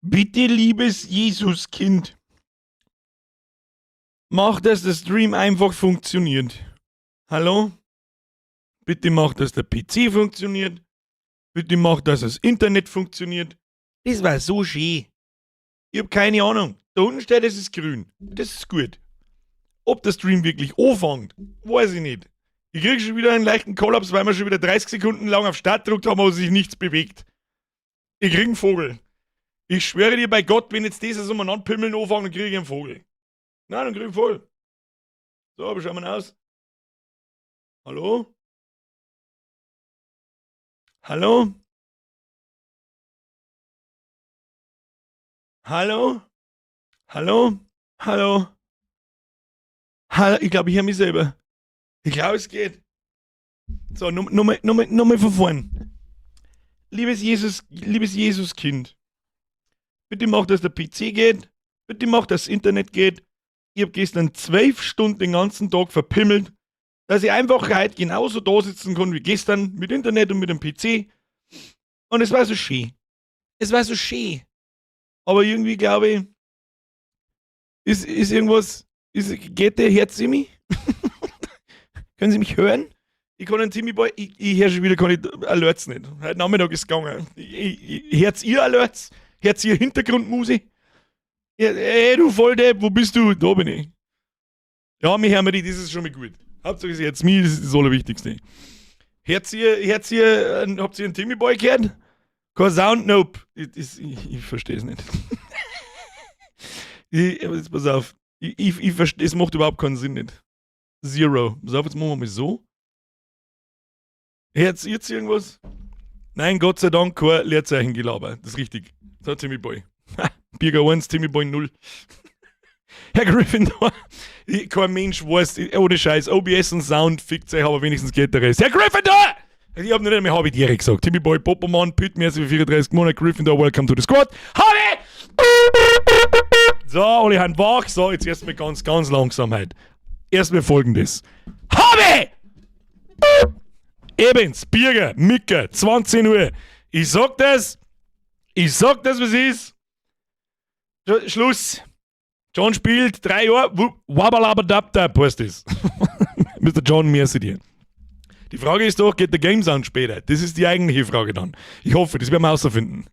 Bitte, liebes Jesuskind, mach, dass der Stream einfach funktioniert. Hallo? Bitte mach, dass der PC funktioniert. Bitte mach, dass das Internet funktioniert. Das war so schön. Ich hab keine Ahnung. Da unten steht, es ist grün. Das ist gut. Ob der Stream wirklich anfängt, weiß ich nicht. Ich krieg schon wieder einen leichten Kollaps, weil wir schon wieder 30 Sekunden lang auf Start gedrückt haben, aber sich nichts bewegt. Ich krieg einen Vogel. Ich schwöre dir bei Gott, wenn jetzt dieses umeinander pimmeln anfangen, dann kriege ich einen Vogel. Nein, dann kriege ich einen Vogel. So, aber schauen wir aus. Hallo? Hallo? Hallo? Hallo? Hallo? Hallo? Ich glaube, ich höre mich selber. Ich glaube, es geht. So, nochmal von vorn. Liebes Jesuskind. Bitte mach, dass der PC geht. Bitte mach, dass das Internet geht. Ich habe gestern 12 Stunden den ganzen Tag verpimmelt, dass ich einfach heute genauso da sitzen kann wie gestern mit Internet und mit dem PC. Und es war so schön. Es war so schön. Aber irgendwie glaube ich, ist irgendwas, geht der Herz in mich? Können Sie mich hören? Ich kann einen Timmy Boy, ich höre schon wieder keine Alerts nicht. Heute Nachmittag ist es gegangen. Hört ihr Alerts? Hört ihr Hintergrundmusik? Hey, du Volldepp, wo bist du? Da bin ich. Ja, mich hören wir die, das ist schon mal gut. Hauptsache sie jetzt mich, das ist das Allerwichtigste. Habt ihr einen Timmy Boy gehört? Kein Sound, nope. Ich verstehe es nicht. Jetzt pass auf. Ich verstehe, es macht überhaupt keinen Sinn nicht. Zero. Pass auf, jetzt machen wir mal so. Hört ihr jetzt irgendwas? Nein, Gott sei Dank kein Leerzeichengelaber. Das ist richtig. So, Timmy Boy. Bierger 1, Timmy Boy 0. Herr Gryffindor, kein Mensch weiß, ohne Scheiß, OBS und Sound fickt sich, aber wenigstens geht der Rest. Herr Gryffindor! Ich hab nicht einmal Habitäre gesagt. Timmy Boy, Poppermann, Püt, mehr als 34 Monate, Gryffindor, welcome to the squad. Habi! So, alle Hand wach. So, jetzt erstmal ganz langsam halt. Erstmal folgendes. Habi! Ebens, Bierger, Micker, 20 Uhr. Ich sag das, was ist. Schluss. John spielt 3 Jahre. Wabbalabadabdab heißt das. Mr. John, merci dir. Die Frage ist doch, geht der Game Sound später? Das ist die eigentliche Frage dann. Ich hoffe, das werden wir herausfinden.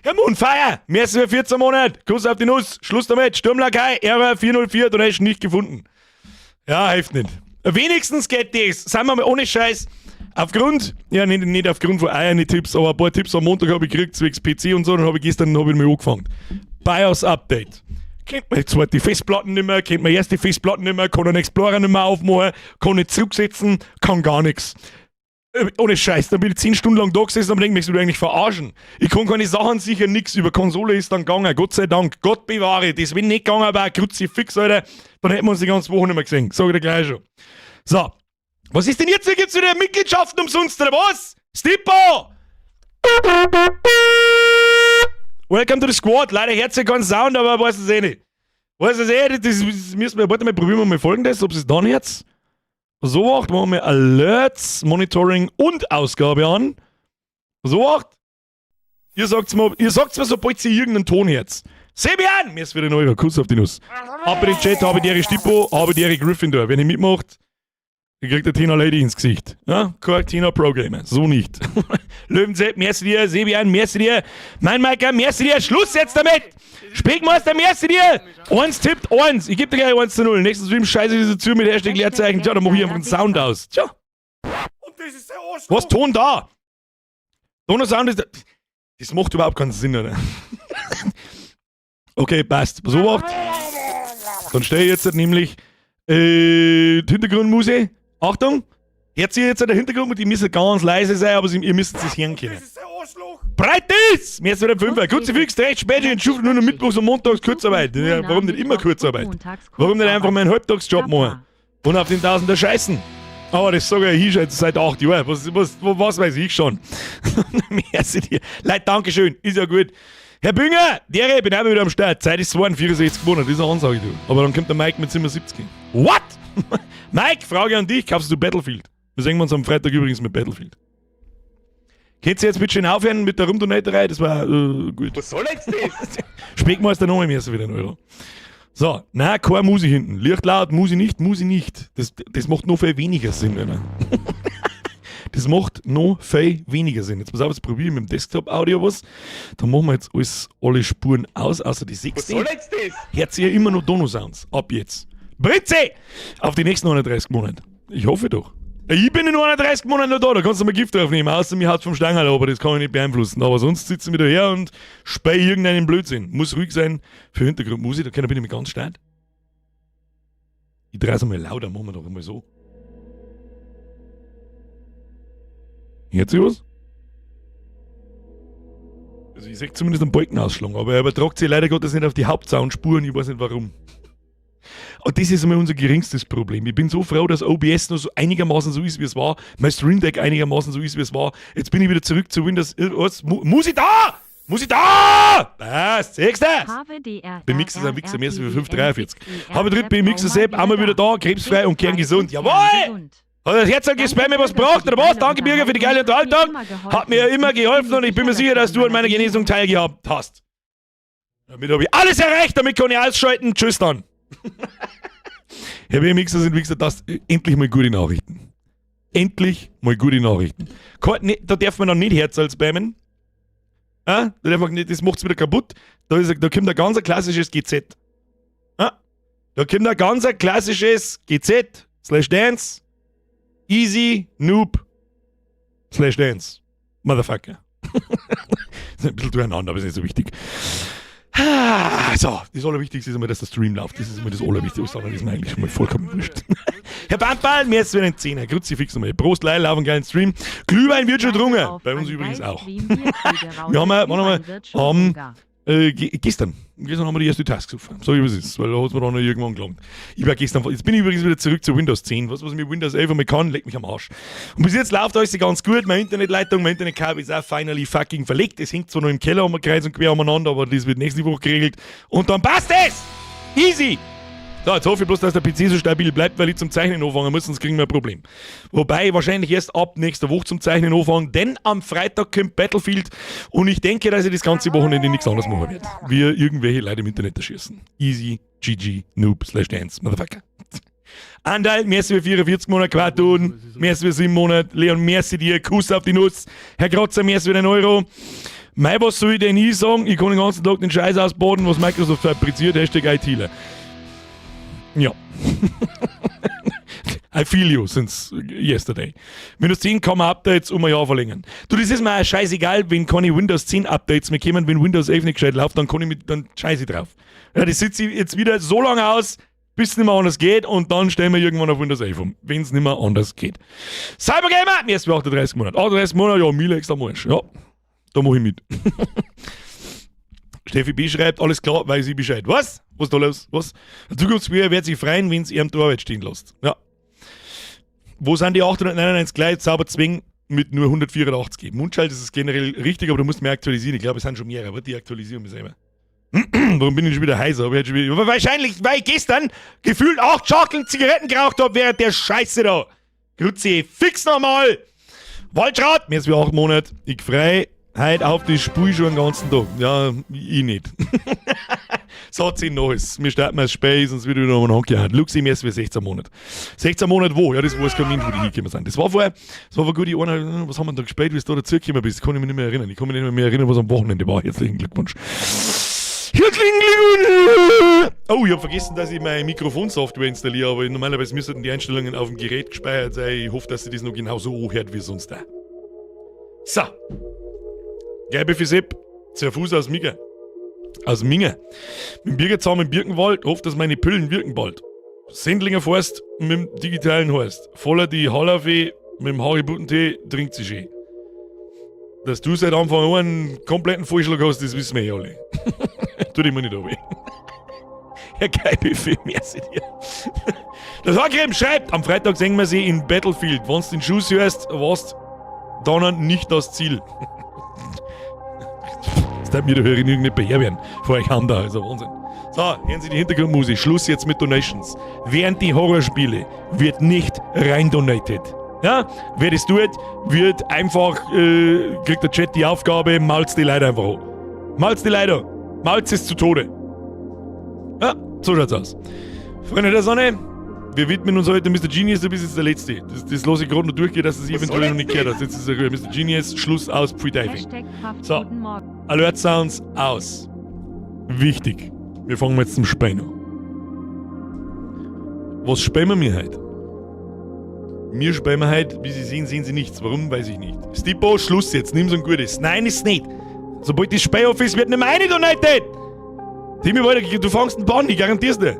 Herr Moonfire, merci für 14 Monate. Kuss auf die Nuss. Schluss damit. Sturmlakai, Error 404, Donation nicht gefunden. Ja, hilft nicht. Wenigstens geht das. Sagen wir mal ohne Scheiß. Aufgrund, ja nicht aufgrund von Eierne-Tipps, aber ein paar Tipps am Montag habe ich gekriegt, zwecks PC und so, dann habe ich gestern mal angefangen. BIOS-Update. Kennt man jetzt zwar die Festplatten nicht mehr, kennt man erst die Festplatten nicht mehr, kann einen Explorer nicht mehr aufmachen, kann nicht zurücksetzen, kann gar nichts. Ohne Scheiß, dann bin ich 10 Stunden lang da gesessen und denke, mich du eigentlich verarschen. Ich kann keine Sachen sicher nix, über Konsole ist dann gegangen, Gott sei Dank, Gott bewahre, das wenn nicht gegangen wäre, Kruzifix, Alter, dann hätten wir uns die ganze Woche nicht mehr gesehen, sag ich dir gleich schon. So, was ist denn jetzt? Gibt's wieder Mitgliedschaften umsonst, oder was? Stippo! Welcome to the squad. Leider hört sich kein Sound, aber weiß es eh nicht. Weiß es eh nicht, das müssen wir, warte mal, probieren wir mal folgendes, ob es dann jetzt so macht, machen wir Alerts, Monitoring und Ausgabe an. So macht. Ihr sagt's mir, sobald sie irgendeinen Ton hört. Sebian! Mir ist wieder ein neuer Kuss auf die Nuss. Ab in den Chat, habe die Stippo, habe die Gryffindor. Wenn ihr mitmacht, ihr kriegt der Tina Lady ins Gesicht. Ja, korrekt, Tina Pro Gamer. So nicht. Löwensepp, merci dir. Sebian, merci dir. Mein Maiker, merci dir. Schluss jetzt damit. Spielmeister, merci dir. 1 tippt 1. Ich gebe dir gleich 1:0. Nächsten Stream scheiße diese Tür mit Hashtag Leerzeichen. Tja, dann mach ich einfach einen Sound aus. Tja. Was Ton da? Ton und Sound ist da. Das macht überhaupt keinen Sinn, oder? Okay, passt. So macht. Dann stehe ich jetzt nämlich die Hintergrundmusik. Achtung! Hört ihr jetzt der Hintergrund und die müssen ganz leise sein, aber ihr müsst es hören können. Breit ist! Mir ist wieder 5. Kruzifix, recht spät, ich schufe nur noch Mittwochs und Montags Kurzarbeit. Ja, warum nicht immer Kurzarbeit? Warum nicht einfach meinen Halbtagsjob machen? Und auf den Tausender scheißen? Aber das sage ich schon seit 8 Jahren. Was weiß ich schon? Merci dir. Leute, Dankeschön. Ist ja gut. Herr Bünger, der bin auch wieder am Start. Zeit ist 64 Monate, das ist eine Ansage, du. Aber dann kommt der Mike mit 77. What? Mike, Frage an dich, kaufst du Battlefield? Wir sehen uns am Freitag übrigens mit Battlefield. Könnt ihr jetzt bitte schön aufhören mit der Rumdonaterei? Das war gut. Was soll jetzt das? Speckmeister noch mehr so wieder einen Euro. So, nein, kein Musi hinten. Licht laut, Musi nicht. Das macht noch viel weniger Sinn, Alter. Das macht noch viel weniger Sinn. Jetzt pass auf, jetzt probiere ich mit dem Desktop-Audio was. Dann machen wir jetzt alle Spuren aus, außer die 6. Was soll jetzt das? Hört ihr immer noch Dono-Sounds. Ab jetzt. Britze! Auf die nächsten 31 Monate. Ich hoffe doch. Ich bin in 31 Monaten noch da kannst du mal Gift draufnehmen. Außer mir hat vom Stangerl, aber das kann ich nicht beeinflussen. Aber sonst sitzen wir da her und spei irgendeinen Blödsinn. Muss ruhig sein für Hintergrundmusik, da bin ich mir ganz stark. Ich drehe es einmal lauter, machen wir doch einmal so. Hört ihr was? Also ich sehe zumindest einen Balkenausschlag, aber er übertragt sich leider Gottes nicht auf die Hauptsoundspuren, ich weiß nicht warum. Und das ist einmal unser geringstes Problem. Ich bin so froh, dass OBS noch so einigermaßen so ist, wie es war. Mein Stream Deck einigermaßen so ist, wie es war. Jetzt bin ich wieder zurück zu Windows. Was? Muss ich da? Muss ich da? Was? Siehst du das? Bei Mixer sind Wichser mehr als 543. Habe dritt bei Mixer Sepp, einmal wieder da, krebsfrei und kerngesund. Jawohl! Hat das Herzog bei mir was braucht oder was? Danke, Bürger, für die geile Unterhaltung. Hat mir immer geholfen und ich bin mir sicher, dass du an meiner Genesung teilgehabt hast. Damit habe ich alles erreicht, damit kann ich ausschalten. Tschüss dann. Herr Mixer sind Wichser, das endlich mal gute Nachrichten. Endlich mal gute Nachrichten. Da darf man dann nicht Herzl spammen. Da darf man nicht, das macht es wieder kaputt. Da kommt ein ganz klassisches GZ. Da kommt ein ganz klassisches GZ /dance easy noob /dance. Motherfucker. Das ist ein bisschen durcheinander, aber ist nicht so wichtig. So, das Allerwichtigste ist einmal, dass der Stream läuft. Das ist immer das Allerwichtigste. Das andere ist mir eigentlich schon mal vollkommen wurscht. Herr Bandball, mir jetzt wieder ein Zehner. Grüezi fix nochmal. Prost, Leil, auf einen geilen Stream. Glühwein wird schon drungen. Bei uns übrigens auch. Wir haben gestern haben wir die erste Task gesucht. So wie es ist, weil da hat es mir dann noch irgendwann gelangt. Jetzt bin ich übrigens wieder zurück zu Windows 10. Was ich mit Windows 11 einmal kann, legt mich am Arsch. Und bis jetzt läuft alles ganz gut. Meine Internetleitung, mein Internetkabel ist auch finally fucking verlegt. Es hängt zwar noch im Keller um kreuz und quer umeinander, aber das wird nächste Woche geregelt. Und dann passt es! Easy! So, jetzt hoffe ich bloß, dass der PC so stabil bleibt, weil ich zum Zeichnen anfangen muss, sonst kriegen wir ein Problem. Wobei wahrscheinlich erst ab nächster Woche zum Zeichnen anfangen, denn am Freitag kommt Battlefield und ich denke, dass ich das ganze Wochenende nichts anderes machen werde. Wir irgendwelche Leute im Internet erschießen. Easy, GG, Noob, /dance, Motherfucker. Andal, merci für 44 Monate Quartun, merci für 7 Monate, Leon, merci dir, Kuss auf die Nuss, Herr Grotzer, merci für den Euro. Mei, was soll ich denn nie sagen? Ich kann den ganzen Tag den Scheiß ausbaden, was Microsoft fabriziert, #ITler. Ja. I feel you since yesterday. Windows 10 kann man Updates um ein Jahr verlängern. Du, das ist mir auch scheißegal, wenn keine Windows 10 Updates mehr kommen, wenn Windows 11 nicht gescheit läuft, dann kann ich dann scheiße drauf. Ja, das sitze ich jetzt wieder so lange aus, bis es nicht mehr anders geht und dann stellen wir irgendwann auf Windows 11 um, wenn es nicht mehr anders geht. Cybergamer, jetzt für 38 Monate. 38 Monate, ja, Milex am Arsch. Ja, da mache ich mit. Steffi B. schreibt, alles klar, weiß ich Bescheid. Was? Was da los? Was? Der Zukunftsführer wird sich freuen, wenn es ihrem die Arbeit stehen lässt. Ja. Wo sind die 899 gleich sauber zwingen mit nur 184 geben? Mundschalt ist es generell richtig, aber du musst mehr aktualisieren. Ich glaube, es sind schon mehrere, aber die aktualisieren wir selber. Warum bin ich schon wieder heiser? Wahrscheinlich, weil ich gestern gefühlt 8 Schachteln Zigaretten geraucht habe während der Scheiße da. Grüezi, fix nochmal! Waldschrat, mir ist wie 8 Monate. Ich frei. Heute auf die Spur schon den ganzen Tag. Ja, ich nicht. So 10 Neues. Wir starten als Space, sonst wird wieder noch ein Handgehauen. Luxi MS für 16 Monate. 16 Monate wo? Ja, das war das Kamin, wo die hingekommen sind. Das war vor gut, was haben wir da gespielt, wie du da dazugekommen bist? Das kann ich mich nicht mehr erinnern. Ich kann mich nicht mehr erinnern, was am Wochenende war. Herzlichen Glückwunsch. Herzlichen Glückwunsch! Oh, ich habe vergessen, dass ich meine Mikrofonsoftware installiere, aber normalerweise müssten die Einstellungen auf dem Gerät gespeichert sein. Ich hoffe, dass sie das noch genauso hört wie sonst da. So. Gelbe für Sepp, Zerfuß aus Migge. Aus Minge. Mit dem Birgerzaun im Birkenwald, hofft, dass meine Pillen wirken bald. Sendlinger Forst mit dem digitalen Horst. Voller die Hallerfee mit dem Haributentee trinkt sie schön. Dass du seit Anfang an einen kompletten Vorschlag hast, das wissen wir ja alle. Tu dich mal nicht weh. Herr Geibefee, merci dir. Das Haarcreme schreibt, am Freitag sehen wir sie in Battlefield. Wenn du den Schuss hörst, warst dann nicht das Ziel. Das darf mir der Hörerin nicht beherbergen. Vor euch haben da, also Wahnsinn. So, hören Sie die Hintergrundmusik. Schluss jetzt mit Donations. Während die Horrorspiele wird nicht rein donated. Ja, wer das tut, wird einfach, kriegt der Chat die Aufgabe, malz die Leute einfach an. Malz die Leute an. Malz es zu Tode. Ja, so schaut's aus. Freunde der Sonne, wir widmen uns heute Mr. Genius, du bist jetzt der Letzte. Das lasse ich gerade noch durchgehen, dass es eventuell noch nicht gehört hast. Jetzt ist Mr. Genius, Schluss aus, Pre-Diving. So, Alert Sounds aus. Wichtig. Wir fangen jetzt zum Spähen an. Was spähen wir heute? Wir spähen heute, wie Sie sehen Sie nichts. Warum, weiß ich nicht. Stipo, Schluss jetzt, nimm so ein gutes. Nein, ist nicht. Sobald das Spähauf ist, wird nicht mehr eine donated. Timmy, weiter, du fangst einen Bann, ich garantier's dir.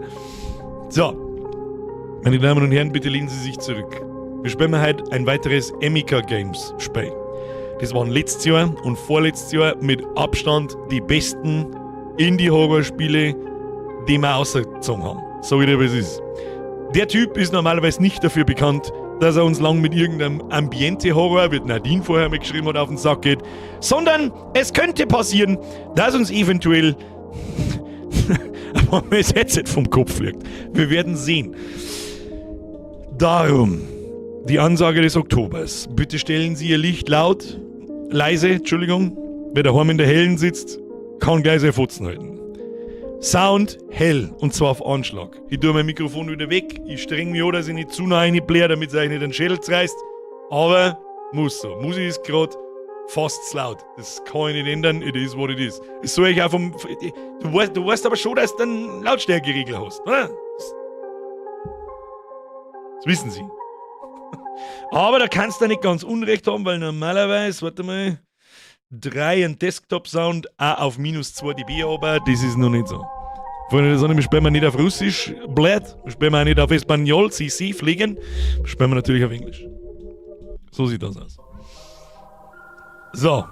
So. Meine Damen und Herren, bitte lehnen Sie sich zurück. Wir spielen heute ein weiteres Emika Games Spiel. Das waren letztes Jahr und vorletztes Jahr mit Abstand die besten Indie-Horror-Spiele, die wir ausgezogen haben. So wie es ist. Der Typ ist normalerweise nicht dafür bekannt, dass er uns lang mit irgendeinem Ambiente-Horror, wie Nadine vorher mal geschrieben hat, auf den Sack geht, sondern es könnte passieren, dass uns eventuell aber mir das Headset vom Kopf fliegt. Wir werden sehen. Darum, die Ansage des Oktobers. Bitte stellen Sie Ihr Licht leise, Entschuldigung. Wer daheim in der Hellen sitzt, kann gleich sein Fotzen halten. Sound hell, und zwar auf Anschlag. Ich tue mein Mikrofon wieder weg, ich streng mich an, dass ich nicht zu nah reinblähe, damit es euch nicht den Schädel zerreißt. Aber muss so. Musik ist gerade fast zu laut. Das kann ich nicht ändern, it is what it is. Das soll ich auch vom... Du weißt aber schon, dass du einen Lautstärkeregler hast, oder? Das wissen Sie. Aber da kannst du nicht ganz Unrecht haben, weil normalerweise, warte mal, 3 ein Desktop-Sound auch auf -2 dB, aber das ist noch nicht so. Freunde der Sonne, wir spielen nicht auf Russisch, blöd. Wir spielen auch nicht auf Espanol, CC, fliegen. Wir spielen natürlich auf Englisch. So sieht das aus. So.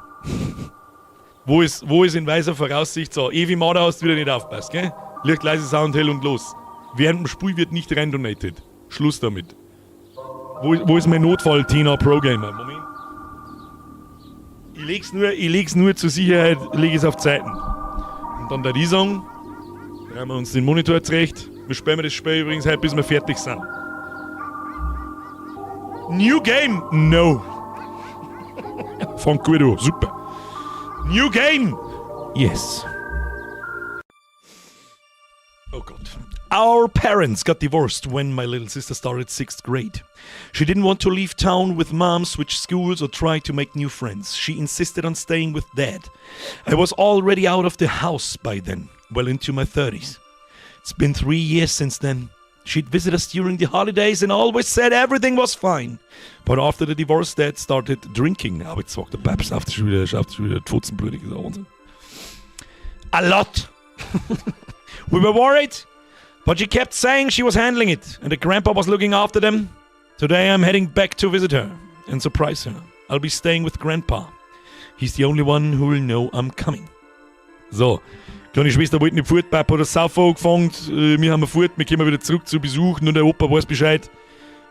Wo ist in weiser Voraussicht so? Evi Marder hast du wieder nicht aufpasst, gell? Licht, leise, Sound, hell und los. Während dem Spiel wird nicht rein donated. Schluss damit. Wo ist mein Notfall, Tina Pro Gamer? Moment. Ich leg's nur zur Sicherheit, lege es auf Zeiten. Und dann da die sagen, drehen wir uns den Monitor zurecht. Wir spielen das Spiel übrigens heute, bis wir fertig sind. New Game? No. Fang gut an, super. New Game? Yes. Oh Gott. Our parents got divorced when my little sister started 6th grade. She didn't want to leave town with mom, switch schools, or try to make new friends. She insisted on staying with dad. I was already out of the house by then, well into my 30s. It's been 3 years since then. She'd visit us during the holidays and always said everything was fine. But after the divorce, dad started drinking. Now it's sagt der Babs, schafft schon wieder die Pfutzenblöde gesagt. A lot. We were worried. But she kept saying she was handling it, and the grandpa was looking after them. Today I'm heading back to visit her and surprise her. I'll be staying with grandpa. He's the only one who will know I'm coming. So, kleine Schwester wollte nicht fort, Papa hat das Saufen angefangen, wir haben fort, wir kommen wieder zurück zu Besuch, nur der Opa weiß Bescheid.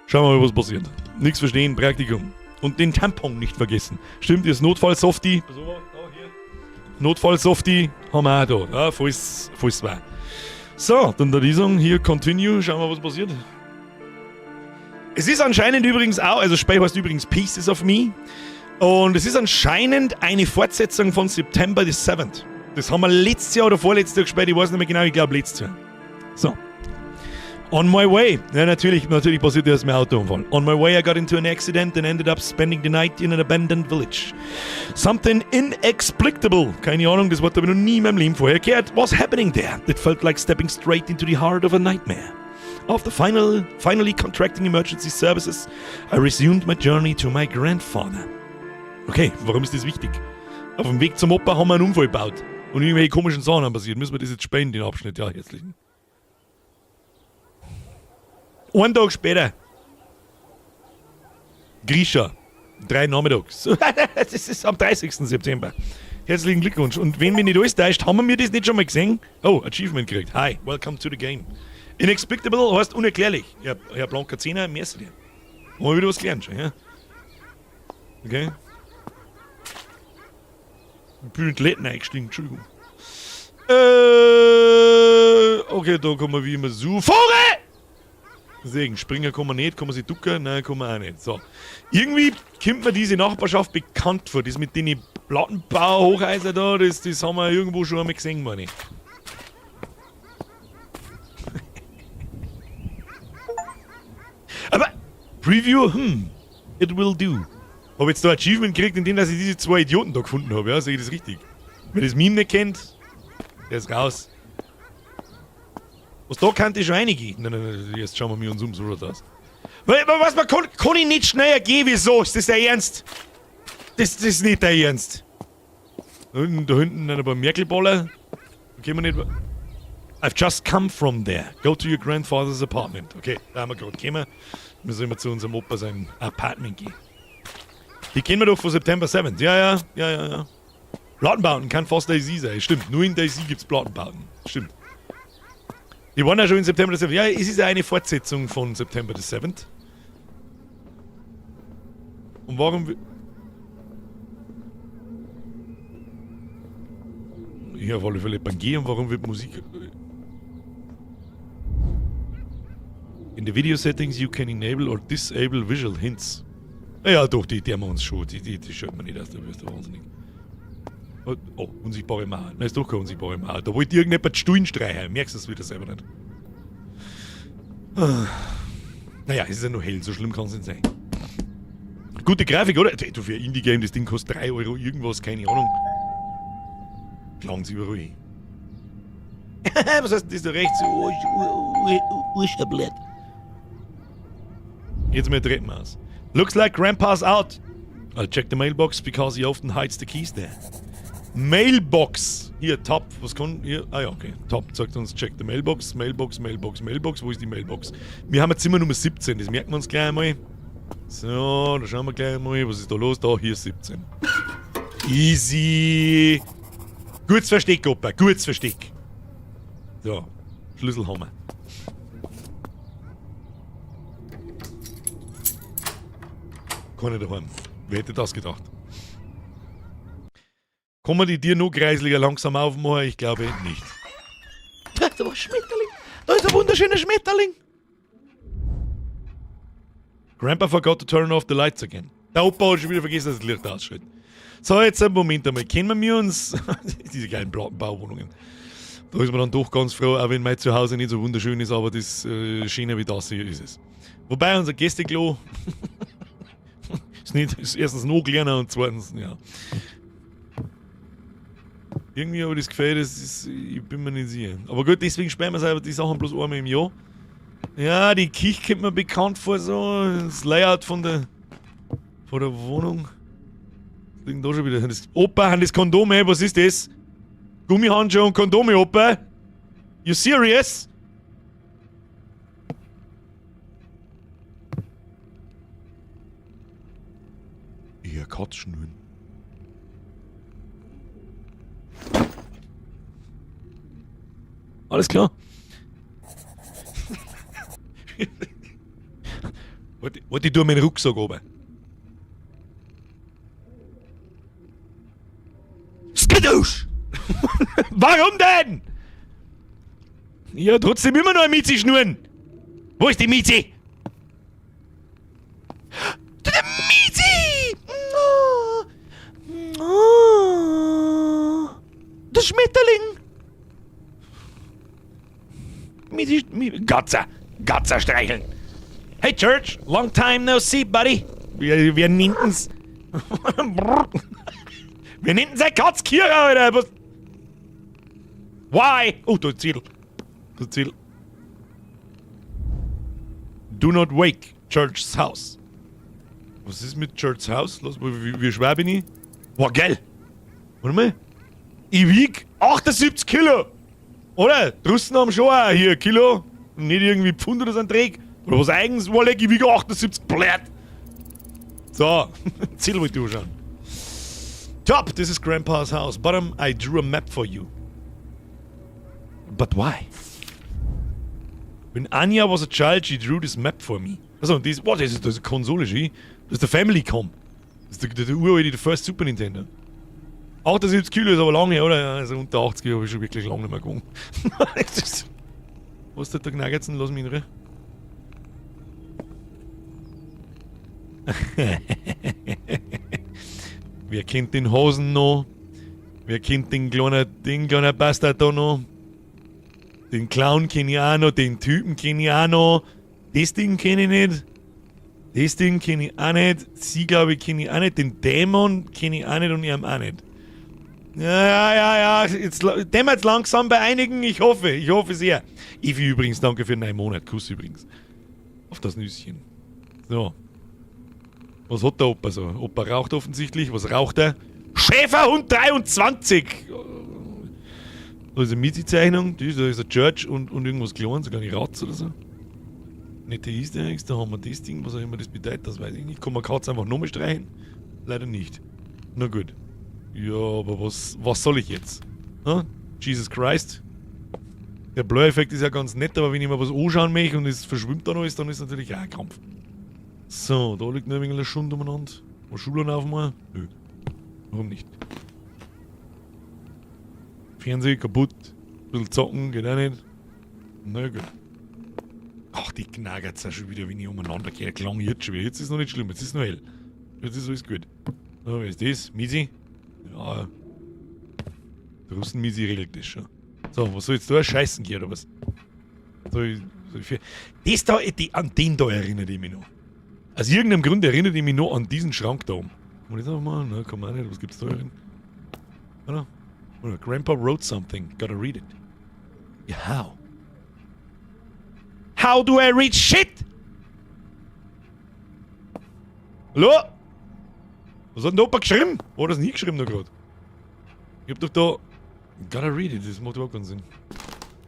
Schauen wir mal, was passiert. Nichts verstehen, Praktikum. Und den Tampon nicht vergessen. Stimmt, das Notfall-Softie. Notfall-Softie haben wir auch da, ja, falls war. So, dann der Lesung, hier Continue, schauen wir, was passiert. Es ist anscheinend übrigens auch, also Spiel heißt übrigens Pieces of Me. Und es ist anscheinend eine Fortsetzung von September the 7th. Das haben wir letztes Jahr oder vorletztes Jahr gespielt, ich weiß nicht mehr genau, ich glaube letztes Jahr. So. On my way, ja natürlich passiert erst mein Autounfall. On my way I got into an accident and ended up spending the night in an abandoned village. Something inexplicable, keine Ahnung, das Wort habe ich noch nie in meinem Leben vorher gehört, was happening there. It felt like stepping straight into the heart of a nightmare. After finally contracting emergency services, I resumed my journey to my grandfather. Okay, warum ist das wichtig? Auf dem Weg zum Opa haben wir einen Unfall gebaut. Und irgendwelche komischen Sachen haben passiert. Müssen wir das jetzt spielen, den Abschnitt? Ja, herzlichen. Einen Tag später. Grisha. 3 nachmittags. Das ist am 30. September. Herzlichen Glückwunsch. Und wenn mich nicht alles täuscht, haben wir das nicht schon mal gesehen? Oh, Achievement gekriegt. Hi, welcome to the game. Inexplicable heißt unerklärlich. Ja, Herr Blanker 10er, merci dir. Haben wir wieder was gelernt schon, ja? Okay. Ich bin in die Toiletten eingestiegen, Entschuldigung. Okay, da kommen wir wie immer so. Vogel! Deswegen, springen kann man nicht, kann man sich ducken, nein, kann man auch nicht. So. Irgendwie kommt mir diese Nachbarschaft bekannt vor. Das mit den Plattenbau-Hochhäusern da, das haben wir irgendwo schon einmal gesehen, meine ich. Aber, Preview, it will do. Habe jetzt da ein Achievement gekriegt, indem dass ich diese 2 Idioten da gefunden habe, ja, sehe ich das richtig. Wer das Meme nicht kennt, der ist raus. Was da kannte ich schon einige. Nein, jetzt schauen wir uns um, so das. Was, man kann ich nicht schneller gehen, wieso? Ist das der Ernst? Das ist nicht der Ernst. Da hinten ein paar Merkelballer. Gehen wir nicht. I've just come from there. Go to your grandfather's apartment. Okay, da haben wir gerade gekommen. Müssen wir zu unserem Opa sein Apartment gehen. Die kennen wir doch von September 7th. Ja. Plattenbauten kann fast Daisy sein. Stimmt, nur in Daisy gibt's Plattenbauten. Stimmt. Die waren ja schon in September 7th. Ja, es ist ja eine Fortsetzung von September 7th. Und warum... Ja, auf alle Fälle beim Gehen, warum wird Musik... In the video settings you can enable or disable visual hints. Ja, doch, die haben wir uns schon. Die schaut man nicht aus, da wirst du wahnsinnig. Oh, unsichtbare Mauer. Nein, ist doch keine unsichtbare Mauer. Da wollte irgendjemand die Stullen streichen. Merkst du das wieder selber nicht? Naja, es ist ja nur hell, so schlimm kann es nicht sein. Gute Grafik, oder? Du, für ein Indie-Game, das Ding kostet 3 Euro irgendwas, keine Ahnung. Klang's überall. Was heißt denn das da rechts? Urschablett. Jetzt mal Treppen aus. Looks like Grandpa's out. I'll check the mailbox because he often hides the keys there. Mailbox. Hier, Top. Was kann... Hier... Ah ja, okay. Top sagt uns, check the Mailbox. Mailbox. Wo ist die Mailbox? Wir haben jetzt Zimmer Nummer 17. Das merken wir uns gleich einmal. So, da schauen wir gleich einmal. Was ist da los? Da, hier 17. Easy. Gutes Versteck, Opa. Gutes Versteck. So. Schlüssel haben wir. Keine daheim. Wer hätte das gedacht? Kann man die Tiere noch kreislicher langsam aufmachen? Ich glaube nicht. Da war ein Schmetterling. Da ist ein wunderschöner Schmetterling. Grandpa forgot to turn off the lights again. Der Opa hat schon wieder vergessen, dass das Licht ausschaltet. So, jetzt einen Moment einmal. Kennen wir uns? Diese geilen Bauwohnungen. Da ist man dann doch ganz froh, auch wenn mein Zuhause nicht so wunderschön ist, aber das schöner wie das hier ist es. Wobei unser Gästeklo ist erstens noch kleiner und zweitens, ja. Irgendwie habe ich das Gefühl, ich bin mir nicht sicher. Aber gut, deswegen sperren wir selber die Sachen bloß einmal im Jahr. Ja, die Küche kommt mir bekannt vor, so das Layout von der Wohnung. Was liegt da schon wieder? Opa, das Kondom, ey, was ist das? Gummihandschuhe und Kondome, Opa? You serious? Ja, Katzschnüren. Alles klar. Warte, ich tue meinen Rucksack oben. Skadoosh! Warum denn? Ja, trotzdem immer noch ein Miezi schnurren. Wo ist die Miezi? Der Miezi! Der Schmetterling! Miezi, Gatzer streicheln. Hey Church, long time no see, buddy. Wir nennt's. Wir nennt's ein Katzkirche, Alter. Was? Why? Oh, da Ziel. Do not wake Church's house. Was ist mit Church's house? Los, wie schwer bin ich? Boah, geil. Warte mal. Ich wieg 78 Kilo. Oder? Drüssen haben schon auch hier Kilo. Nicht irgendwie Pfund oder so ein Dreck. Oder was eigens, weil ich wiege 78 Blät. So, Ziel wollte ich anschauen. Top, this is Grandpa's house. Bottom, I drew a map for you. But why? When Anya was a child, she drew this map for me. Also, das ist eine Konsole, das ist der Family-Com. Das ist der uralte, der First Super Nintendo. 78 Kilo ist aber lange, oder? Also unter 80 habe ich schon wirklich lange nicht mehr gegangen. Was ist der Knaggertsen? Lass mich in Ruhe. Wer kennt den Hasen noch? Wer kennt den kleinen Bastard da noch? Den Clown kenne ich auch noch, den Typen kenne ich auch noch. Das Ding kenne ich nicht. Das Ding kenne ich auch nicht. Sie, glaube ich, kenne ich auch nicht. Den Dämon kenne ich auch nicht und ich auch nicht. Ja. Jetzt dämmert es langsam bei einigen. Ich hoffe sehr. Evi übrigens, danke für den 9 Monat. Kuss übrigens. Auf das Nüsschen. So. Was hat der Opa so? Opa raucht offensichtlich. Was raucht er? Schäferhund 23! Da ist eine Mizi-Zeichnung. Da ist ein Church und irgendwas Kleines, sogar nicht Ratz oder so. Nette Easter Eggs, da haben wir das Ding. Was auch immer das bedeutet, das weiß ich nicht. Kann man Katz einfach nochmal streichen? Leider nicht. Na gut. Ja, aber was soll ich jetzt? Ha? Jesus Christ. Der Blur-Effekt ist ja ganz nett, aber wenn ich mir was anschauen möchte und es verschwimmt dann alles, dann ist es natürlich auch ein Krampf. So, da liegt noch ein wenig eine Schund umeinander. War Schublern auf mal? Nö. Warum nicht? Fernseher kaputt. Ein bisschen zocken, geht auch nicht. Na gut. Ach, die knagert ja schon wieder, wenn ich umeinander gehe. Klang jetzt schon wieder. Jetzt ist es noch nicht schlimm, jetzt ist es noch hell. Jetzt ist alles gut. So, wer ist das? Misi? Ja. Der Russen-Misi regelt das schon. So, was soll jetzt da? Scheißen gehen oder was? Soll ich das da, an den da erinnert ich mich noch. Aus irgendeinem Grund erinnert ich mich noch an diesen Schrank da oben. Kann ich das auch mal? Na, kann man auch nicht. Was gibt's da drin? Oder? Grandpa wrote something. Gotta read it. Yeah, how? How do I read shit? Hallo? Was hat denn der Opa geschrieben? Oder das nie geschrieben da gerade? Ich hab doch da... Gotta read it, das macht überhaupt keinen Sinn.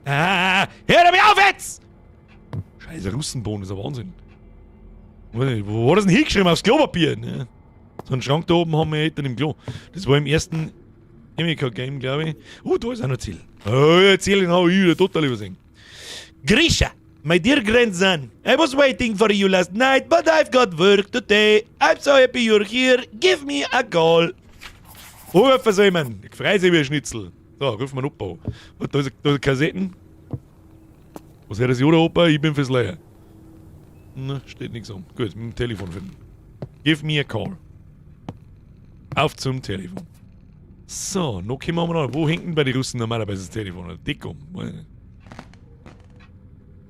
Hör damit auf jetzt! Scheiße, Russenbohnen, das ist ein Wahnsinn. Wo war das denn hingeschrieben? Aufs Klopapier? Ja. So einen Schrank da oben haben wir hinten im Klo. Das war im ersten Emika-Game, glaube ich. Da ist auch noch Ziel. Erzählen habe ich wieder total übersehen. Grisha, my dear grandson, I was waiting for you last night, but I've got work today. I'm so happy you're here. Give me a call. Rufen Sie jemanden. Ich freue mich wie ein Schnitzel. So, ruf mal Opa an. Und da ist Kassetten. Was hört das Joda, Opa? Ich bin fürs Leier. Na, steht nichts um. Gut, mit dem Telefon finden. Give me a call. Auf zum Telefon. So, noch kommen wir noch. Wo hängt denn bei den Russen normalerweise das Telefon? Dick um.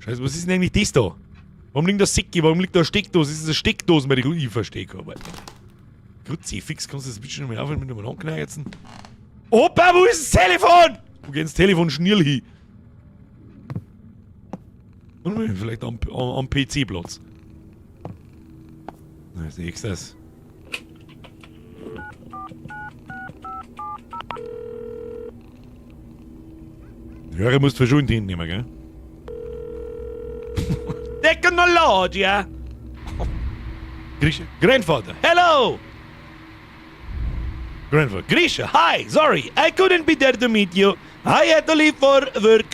Scheiße, was ist denn eigentlich das da? Warum liegt da Säcke? Warum liegt da eine Steckdose? Das ist eine Steckdose bei den Russen. Ich verstehe kein Wort. Kruzifix, kannst du das bitte schon mal aufhören mit dem Ankneizen? Opa, wo ist das Telefon? Wo geht das Telefon schnell hin? Vielleicht am PC-Platz. Na, siehst du das? Die Hörer musst du schon in die Hände nehmen, gell? Technologia! Grandfather, hello! Grandfather, Grisha, hi! Sorry, I couldn't be there to meet you. I had to leave for work.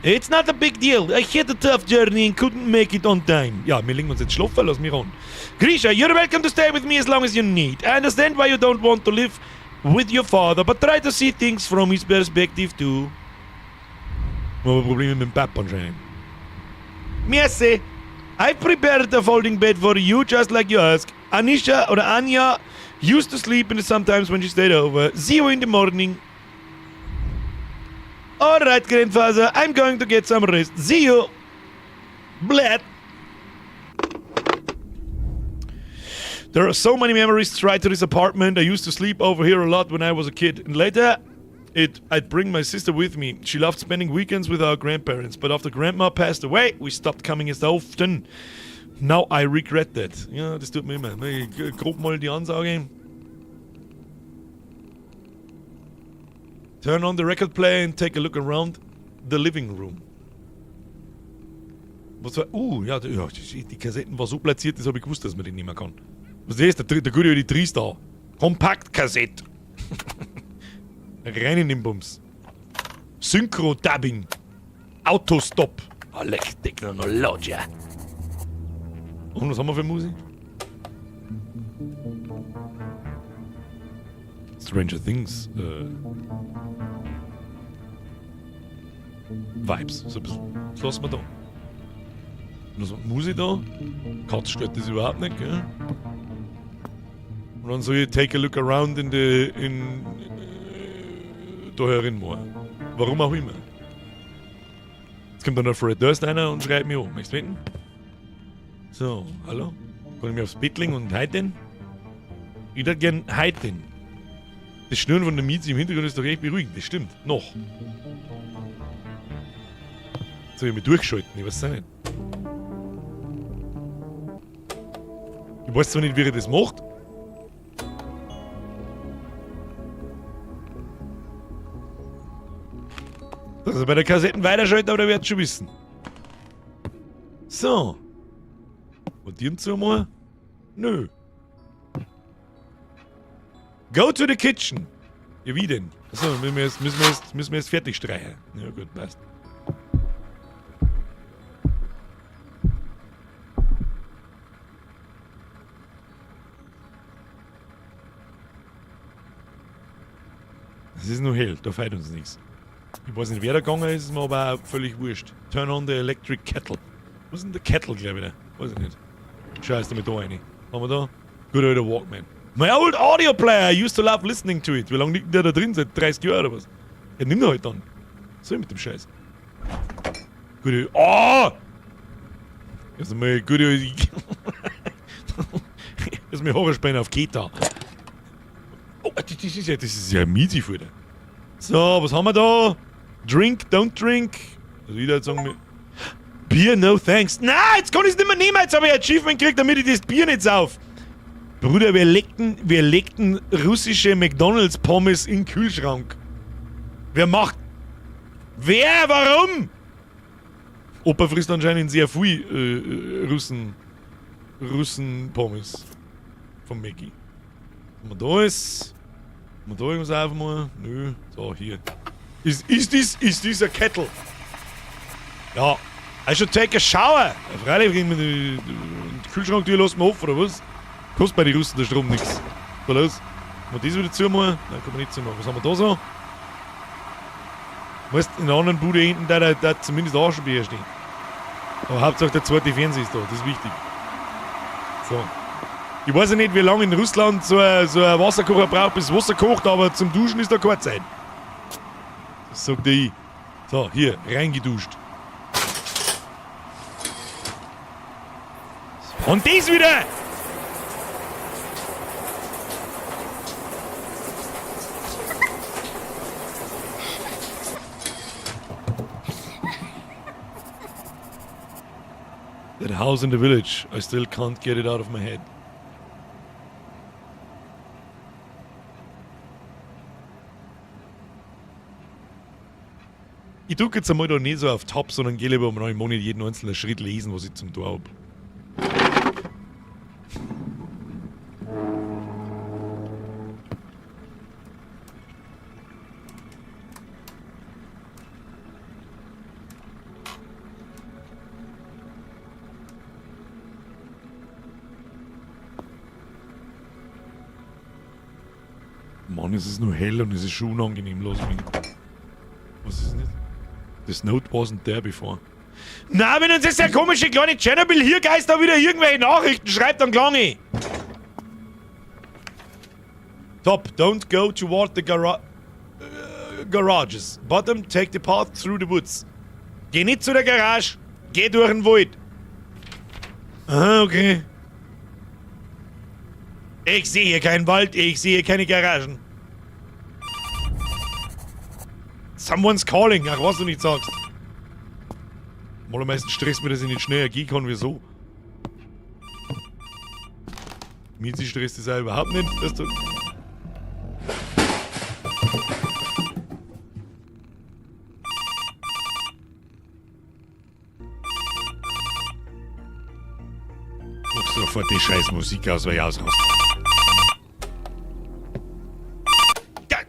It's not a big deal. I had a tough journey and couldn't make it on time. Ja, wir legen uns jetzt schlafen, lass mich ran. Grisha, you're welcome to stay with me as long as you need. I understand why you don't want to live with your father, but try to see things from his perspective too. Aber Probleme mit dem Papa anscheinend. Merci. I've prepared a folding bed for you, just like you asked. Anisha or Anya used to sleep in it sometimes when she stayed over. See you in the morning. Alright, grandfather, I'm going to get some rest. See you. Bled. There are so many memories tied to this apartment. I used to sleep over here a lot when I was a kid. And later, I'd bring my sister with me. She loved spending weekends with our grandparents. But after grandma passed away, we stopped coming as often. Now I regret that. Ja, das tut mir immer. Grob mal die Ansage. Turn on the record player and take a look around the living room. Was war? Ja, die Kassetten war so platziert, das habe ich gewusst, dass man die nicht mehr kann. Was ist das? Der gute alte Tristar. Kompaktkassette. Rein in den Bums. Synchro-Dubbing. Autostop. Alec Technologia. Und was haben wir für Musik? Stranger Things. Vibes. So ein bisschen. Das lassen wir da. Was muss ich da? Katz stört das überhaupt nicht, gell? Und dann soll ich take a look around da herin mal. Warum auch immer. Jetzt kommt dann noch Fred Durst einer und schreibt mich an. Möchtest du wetten? So, hallo? Kann ich mich aufs Bett legen und heiten? Ich würde gern heiten. Das Schnurren von der Mieze im Hintergrund ist doch recht beruhigend. Das stimmt. Noch. Soll ich mich durchschalten? Ich weiß es nicht. Ich weiß zwar nicht, wie er das macht. Also bei der Kassetten weiterschalten, aber da werdet ihr schon wissen. So. Und die zu mal? Nö. Go to the kitchen. Ja, wie denn? Achso, müssen wir jetzt fertig streichen. Ja gut, passt. Es ist nur hell, da fehlt uns nichts. Ich weiß nicht, wer da gegangen ist mir aber auch völlig wurscht. Turn on the electric kettle. Was ist denn der Kettle, glaube ich, da? Weiß ich nicht. Scheiß damit da rein. Haben wir da? Good old Walkman. My old audio player, I used to love listening to it. Wie lange liegt der da drin? Seit 30 Jahren oder was? Ja, nimm ihn halt dann. So mit dem Scheiß. Gute. Oh! Also mal gute. Das ist mir Horrorspein auf Keta. Oh, das ist ja Miezi, Alter. So, was haben wir da? Drink, don't drink. Also ich würde sagen, Bier, no thanks. Nein, jetzt kann ich es nicht mehr nehmen. Jetzt habe ich ein Achievement gekriegt, damit ich das Bier nicht sauf. Bruder, wir legten russische McDonalds-Pommes in den Kühlschrank. Wer macht? Wer? Warum? Opa frisst anscheinend sehr viel Russen-Pommes. Von Maggie. Wenn man da ist. Wenn man da irgendwas aufmachen? Nö. So, hier. Ist this a kettle? Ja. I should take a shower. Freilich, den Kühlschranktür lassen wir auf, oder was? Kostet bei den Russen der Strom nichts. So, los. Kann man das wieder zumachen? Nein, kann man nicht zumachen. Was haben wir da so? Weißt du, in der anderen Bude hinten, da zumindest auch schon Bier stehen. Aber Hauptsache der zweite Fernseher ist da, das ist wichtig. So. Ich weiß ja nicht, wie lange in Russland so ein Wasserkocher braucht, bis das Wasser kocht, aber zum Duschen ist da keine Zeit. Das sagt ich. So, hier, reingeduscht. Und das wieder! That house in the village, I still can't get it out of my head. Ich drücke jetzt einmal da nicht so auf Top, sondern gehe lieber um 9 Monate jeden einzelnen Schritt lesen, was ich zum Tor habe. Mann, es ist nur hell und es ist schon unangenehm, los mich. Was ist nicht? Das Note wasn't there before. Na, wenn uns jetzt der komische kleine Tschernobyl-Hirgeist da wieder irgendwelche Nachrichten schreibt, dann klang. Top, don't go toward the garages. Bottom, take the path through the woods. Geh nicht zu der Garage, geh durch den Wald. Aha, okay. Ich sehe hier keinen Wald, ich sehe keine Garagen. Someone's calling, ach was du nicht sagst. Am meisten stresst mir, dass ich nicht schneller gehen kann wie so. Miezi stresst das auch überhaupt nicht, dass du... Mach sofort die scheiß Musik aus, weil ich ausraste.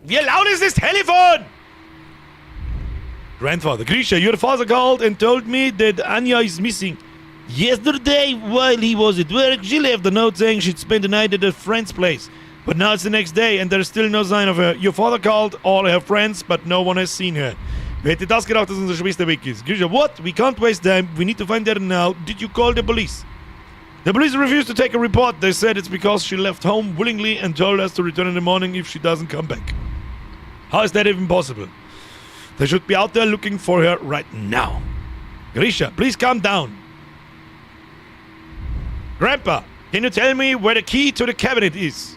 Wie laut ist das Telefon? Grandfather, Grisha, your father called and told me that Anya is missing. Yesterday, while he was at work, she left a note saying she'd spend the night at a friend's place. But now it's the next day and there's still no sign of her. Your father called all her friends, but no one has seen her. Wer hätte das gedacht, dass unsere Schwester weg ist? Grisha, what? We can't waste time. We need to find her now. Did you call the police? The police refused to take a report. They said it's because she left home willingly and told us to return in the morning if she doesn't come back. How is that even possible? They should be out there looking for her right now. Grisha, please calm down. Grandpa, can you tell me where the key to the cabinet is?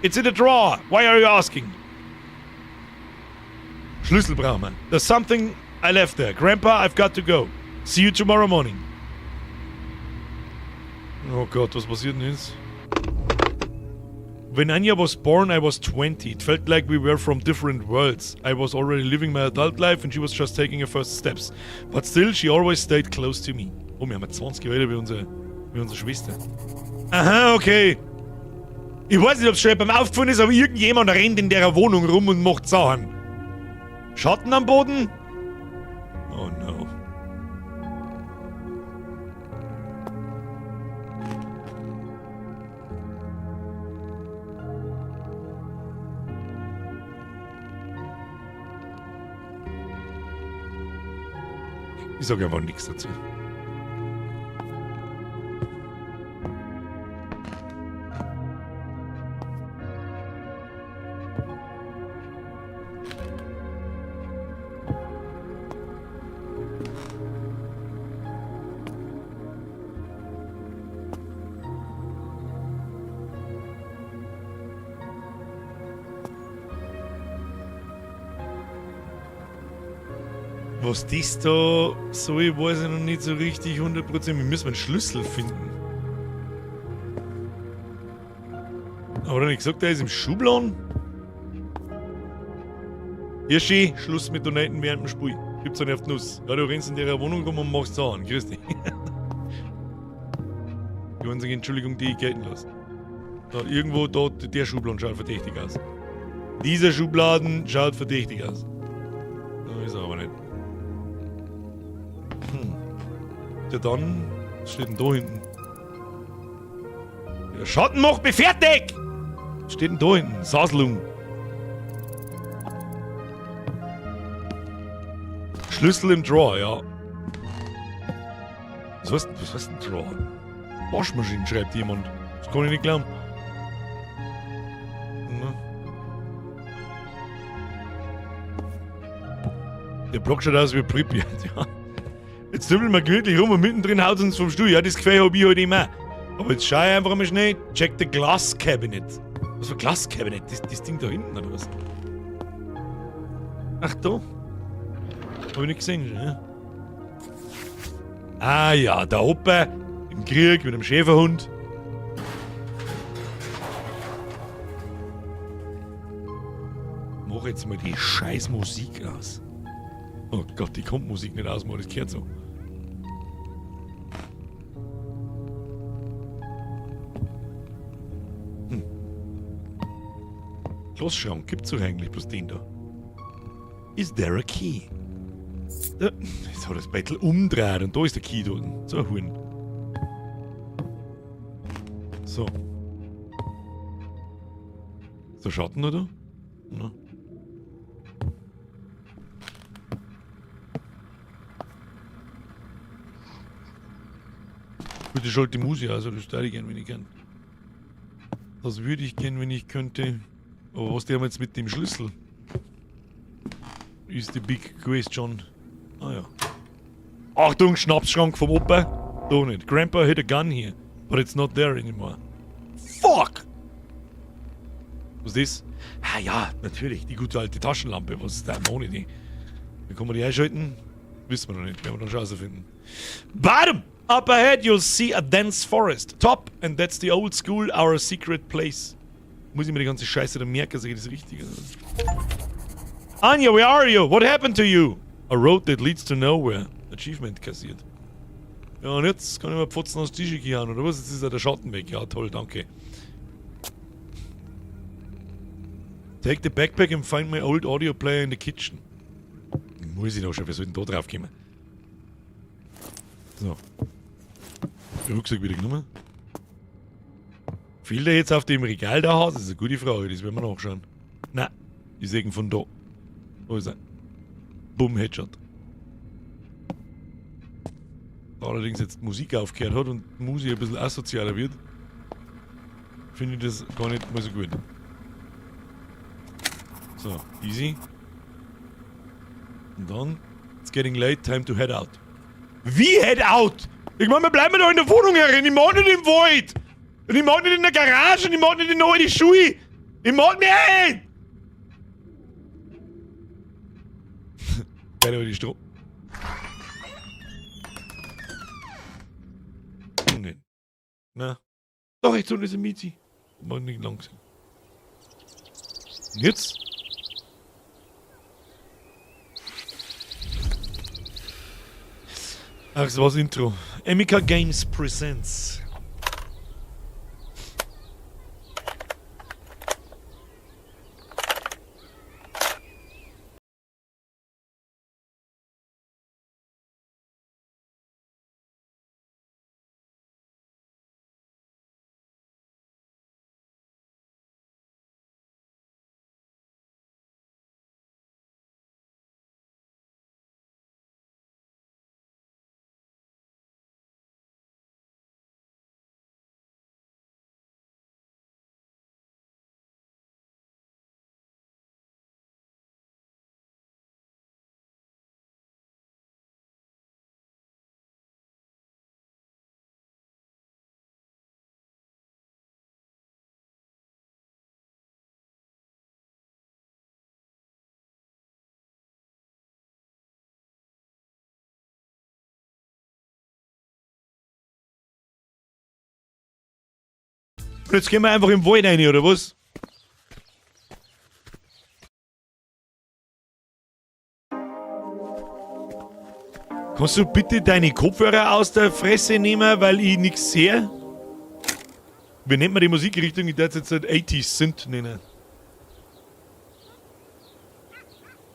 It's in the drawer. Why are you asking? Schlüssel brauchen wir. There's something I left there. Grandpa, I've got to go. See you tomorrow morning. Oh Gott, was passiert denn jetzt? When Anya was born, I was 20. It felt like we were from different worlds. I was already living my adult life and she was just taking her first steps. But still, she always stayed close to me. Oh, wir haben ja 20 Jahre älter wie unsere Schwester. Aha, okay. Ich weiß nicht, ob es schon beim Aufgefallen ist, aber irgendjemand rennt in der Wohnung rum und macht Sachen. Schatten am Boden? Oh no. Ich sage einfach nichts dazu. Was das da soll, weiß ich noch nicht so richtig 100%. Wir müssen einen Schlüssel finden. Aber dann habe ich gesagt, der ist im Schubladen. Hirschi, Schluss mit Donaten während dem Spiel. Gibt's eine auf die Nuss. Ja, du rennst in der Wohnung rum und machst Sachen. Grüß dich. Die einzige Entschuldigung, die ich gelten lasse. Da, irgendwo dort, der Schubladen schaut verdächtig aus. Dieser Schubladen schaut verdächtig aus. Da ist er aber nicht. Ja dann, was steht denn da hinten? Der Schatten macht mich fertig! Was steht denn da hinten? Saslung. Schlüssel im Drawer, ja. Was heißt ein Drawer? Waschmaschine, schreibt jemand. Das kann ich nicht glauben. Na. Der Block schaut aus wie Pripyat, ja. Jetzt dübeln wir gemütlich rum und mittendrin haut uns vom Stuhl. Ja, das Gefühl hab ich halt immer. Aber jetzt schau ich einfach mal schnell. Check the Glass Cabinet. Was für Glass Cabinet? Das Ding da hinten, oder was? Ach, da. Hab ich nicht gesehen, ja? Ah ja, der Opa im Krieg mit einem Schäferhund. Mach jetzt mal die scheiß Musik aus. Oh Gott, die kommt Musik nicht aus, das gehört so. Schlossschrank, gibt's doch eigentlich bloß den da. Is there a key? Da, jetzt hat das Bettel umdreht und da ist der Key da. So ein Huhn. So. So Schatten, oder? Ja. Bitte schalt die Musik aus, das würde ich gern, wenn ich kann. Das würde ich gern, wenn ich könnte. Aber was der jetzt mit dem Schlüssel? Ist die big question. Ah ja. Achtung, Schnapsschrank vom Opa. Da nicht. Grandpa had a gun here, but it's not there anymore. Fuck! Was ist das? Ah ja, natürlich, die gute alte Taschenlampe. Was ist da ohne die? Wie kann man die einschalten? Wissen wir noch nicht, werden wir dann Chance finden. Bottom! Up ahead you'll see a dense forest. Top, and that's the old school, our secret place. Muss ich mir die ganze Scheiße da merken, sag ich das Richtige. Anya, where are you? What happened to you? A road that leads to nowhere. Achievement kassiert. Ja, und jetzt kann ich mal Pfotzen aus Tisch hauen, oder was? Jetzt ist ja der Schatten weg. Ja, toll, danke. Take the backpack and find my old audio player in the kitchen. Muss ich noch schon, wir sollten da drauf kommen. So. Der Rucksack wieder genommen. Fehlt er jetzt auf dem Regal da Haus? Das ist eine gute Frage, das werden wir nachschauen. Nein, ich sehe ihn von da. Wo ist er? Bumm, Headshot. Allerdings jetzt Musik aufgehört hat und Musik ein bisschen asozialer wird, finde ich das gar nicht mal so gut. So, easy. Und dann, it's getting late, time to head out. Wie head out? Ich meine, wir bleiben doch in der Wohnung herin, ich mag nicht im Wald. Und ich mag nicht in der Garage und ich mag nicht in all die Schuhe. Ich mag nicht! Beide die Strom. Nein. Na. Doch, jetzt unten ist ein Miezi. Mach nicht langsam. Und jetzt? Ach, das war's Intro. Emika Games Presents. Und jetzt gehen wir einfach im Wald rein, oder was? Kannst du bitte deine Kopfhörer aus der Fresse nehmen, weil ich nichts sehe? Wie nennt man die Musikrichtung? Ich darf jetzt 80s Synth nennen.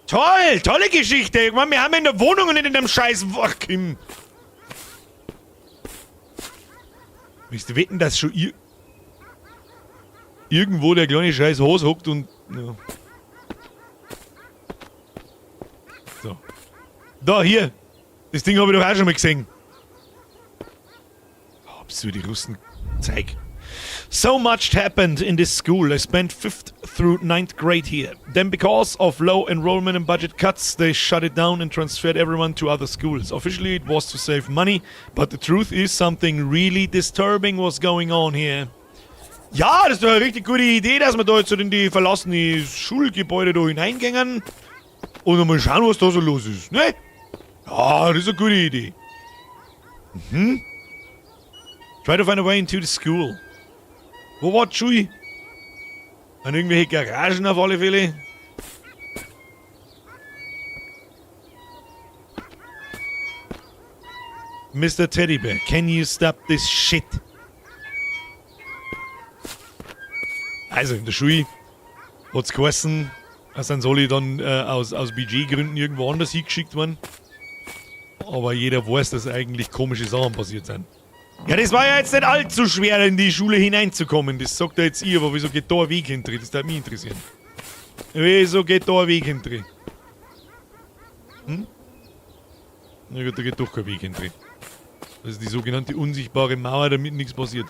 Toll! Tolle Geschichte! Ich meine, wir haben in der Wohnung und nicht in dem scheiß Wacken. Willst du wetten, dass schon irgendwo der kleine scheiß Hose hockt und... Ja. So. Da, hier! Das Ding habe ich doch auch schon mal gesehen. Oh, absurde Russen. Zeig. So much happened in this school. I spent 5th through 9th grade here. Then because of low enrollment and budget cuts, they shut it down and transferred everyone to other schools. Officially it was to save money, but the truth is something really disturbing was going on here. Ja, das ist doch eine richtig gute Idee, dass wir da jetzt in die verlassenen Schulgebäude da hineingängen und dann mal schauen, was da so los ist, ne? Ja, das ist eine gute Idee. Mhm. Try to find a way into the school. Wo war die Schule? An irgendwelche Garagen auf alle Fälle? Mr. Teddybear, can you stop this shit? Also, in der Schule hat's geheißen, dann soll ich dann aus Budgetgründen irgendwo anders hingeschickt werden. Aber jeder weiß, dass eigentlich komische Sachen passiert sind. Ja, das war ja jetzt nicht allzu schwer, in die Schule hineinzukommen. Das sagt er jetzt ihr, aber wieso geht da ein Weg hinter? Das würde mich interessieren. Wieso geht da ein Weg hinter? Hm? Na gut, da geht doch kein Weg hinter. Das ist die sogenannte unsichtbare Mauer, damit nichts passiert.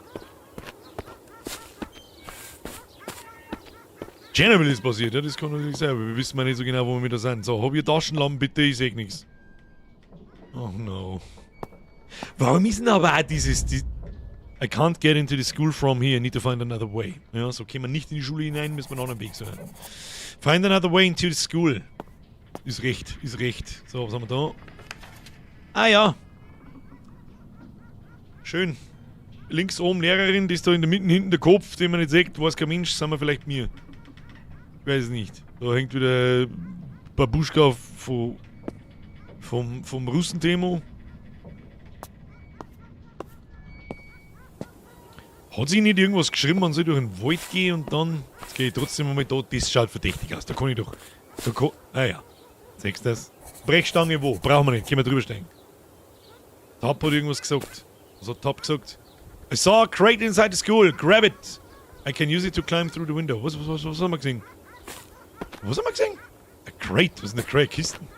Chernobyl ist passiert, ja, das kann natürlich sein, aber wir wissen mal nicht so genau, wo wir da sind. So, hab ich Taschenlampen, bitte, ich seh nichts. Oh no. Warum ist denn aber auch dieses... I can't get into the school from here, I need to find another way. Ja, so können wir nicht in die Schule hinein, müssen wir einen anderen Weg suchen. Find another way into the school. Ist recht, ist recht. So, was haben wir da? Ah ja. Schön. Links oben Lehrerin, die ist da in der Mitte hinten der Kopf, den man nicht sieht, weiß kein Mensch, sind wir vielleicht mir. Ich weiß es nicht. Da hängt wieder Babuschka vom Russen-Thema. Hat sich nicht irgendwas geschrieben, man soll durch den Wald gehen und dann... Jetzt gehe ich trotzdem mal da, das schaut verdächtig aus. Da kann ich doch... Ah ja. Siehst du das? Brechstange wo? Brauchen wir nicht, können wir drüber steigen. Top hat irgendwas gesagt. Was hat Top gesagt? I saw a crate inside the school, grab it! I can use it to climb through the window. Was haben wir gesehen? Was haben wir gesehen? Ein Crate? Was ist denn eine Crate? Kisten?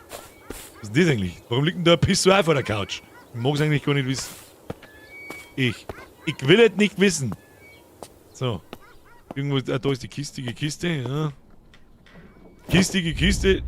Was ist das eigentlich? Warum liegt denn da ein Pissoir vor der Couch? Ich mag es eigentlich gar nicht wissen. Ich will es nicht wissen. So. Irgendwo, da ist die kistige Kiste, ja. Kistige Kiste.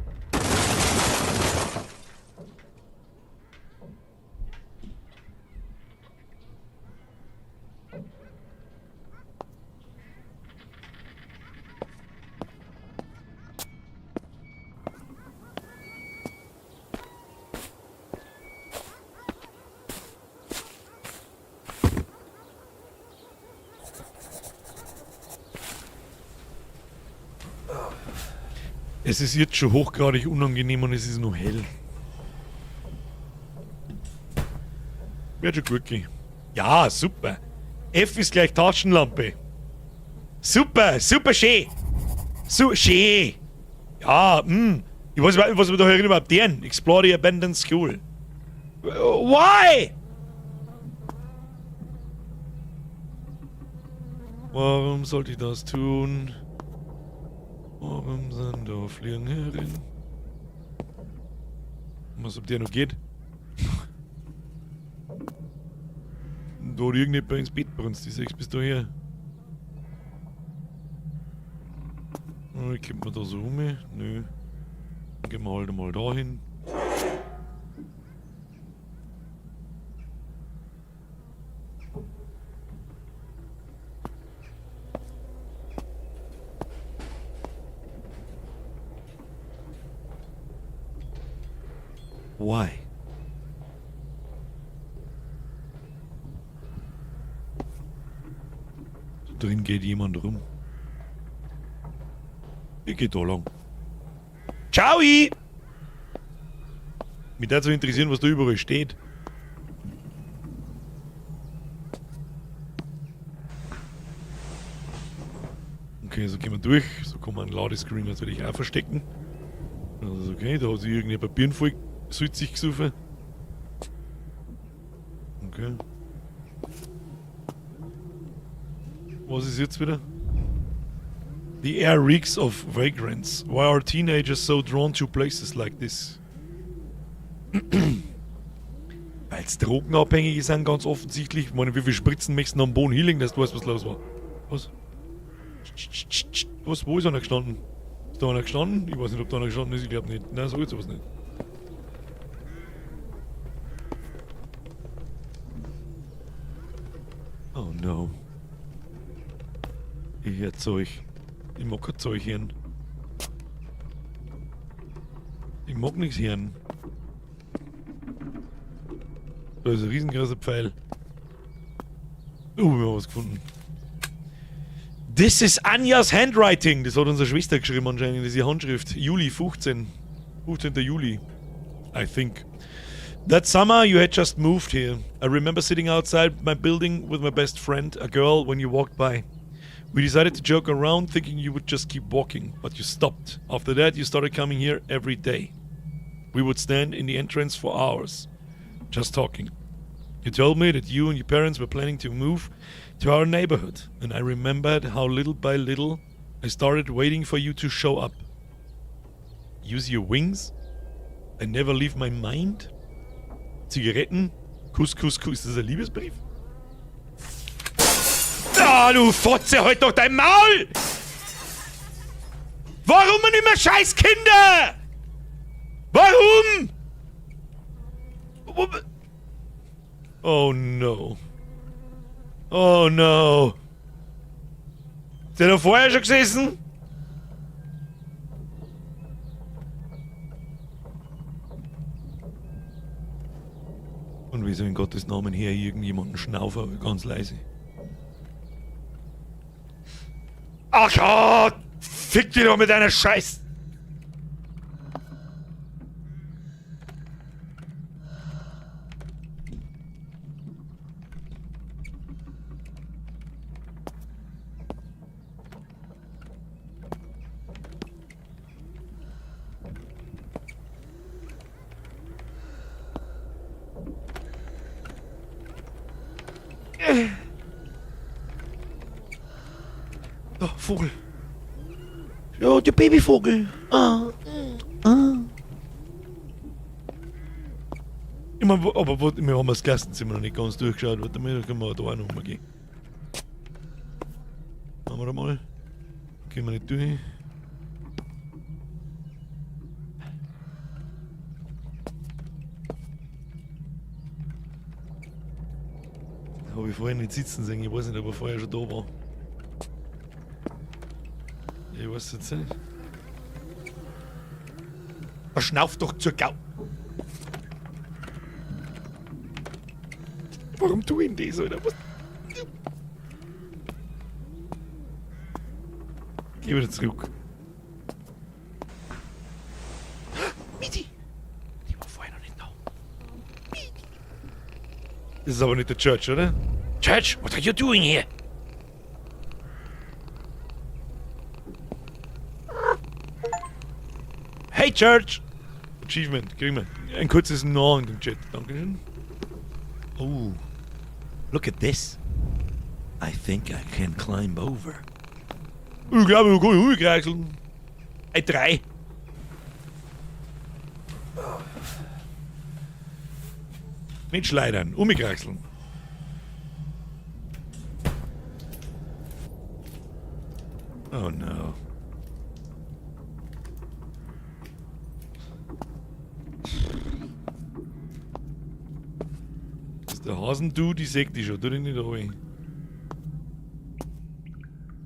Es ist jetzt schon hochgradig unangenehm und es ist noch hell. Wird schon gut gehen. Ja, super. F ist gleich Taschenlampe. Super, super schön. So schön. Ja, Ich weiß nicht, was wir da hier überhaupt tun. Explore the abandoned school. Why? Warum sollte ich das tun? Warum sind da Fliegen herin? Was, ob der noch geht? Da hat irgendjemand ins Bett brunst, die 6 bis daher. Ich klipp mir da so um. Nö. Dann gehen wir halt mal dahin. Why? Drin geht jemand rum. Ich geh da lang. Ciao! Mich würde so interessieren, was da überall steht. Okay, so gehen wir durch. So kann man ein Ladescreen natürlich auch verstecken. Also okay, da hat sich irgendein Papier voll sützig gesucht. Okay. Was ist jetzt wieder? The air reeks of vagrants. Why are teenagers so drawn to places like this? Weil es Drogenabhängige sind, ganz offensichtlich. Ich meine, wie viele Spritzen möchtest du am Boden healing, dass du weißt, was los war? Was? Was? Wo ist einer gestanden? Ist da einer gestanden? Ich weiß nicht, ob da einer gestanden ist, ich glaube nicht. Nein, so ist sowas nicht. Oh no. Ich hör Zeug. Ich mag kein Zeug hören. Ich mag nichts hören. Da ist ein riesengroßer Pfeil. Oh, wir haben was gefunden. This is Anjas handwriting. Das hat unsere Schwester geschrieben anscheinend. Das ist ihre Handschrift. Juli 15. 15. Juli. I think. That summer you had just moved here. I remember sitting outside my building with my best friend, a girl, when you walked by. We decided to joke around, thinking you would just keep walking, but you stopped. After that, you started coming here every day. We would stand in the entrance for hours, just talking. You told me that you and your parents were planning to move to our neighborhood, and I remembered how little by little I started waiting for you to show up. Use your wings? I never leave my mind? Zigaretten? Kuss, Kuss, Kuss. Ist das ein Liebesbrief? Ah, du Fotze, halt doch dein Maul! Warum nicht mehr Scheißkinder? Warum? Oh no. Oh no. Ist der da vorher schon gesessen? Und wieso in Gottes Namen her irgendjemanden schnaufen, ganz leise? Ach ja, fick dich doch mit deiner Scheiß... Oh, Vogel. Ja, der Babyvogel. Ah. meine, aber wir haben das Gastenzimmer noch nicht ganz durchgeschaut. Warte mal, da können wir da auch noch mal gehen. Machen wir da mal. Gehen wir nicht durch. Habe ich vorhin nicht sitzen sehen, ich weiß nicht, ob er vorher schon da war. Ich weiß jetzt nicht. Verschnauf doch zur Gau. Warum tu ich denn das, Alter? Was? Geh wieder zurück. Miti! Die war vorher noch nicht da. Das ist aber nicht der Church, oder? Church, what are you doing here? Hey Church! Achievement, kriegen wir. Ein kurzes No in dem Chat. Dankeschön. Oh. Look at this. I think I can climb over. Ich glaube, wir können hochkreiseln. Ein 3. Mit Schleidern, umkreiseln. Oh no. Das ist der Hasen-Dude, ich seh dich schon, tu dich nicht rein.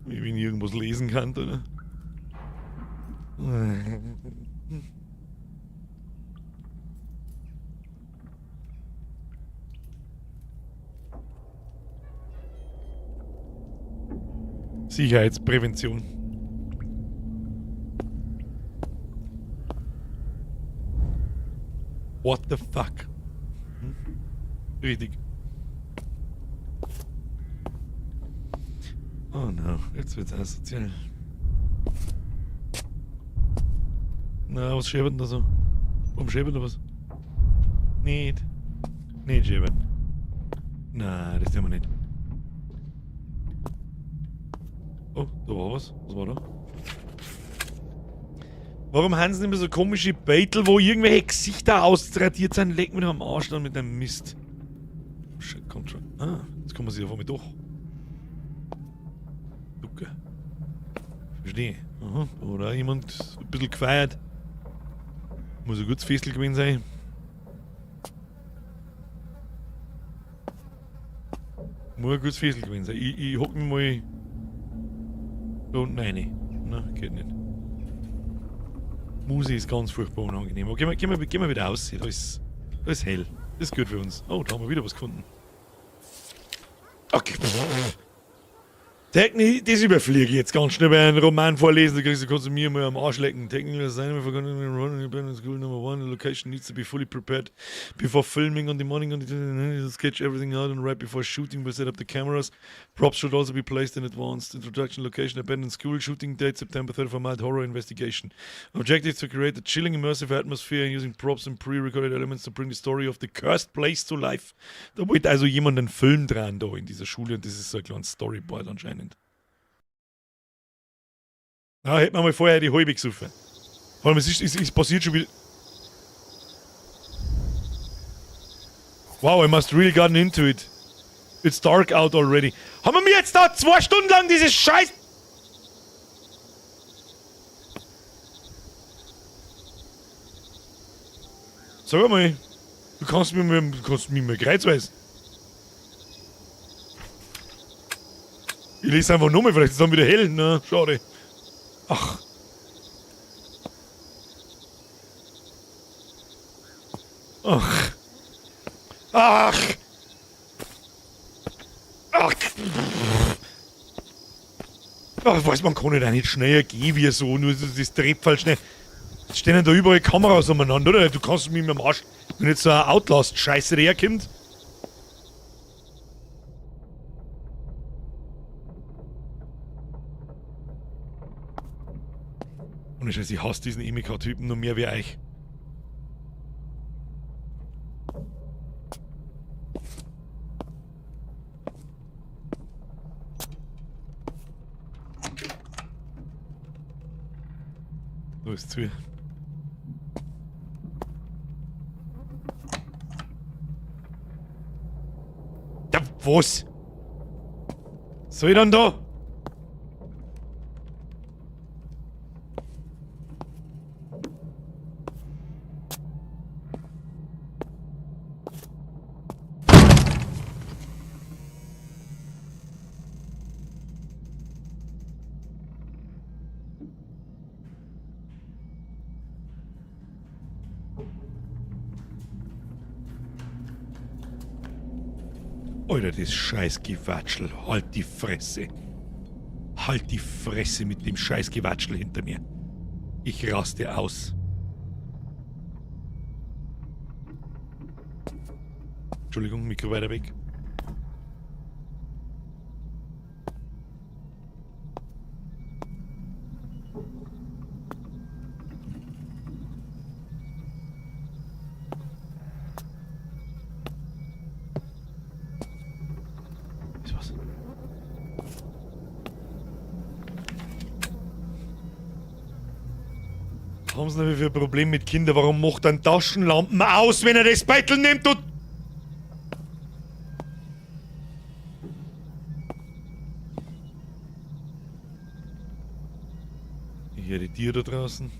Wie wenn ich irgendwas lesen kann, oder? Sicherheitsprävention. What the fuck? Hm? Richtig. Oh no, jetzt wird's asozial. Na, was schreibt denn da so? Warum schreibt da was? Nicht. Nicht schreiben. Na, das tun wir nicht. Oh, da war was. Was war da? Warum haben sie nicht mehr so komische Beitel, wo irgendwelche Gesichter ausradiert sind? Leck mir am Arsch dann mit dem Mist. Shit, kommt schon. Ah, jetzt kommen wir sich auf einmal durch. Ducke. Verstehe. Aha, oder jemand ein bisschen gefeiert. Muss ein gutes Festel gewesen sein. Muss ein gutes Festel gewesen sein. Ich hock mich mal da unten rein. Na, geht nicht. Musik ist ganz furchtbar unangenehm. Aber gehen wir wieder aus. Da ist hell. Das ist gut für uns. Oh, da haben wir wieder was gefunden. Okay. Technik, das überfliege ich jetzt ganz schnell bei einem Roman vorlesen, da kannst du mir mal am Arsch lecken. Technical assignment for continuing run independent school number 1. The location needs to be fully prepared before filming on the morning on the sketch everything out and right before shooting we set up the cameras. Props should also be placed in advance. Introduction location abandoned school. Shooting date September 3rd for mild horror investigation. Objective to create a chilling immersive atmosphere using props and pre-recorded elements to bring the story of the cursed place to life. Da wollte also jemand einen Film dran da in dieser Schule und das ist so ein kleines Storyboard anscheinend. Ja, hätten wir mal vorher die halbe gesoffen. Vor allem, es passiert schon wieder. Wow, I must really gotten into it. It's dark out already. Haben wir mir jetzt da 2 Stunden lang dieses Scheiß... Sag mal, du kannst mir mal kreuzweisen. Ich lese einfach nochmal, vielleicht ist es dann wieder hell. Na, schade. Ach. Ach. Ach. Ach. Ach, weiß man kann nicht schneller gehen wie so, nur das dreht voll schnell. Jetzt stehen da überall Kameras umeinander, oder? Du kannst mich mit dem Arsch, wenn jetzt so eine Outlast-Scheiße daherkommt. Und ich hasse diesen EMK-Typen noch mehr wie euch. Da ist zu. Was? Soll ich dann da? Alter, das Scheißgewatschel. Halt die Fresse. Halt die Fresse mit dem Scheißgewatschel hinter mir. Ich raste aus. Entschuldigung, Mikro weiter weg. Ist was? Haben Sie denn für ein Problem mit Kindern? Warum macht ein Taschenlampen aus, wenn er das Beutel nimmt und... Ich höre die Tiere da draußen.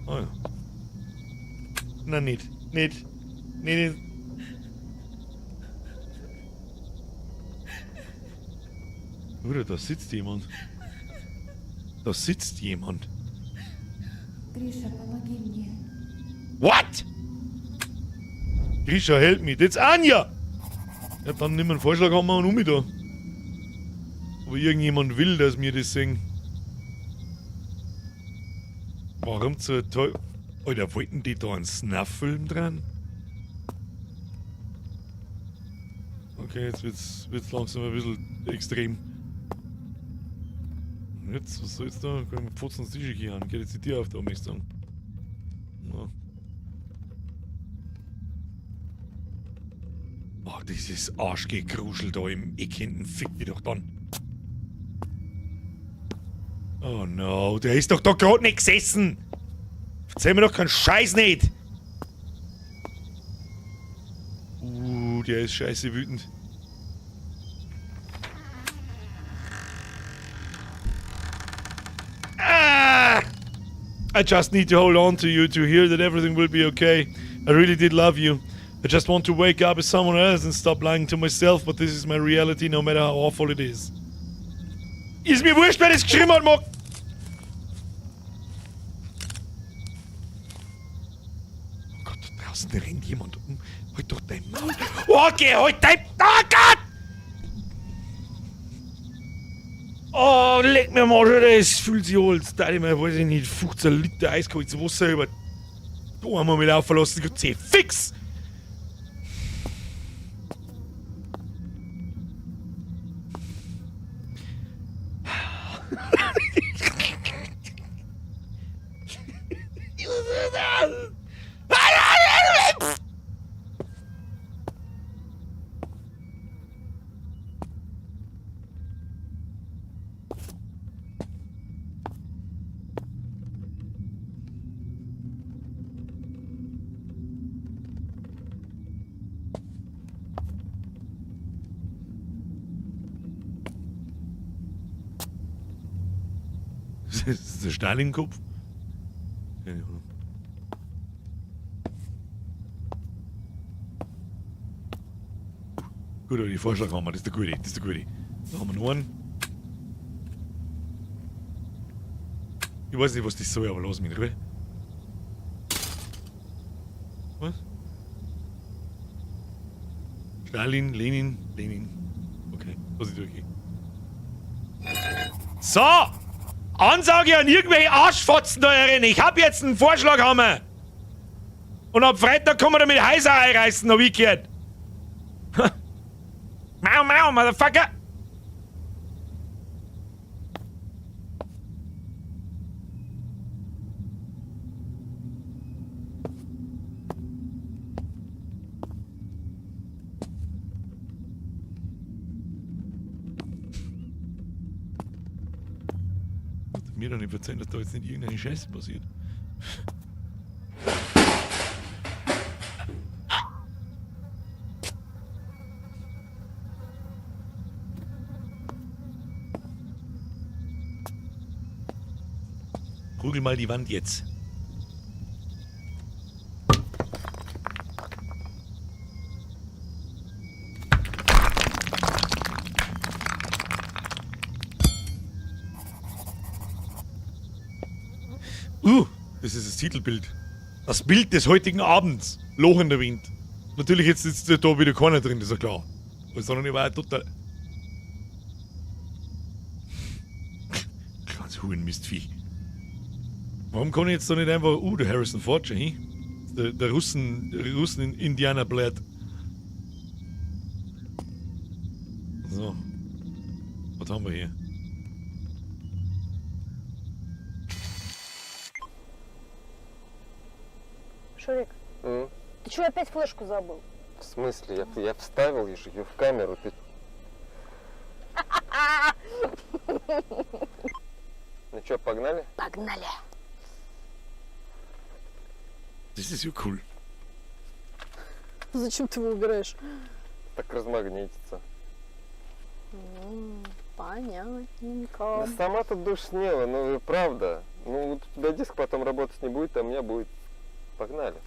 Oh ja. Nein, nicht. Nicht. Nicht. Bruder, da sitzt jemand. Da sitzt jemand. Grisha, помоги мне. What? Grisha, help me. That's Anja! Ja, dann nimm einen Vorschlag, haben wir einen da. Aber irgendjemand will, dass wir das singen. Warum zur Teufel? Alter, wollten die da einen Snuff-Film dran? Okay, jetzt wird's langsam ein bisschen extrem. Und jetzt, was soll jetzt da? Kann ich mit Pfotzen ins Tisch gehen? Geht jetzt die Tür auf, da muss ich sagen. Ja. Oh, dieses Arschgekruschel da im Eck hinten, fick dich doch dann. Oh no, der ist doch da gerade nicht gesessen. Erzähl mir doch keinen Scheiß nicht. Der ist scheiße wütend. Ah! I just need to hold on to you to hear that everything will be okay. I really did love you. I just want to wake up as someone else and stop lying to myself, but this is my reality no matter how awful it is. Ist mir wurscht, wer das geschrieben hat, Mock! Oh Gott, da draußen rennt jemand um. Halt doch dein Maul. Okay, halt dein... Oh Gott! Oh, leck mir mal schon, das fühlt sich alt. Da hätte ich mir, weiß ich nicht, 15 Liter eiskaltes Wasser über... Da haben wir mich laufen lassen, Gott sei fix! Ist das der Stalinkopf? Ja, ja. Gut, aber die Vorschlag haben wir, das ist der gute, das ist der gute. Da haben wir noch einen. Ich weiß nicht, was das soll, aber lass mich in Ruhe. Was? Stalin, Lenin, Lenin. Okay, lass ich durchgehen. So! Ansage an irgendwelche Arschfotzen da herin. Ich hab jetzt einen Vorschlag, haben wir. Und am Freitag kommen wir damit Häuser einreißen, noch wie gehört. Mau, mau, Motherfucker! Mir doch nicht verzeihen, dass da jetzt nicht irgendeine Scheiße passiert. Kugel mal die Wand jetzt. Das ist das Titelbild. Das Bild des heutigen Abends. Loch in der Wind. Natürlich jetzt sitzt da wieder keiner drin, das ist ja klar. Sondern ich war ja total... Kleines Hurenmistvieh. Warum kann ich jetzt da nicht einfach... der Harrison Ford schon hin? Der Russen Indianer Blät. So. Was haben wir hier? Шурик, ты чего опять флешку забыл? В смысле? Я вставил ее в камеру. Ты... Ну что, погнали? Погнали. Das ist ja cool. Зачем ты его убираешь? Так размагнитится. Понятненько. Да сама тут душнела, ну и правда. Ну вот у тебя диск потом работать не будет, а у меня будет. Погнали.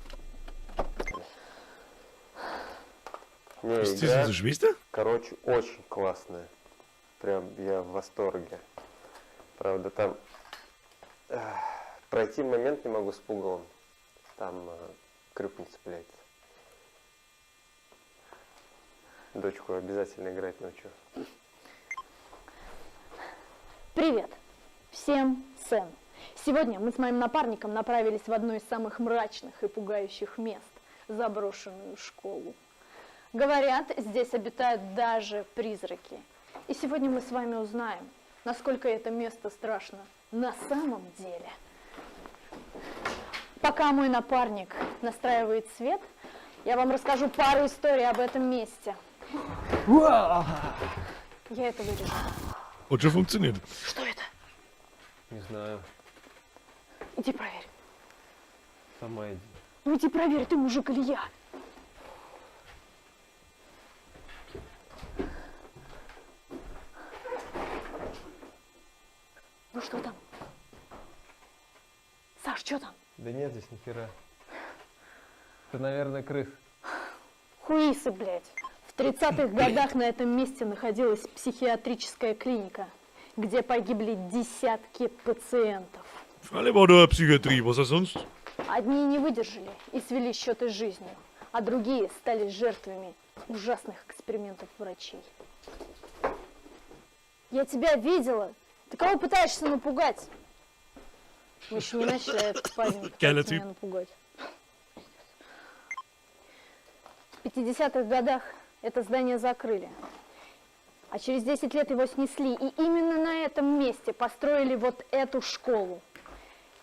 Не, Ist das игра, unsere Schwester? короче, очень классная. Прям я в восторге. Правда, там пройти момент не могу с пугалом. Там крюк не цепляется. Дочку обязательно играть научу. Привет. Всем Сэм. Сегодня мы с моим напарником направились в одно из самых мрачных и пугающих мест – заброшенную школу. Говорят, здесь обитают даже призраки. И сегодня мы с вами узнаем, насколько это место страшно на самом деле. Пока мой напарник настраивает свет, я вам расскажу пару историй об этом месте. Я это вырежу. Hat schon funktioniert. Что это? Не знаю, Иди проверь. сама иди. Ну иди проверь, ты мужик или я? Ну что там? Саш, что там? Да нет здесь ни хера. Это, наверное, крыс. Хуисы, блядь. В 30-х годах на этом месте находилась психиатрическая клиника, где погибли десятки пациентов. Alle war da Psychiatrie, was auch sonst? Одни не выдержали и свели счеты с жизнью, а другие стали жертвами ужасных экспериментов врачей. Я тебя видела. Ты кого пытаешься напугать? Мы еще не начали, а этот парень пытается меня напугать. В 50-х годах это здание закрыли, а через 10 лет его снесли. И именно на этом месте построили вот эту школу,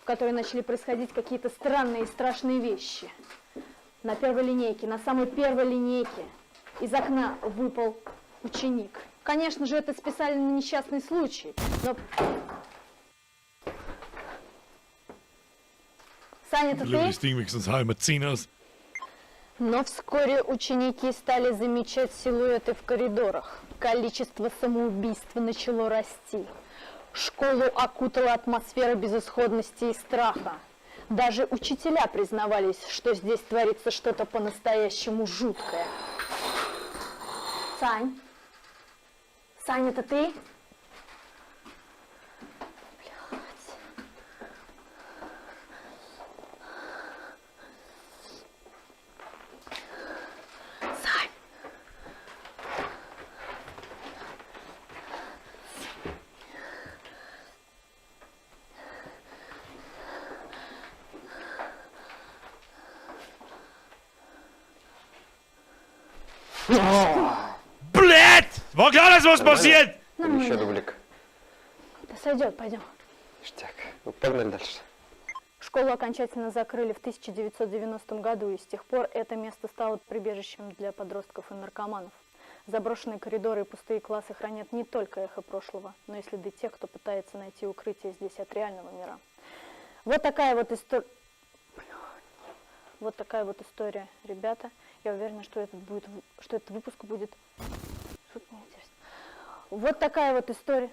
в которой начали происходить какие-то странные и страшные вещи. На первой линейке, на самой первой линейке из окна выпал ученик. Конечно же, это специально несчастный случай, но... Саня, это Das ты? Ding wenigstens halber 10 aus. Но вскоре ученики стали замечать силуэты в коридорах. Количество самоубийств начало расти. Школу окутала атмосфера безысходности и страха. Даже учителя признавались, что здесь творится что-то по-настоящему жуткое. Сань? Сань, это ты? Сань! Blöd! War klar, dass was passiert! Или еще дублик. Да сойдет, пойдем. Ништяк. Ну, погнали дальше. Школу окончательно закрыли в 1990 году, и с тех пор это место стало прибежищем для подростков и наркоманов. Заброшенные коридоры и пустые классы хранят не только эхо прошлого, но и следы тех, кто пытается найти укрытие здесь от реального мира. Вот такая вот история. Вот такая вот история, ребята. Я уверена, что этот выпуск будет... Что-то мне интересно. Вот такая вот история.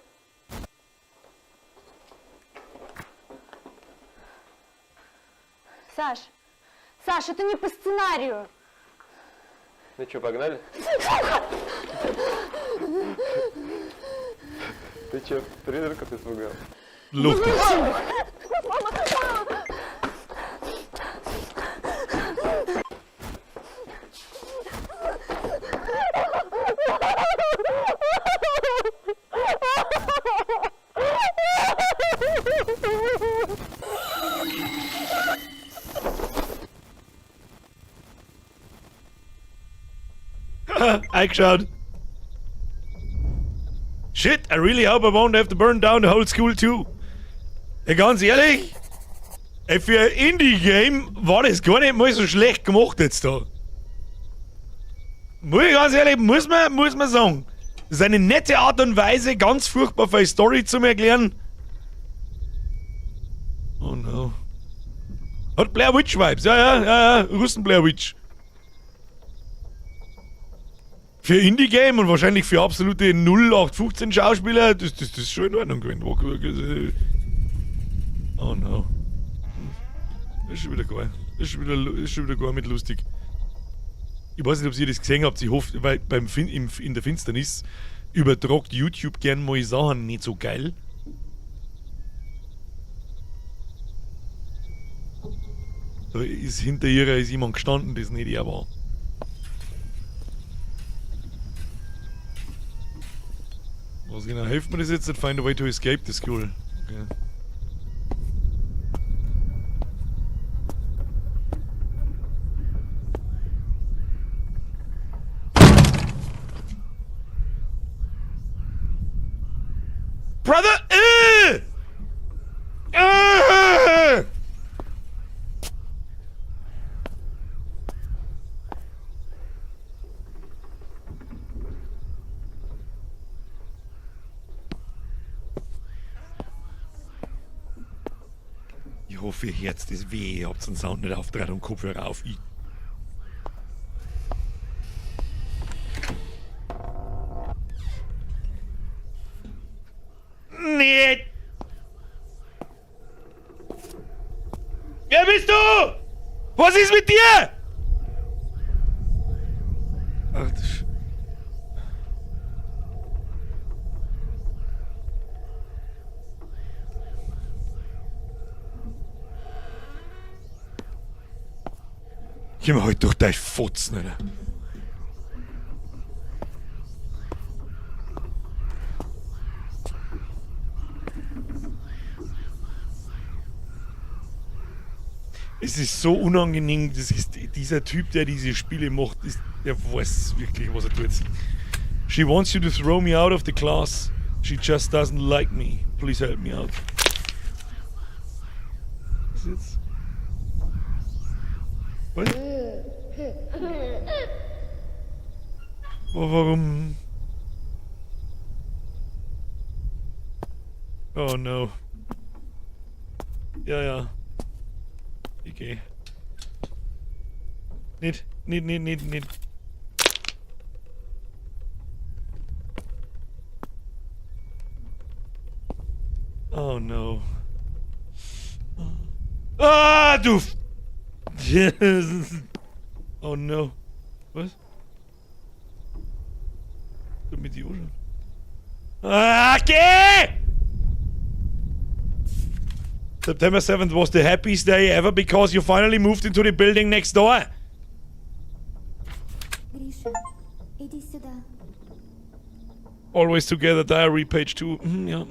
Саш, Саш, это не по сценарию. Ну что, погнали? Ты что, призраков испугал? Luft. Eingeschaut. Shit, I really hope I won't have to burn down the whole school too. Ja, ganz ehrlich, ey, für ein Indie-Game war das gar nicht mal so schlecht gemacht jetzt da. Muss ich ganz ehrlich, muss man sagen. Das ist eine nette Art und Weise, ganz furchtbar für eine Story zu erklären. Oh no. Hat Blair Witch Vibes, ja, Russen Blair Witch. Für Indie-Game und wahrscheinlich für absolute 0815 Schauspieler, das ist schon in Ordnung gewesen. Oh no. Das ist schon wieder geil. Das ist schon wieder gar nicht lustig. Ich weiß nicht, ob ihr das gesehen habt. Ich hoffe, weil in der Finsternis übertragt YouTube gern mal Sachen nicht so geil. Da ist hinter ihr jemand gestanden, das nicht er war. Was genau hilft mir das jetzt? Find a way to escape the school. Okay. Brother! Ich hoffe, ihr hört das weh. Ihr habt den Sound nicht auftreten und Kopfhörer auf. Nicht! Wer bist du? Was ist mit dir? Ach, das Geh mal halt durch dein Fotzen, Alter. Es ist so unangenehm, das ist dieser Typ, der diese Spiele macht, der weiß wirklich, was er tut. She wants you to throw me out of the class. She just doesn't like me. Please help me out. Was jetzt? Was? Warum? Oh no. Ja. Ich geh. Nicht. Oh no. Ah, du! Oh no. Was? Damit die Uhr schon. Ah, geh! September 7th was the happiest day ever because you finally moved into the building next door. Гриша, иди сюда. Always together, diary, page 2. Ja.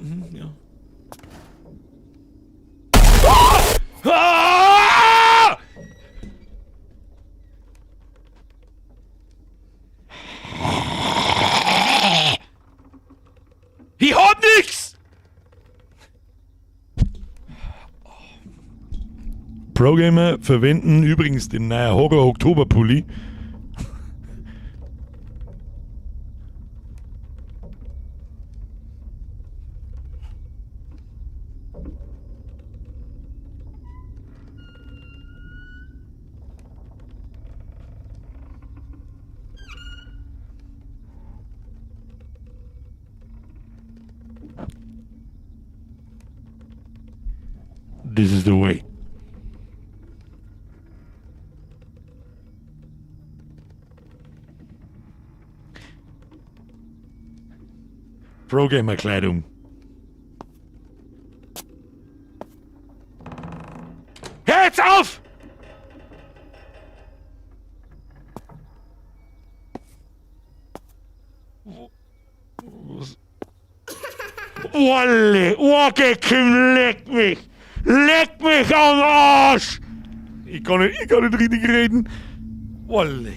Ah! Ich hab nix! Pro-Gamer verwenden übrigens den neuen Horror Oktober Pulli. This is the way. Pro-Gamer-Kleidung. Hör jetzt auf! Was? Walle, Kim, leck mich! Leck mich am Arsch! Ich kann nicht richtig reden. Walle.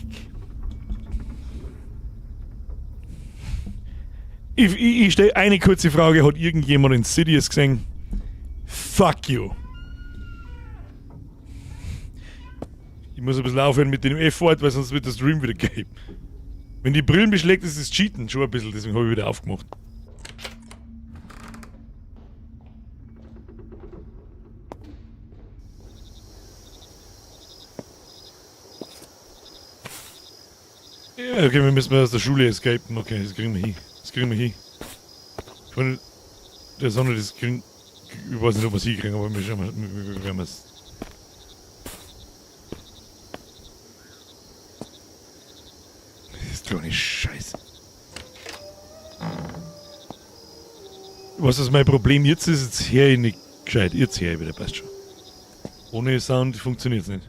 Ich stelle eine kurze Frage. Hat irgendjemand in Sidious gesehen? Fuck you. Ich muss ein bisschen aufhören mit dem F-Wort, weil sonst wird der Stream wieder geben. Wenn die Brillen beschlägt, ist es Cheaten. Schon ein bisschen, deswegen habe ich wieder aufgemacht. Ja, okay, wir müssen aus der Schule escapen. Okay, das kriegen wir hin. Das kriegen wir hin. Ich meine, der Sonne, das kriegen... Ich weiß nicht, ob wir es hinkriegen, aber wir werden es... Das ist doch nicht scheiße. Was ist mein Problem jetzt ist? Jetzt höre ich nicht gescheit. Jetzt höre ich wieder, passt schon. Ohne Sound funktioniert es nicht.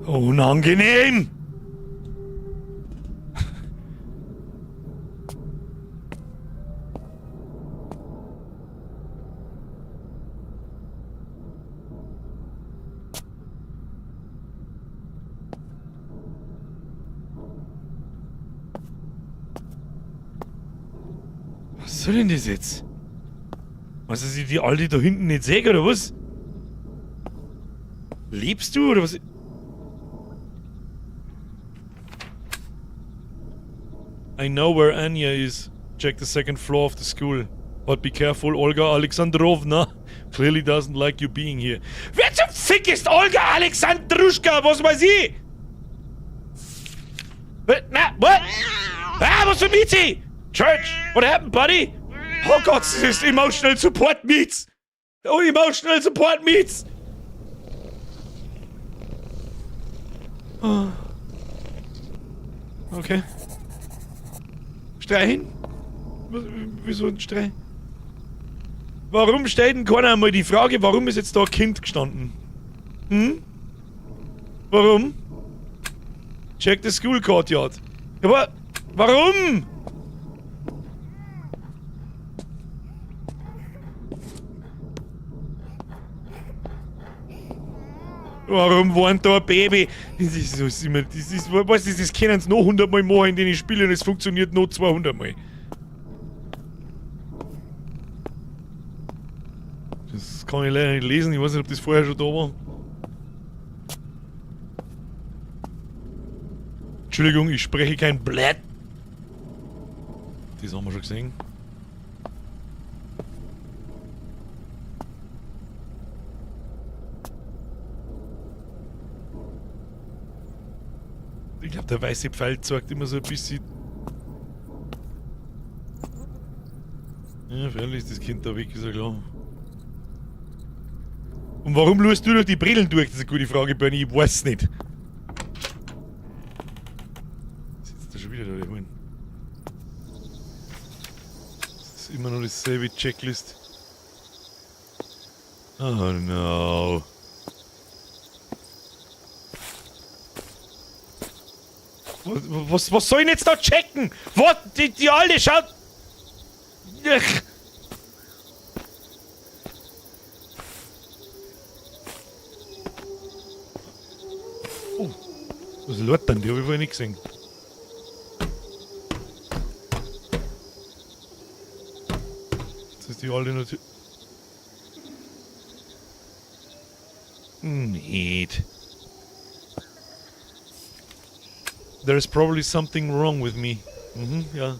Unangenehm! Was soll denn das jetzt? Was, dass ich die Alte da hinten nicht sehe, oder was? Lebst du, oder was? I know where Anya is. Check the second floor of the school. But be careful, Olga Alexandrovna clearly doesn't like you being here. Wer zum Fick ist Olga Alexandruschka? Was weiß ich? What? What? Ah, was für Miezi? Church, what happened, buddy? Oh Gott, this is emotional support meets. Oh, emotional support meets. Oh. Okay. Streichen? Wieso ein Streich? Warum stellt denn keiner einmal die Frage, warum ist jetzt da ein Kind gestanden? Hm? Warum? Check the school courtyard. Aber warum? Warum warnt da ein Baby? Das ist, das können sie noch 100 Mal machen in den Spielen und es funktioniert noch 200 Mal. Das kann ich leider nicht lesen, ich weiß nicht, ob das vorher schon da war. Entschuldigung, ich spreche kein Blatt. Das haben wir schon gesehen. Ich glaube, der weiße Pfeil zeigt immer so ein bisschen... Ja, freilich ist das Kind da weg, ist ja klar. Und warum schaust du durch die Brillen durch? Das ist eine gute Frage, Bernie, ich weiß nicht. Sitzt da schon wieder da, der Mann. Das ist immer noch dasselbe Checklist. Oh no. Was soll ich jetzt da checken? Was? Die Alte schaut... Ach. Oh, was läuft denn? Die habe ich vorher nicht gesehen. Jetzt ist die Alte natürlich... Nicht. There's probably something wrong with me. Yeah.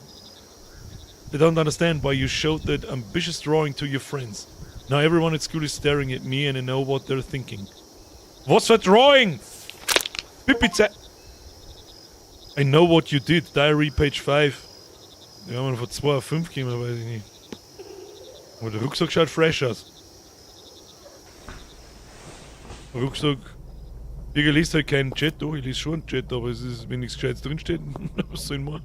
I don't understand why you showed that ambitious drawing to your friends. Now everyone at school is staring at me and I know what they're thinking. What's for drawing? Pippize... I know what you did. Diary, Page 5. Ja, man von 2 auf 5 gehen, weiß ich nicht. Aber der Rucksack schaut fresh aus. Rucksack. Ich lese halt keinen Chat, doch, ich lese schon einen Chat, aber es ist, wenn nichts Gescheites drinsteht, was soll ich machen?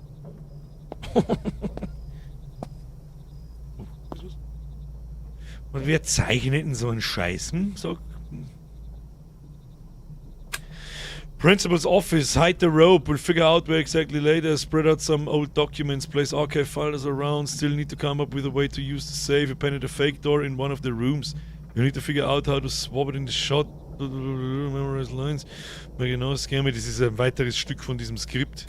Und wer zeichnet denn so einen Scheiß? Sag. Principal's office, hide the rope, we'll figure out where exactly later, spread out some old documents, place archive files around, still need to come up with a way to use the safe, appended a fake door in one of the rooms. You need to figure out how to swap it in the shot, memorize lines. Genau, Scammy, das ist ein weiteres Stück von diesem Skript.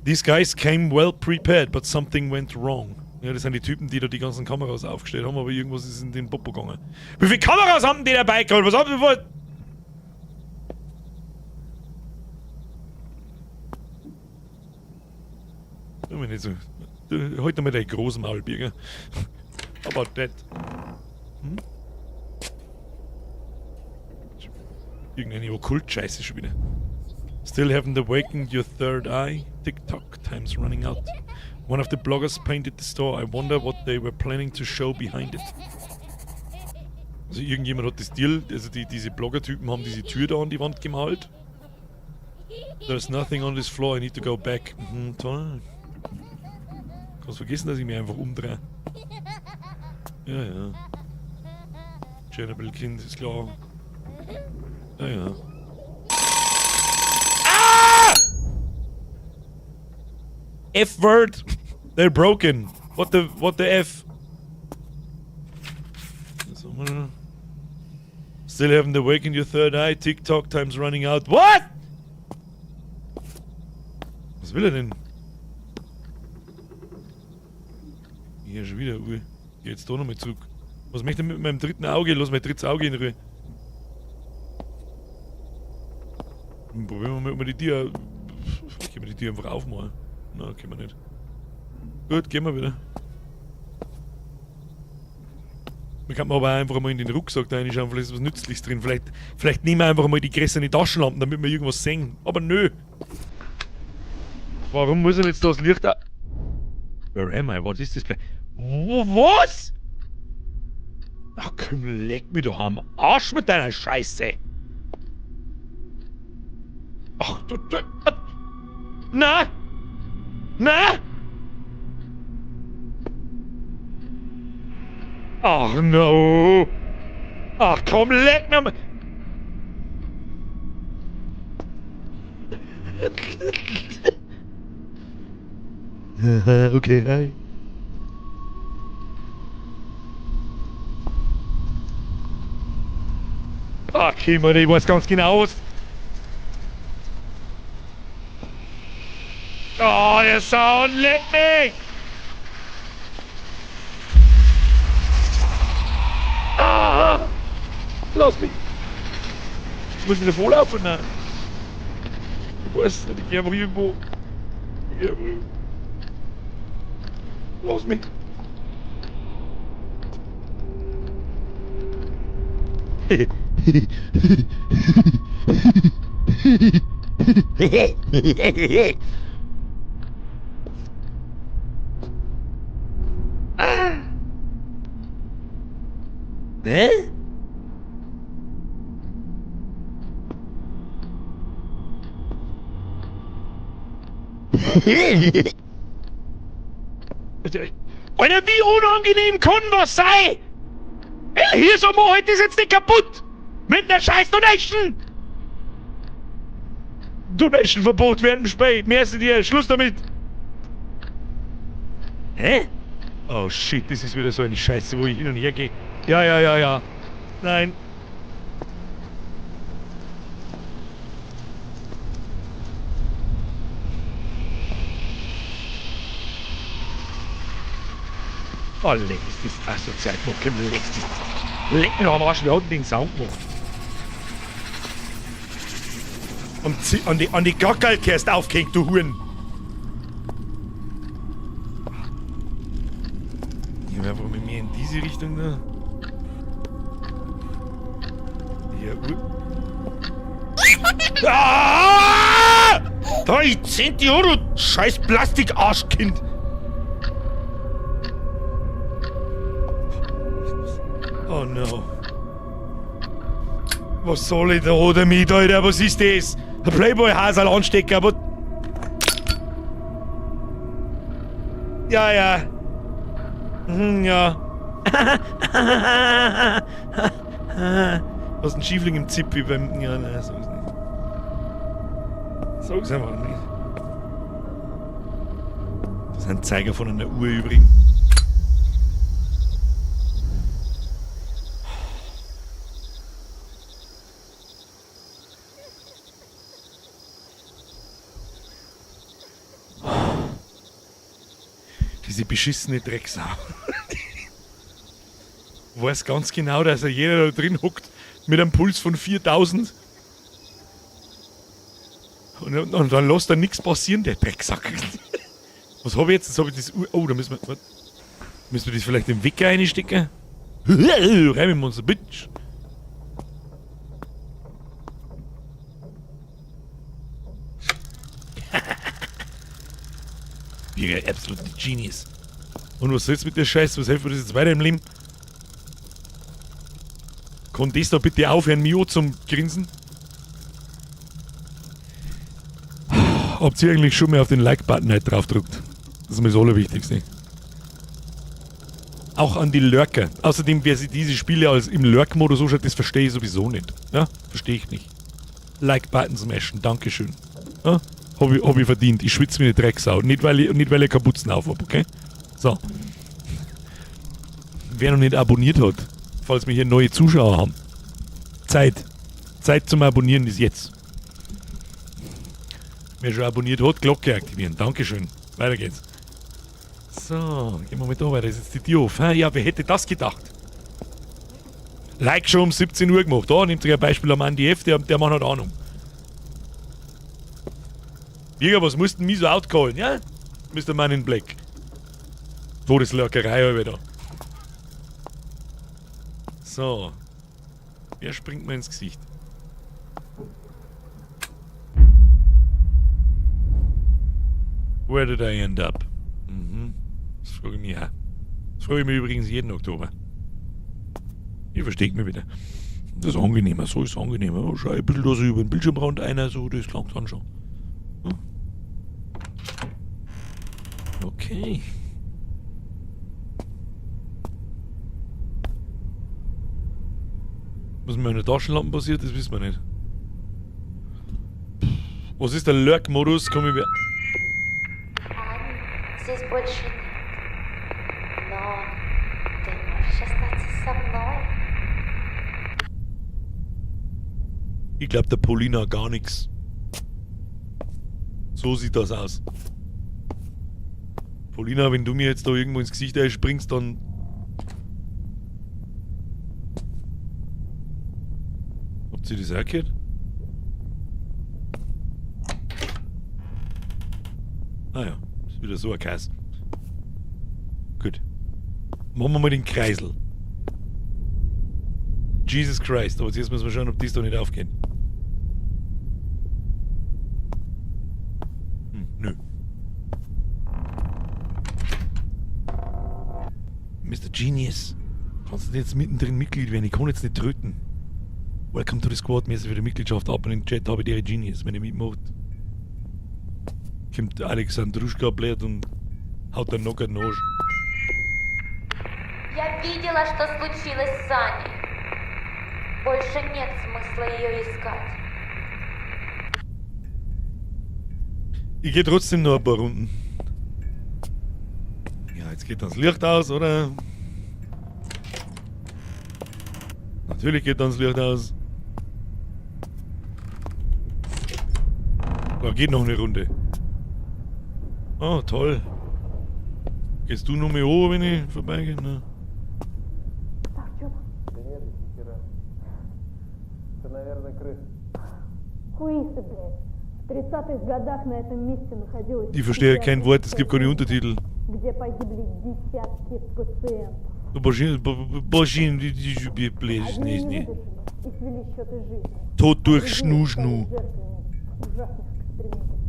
These guys came well prepared, but something went wrong. Ja, das sind die Typen, die da die ganzen Kameras aufgestellt haben, aber irgendwas ist in den Popo gegangen. Wie viele Kameras haben die dabei geholt? Was haben die vor? Nicht so. Heute mal dein großen Maulbirger. How about that? Hm? Irgendeine Okkult-Scheiße schon wieder. Still haven't awakened your third eye? TikTok, time's running out. One of the bloggers painted the store. I wonder what they were planning to show behind it. Also irgendjemand hat das Deal, also diese Blogger-Typen haben diese Tür da an die Wand gemalt. There's nothing on this floor, I need to go back. Mhm, toll. Kannst vergessen, dass ich mich einfach umdrehe. Ja, ja. Chernobyl-Kind, ist klar. Ja, ja. Ah! F-Word! They're broken! What the F? Still haven't awakened your third eye. TikTok, time's running out. What? Was will er denn? Hier schon wieder, Uhr. Geh jetzt da nochmal zurück. Was möchte er mit meinem dritten Auge? Lass mein drittes Auge in Ruhe. Probieren wir mal, ob wir die Tür... Können wir die Tür einfach aufmachen? Nein, können wir nicht. Gut, gehen wir wieder. Man kann aber auch einfach mal in den Rucksack da reinschauen, vielleicht ist was Nützliches drin. Vielleicht nehmen wir einfach mal die größeren Taschenlampen, damit wir irgendwas sehen. Aber nö. Warum muss er jetzt das Licht da... Where am I? Was ist das? Was? Ach komm, leck mich doch am Arsch mit deiner Scheiße. Ach du... Na? Na? Ach no. Ach komm, leck mir mal. Okay, hi. Ach, Kimmer, ich weiß ganz genau was. Oh, der Sound, leck mich! Ah! Lass mich! Ich muss wieder vorlaufen, nein. Ich weiß nicht, ich geh einfach irgendwo. Lass mich! Ne? Alter, wie unangenehm kann was sein? Hier so mal, heute ist jetzt nicht kaputt! Mit einer scheiß Donation! Donation-Verbot werden spät, mehr ist dir, Schluss damit! Hä? Oh shit, das ist wieder so eine Scheiße, wo ich hin und her gehe. Ja. Nein. Oh, leck, ist das asozial. Leck mir doch am Arsch, wir hatten den Sound noch. Und an die Gackelkäst aufgehängt, du Huren. Ich war wohl mit mir in diese Richtung da. Ja, ah! 13 Euro, scheiß Plastikarschkind. Oh no. Was soll ich da damit, Alter? Was ist das? Ein Playboy-Hasel anstecken, aber... Ja, ja. Ja. Was ein Schiefling im Zip wie beim... Ja, nein, sag's nicht. Sag's einfach nicht. Das ist ein Zeiger von einer Uhr übrigens. Diese beschissene Drecksau. Weiß ganz genau, dass jeder da drin hockt mit einem Puls von 4000. Und dann lässt da nichts passieren, der Drecksack. Was habe ich jetzt? Jetzt habe ich das... Oh, da müssen wir... Müssen wir das vielleicht im Wecker reinstecken? Rein mit uns, Bitch. You're absolutely genius. Und was soll's mit der Scheiße? Was hilft mir das jetzt weiter im Leben? Kann das da bitte aufhören, Mio zum Grinsen? Habt ihr eigentlich schon mal auf den Like-Button halt draufgedrückt? Das ist mir das Allerwichtigste. Auch an die Lurker. Außerdem, wer sich diese Spiele als im Lurk-Modus anschaut, das verstehe ich sowieso nicht. Ja? Verstehe ich nicht. Like-Button smashen, dankeschön. Ja? Hab ich verdient. Ich schwitze wie eine Drecksau. Nicht weil ich Kapuzen auf habe, okay? So. Wer noch nicht abonniert hat, falls wir hier neue Zuschauer haben. Zeit zum Abonnieren ist jetzt. Wer schon abonniert hat, Glocke aktivieren. Dankeschön. Weiter geht's. So, gehen wir mal da weiter. Das ist jetzt die Tür auf. Ja, wer hätte das gedacht? Like schon um 17 Uhr gemacht. Da nimmt sich ein Beispiel am Andi F., der Mann hat Ahnung. Birger, was musst du mich so outcallen, ja? Mr. Man in Black. Todeslurkerei habe ich da. So. Wer springt mir ins Gesicht? Where did I end up? Das frage ich mich auch. Das frage ich mich übrigens jeden Oktober. Ihr versteht mich wieder. Das ist angenehmer, so ist es angenehmer. Oh, schau ein bisschen da so über den Bildschirmrand einer, so, das klingt dann schon. Okay. Was mit meiner Taschenlampe passiert, das wissen wir nicht. Was ist der Lurk-Modus? Komm ich wieder. Здесь больше нет. Но ты можешь остаться со мной. Ich glaube, der Paulina gar nichts. So sieht das aus. Paulina, wenn du mir jetzt da irgendwo ins Gesicht einspringst, dann... Habt ihr das auch gehört? Ah ja, ist wieder so ein Kreis. Gut. Machen wir mal den Kreisel. Jesus Christ, aber jetzt müssen wir schauen, ob das da nicht aufgeht. Nö. Mr. Genius, kannst du jetzt mittendrin Mitglied werden? Ich kann jetzt nicht tröten. Welcome to the Squad, mäßig für die Mitgliedschaft ab und im Chat habe ich der Genius, wenn ihr mitmacht. Kommt Alexandruschka blöd und haut dann noch einen Nose. Я видела, что случилось с Аней. Больше нет смысла ее искать. Ich gehe trotzdem noch ein paar Runden. Ja, jetzt geht dann das Licht aus, oder? Natürlich geht dann das Licht aus. Da geht noch eine Runde. Oh, toll. Gehst du noch mal hoch, wenn ich vorbeigehe? Ne? Да нет, ни хера. Это, наверное, крыса. Хуисы, блядь. В 30-х годах на этом месте находилась... Ich verstehe kein Wort, es gibt keine Untertitel. Где погибли десятки пациентов. Божин, блядь, Одни не. не выдержали и свели счеты жизни. Tod durch Schnu-Schnu. Жертвами ужасных экспериментов с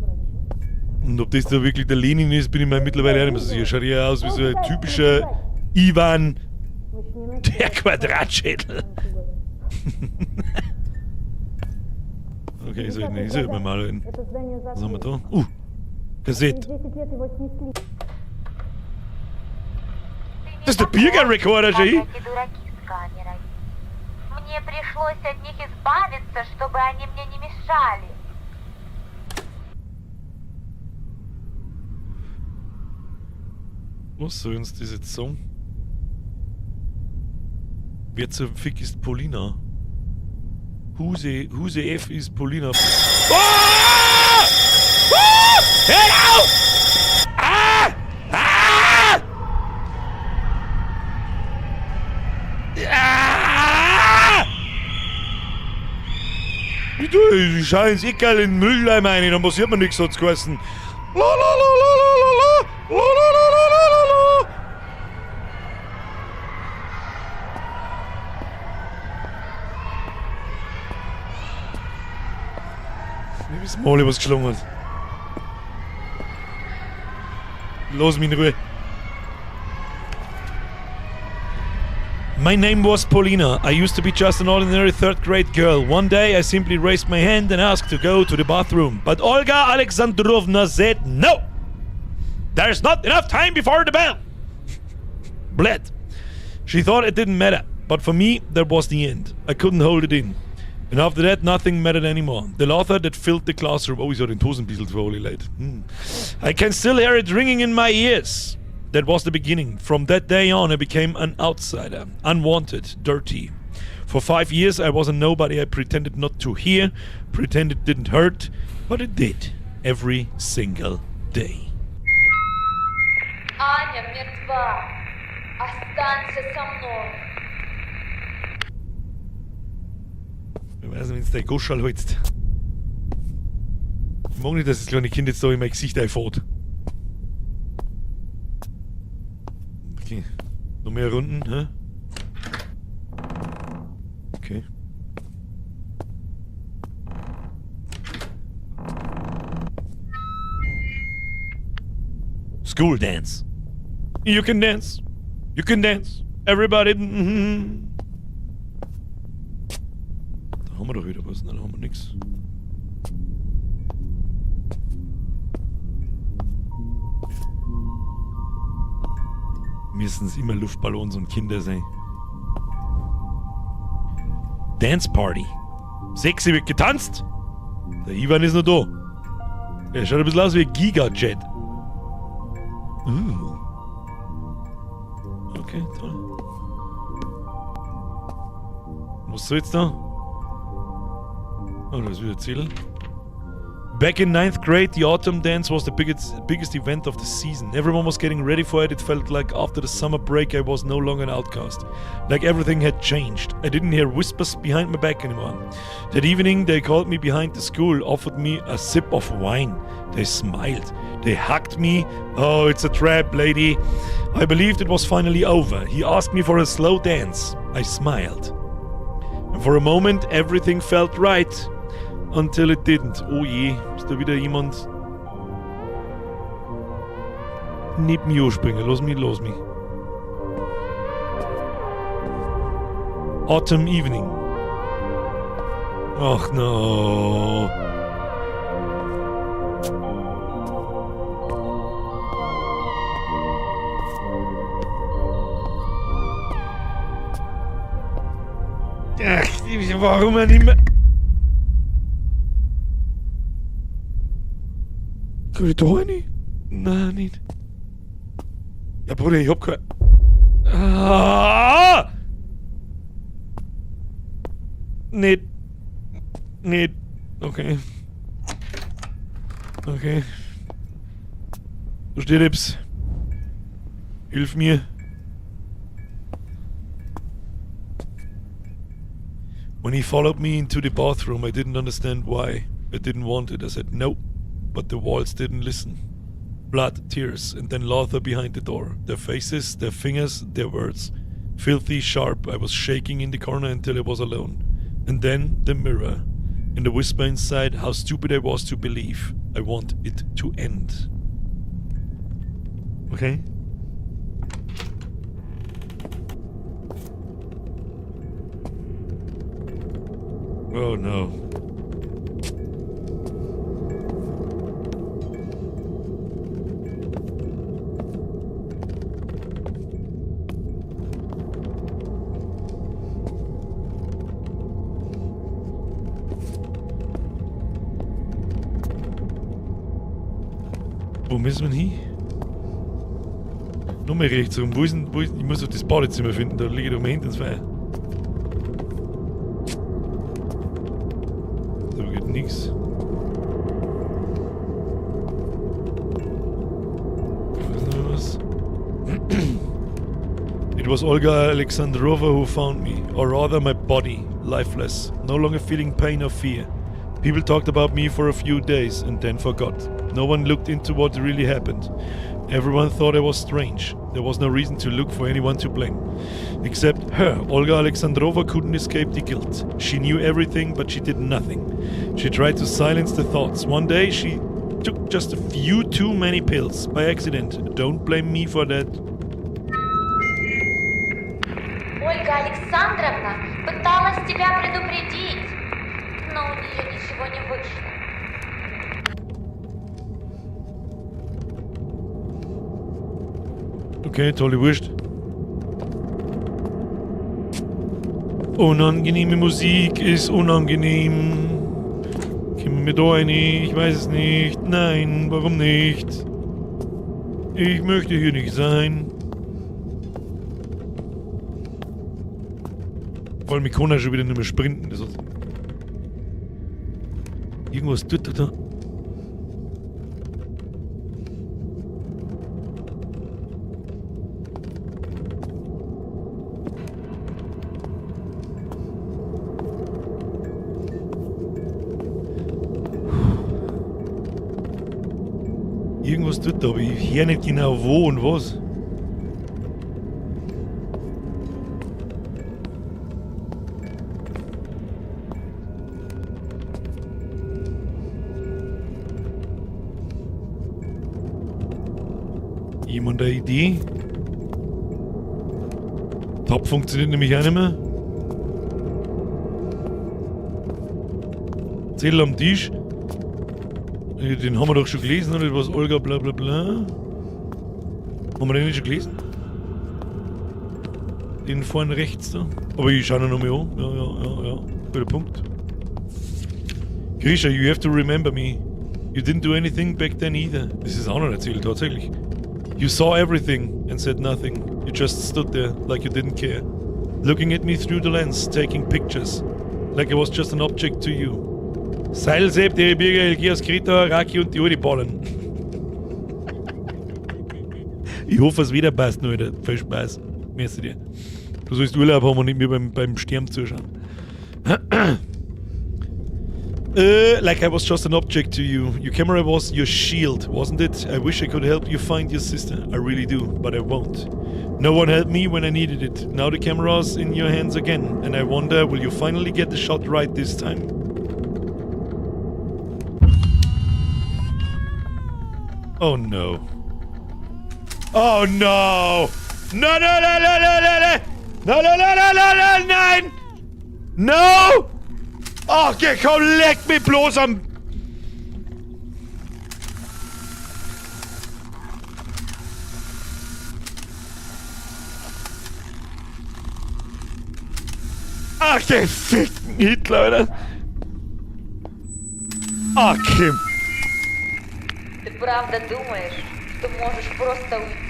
Und ob das da wirklich der Lenin ist, bin ich mir mittlerweile auch nicht mehr so sicher. Schaut ja aus wie so ein typischer Ivan der Quadratschädel. Okay, ich soll mal reden. Was haben wir da? Kassette. Das ist der Bürgerrekorder, Jay. Эти дураки с камерой. Мне пришлось от них избавиться, чтобы они мне не мешали. Was soll uns das jetzt sagen? Wer zur Fick ist Paulina? Huse F ist Paulina. Oh! Oh! Hör auf! Ah! Ah! Ah! Ich schau ins Eckerl in den Mülleimer rein, dann passiert mir nichts, hat's geheißen. La la la la la la la la la la la la la. Wir wissen alle, was geschlagen hat. Lass mich in Ruhe. My name was Paulina. I used to be just an ordinary third grade girl. One day I simply raised my hand and asked to go to the bathroom. But Olga Alexandrovna said no! There's not enough time before the bell! Bled. She thought it didn't matter. But for me, that was the end. I couldn't hold it in. And after that, nothing mattered anymore. The laughter that filled the classroom... Oh, ich soll den Tosenbiesel für alle Leute. I can still hear it ringing in my ears. That was the beginning. From that day on, I became an outsider. Unwanted. Dirty. For 5 years, I was a nobody. I pretended not to hear. Pretended it didn't hurt. But it did. Every single day. Аня мертва. Останься со мной. Ich weiß nicht, wenn es der Goschall holst. Ich mag nicht, dass das kleine Kind jetzt da in mein Gesicht einfährt. Okay. Noch mehr Runden, hä? Okay. School dance. You can dance. You can dance. Everybody. Da haben wir doch wieder was, da haben wir nix. Müssen es immer Luftballons und Kinder sein. Dance Party. Sexy wird getanzt. Der Ivan ist noch da. Er schaut ein bisschen aus wie ein Gigajet. Okay, toll. Was soll jetzt da? Oh, das ist wieder Ziel. Back in 9th grade, the autumn dance was the biggest event of the season. Everyone was getting ready for it. It felt like after the summer break I was no longer an outcast. Like everything had changed. I didn't hear whispers behind my back anymore. That evening they called me behind the school, offered me a sip of wine. They smiled. They hugged me. Oh, it's a trap, lady. I believed it was finally over. He asked me for a slow dance. I smiled. And for a moment everything felt right. Until it didn't. Oh je, ist da wieder jemand neben mir anspringen. Lass mich. Autumn evening. Ach no. Ach, warum er nicht mehr... Kann ich da rein? Nein, nicht. Ja, Bruder, ich hab kein... Ah! Nicht. Okay. Du stirbst. Hilf mir. When he followed me into the bathroom, I didn't understand why. I didn't want it. I said no. But the walls didn't listen. Blood, tears, and then laughter behind the door. Their faces, their fingers, their words. Filthy, sharp. I was shaking in the corner until I was alone. And then the mirror. And the whisper inside how stupid I was to believe. I want it to end. Okay? Oh no. Wo müssen wir hin? Nur mehr rechts rum. Wo ist denn, ich muss doch das Badezimmer finden, da liegt doch mal hinten ins Feuer. Da geht nix. Was? It was Olga Alexandrova who found me, or rather my body, lifeless, no longer feeling pain or fear. People talked about me for a few days and then forgot. No one looked into what really happened. Everyone thought I was strange. There was no reason to look for anyone to blame. Except her. Olga Alexandrova couldn't escape the guilt. She knew everything, but she did nothing. She tried to silence the thoughts. One day she took just a few too many pills by accident. Don't blame me for that. Ольга Александровна пыталась тебя предупредить, но у нее ничего не вышло. Okay, tolle Wurst. Unangenehme Musik ist unangenehm. Kommen wir da rein? Ich weiß es nicht. Nein, warum nicht? Ich möchte hier nicht sein. Vor allem, ich kann ja schon wieder nicht mehr sprinten. Das ist irgendwas tut er da. Irgendwas tut er, aber ich höre nicht genau wo und was. Jemand eine Idee? Tab funktioniert nämlich auch nicht mehr. Zettel am Tisch. Den haben wir doch schon gelesen, oder? Was Olga bla bla bla. Haben wir den nicht schon gelesen? Den vorne rechts da. Aber ich schaue ihn noch mal an. Ja. Guter Punkt. Grisha, you have to remember me. You didn't do anything back then either. Das ist auch noch erzählt, tatsächlich. You saw everything and said nothing. You just stood there like you didn't care. Looking at me through the lens, taking pictures. Like I was just an object to you. Seilsepp, die Birger, Elgias, Krita, Raki und die Uri ballen. Ich hoffe, es wieder passt, nur wieder. Viel Spaß. Merci dir. Du sollst Urlaub haben und nicht mir beim Sterben zuschauen. Like I was just an object to you. Your camera was your shield, wasn't it? I wish I could help you find your sister. I really do, but I won't. No one helped me when I needed it. Now the camera's in your hands again, and I wonder, will you finally get the shot right this time? Oh no. Oh no! No, no, no, no, no, no, no! No, no, no, no, no, no, nein! No! Ach, okay, komm, leck mich bloß am... Ach, den fickten Hitler, oder? Ach, Kim. Ты правда думаешь, что можешь просто уйти?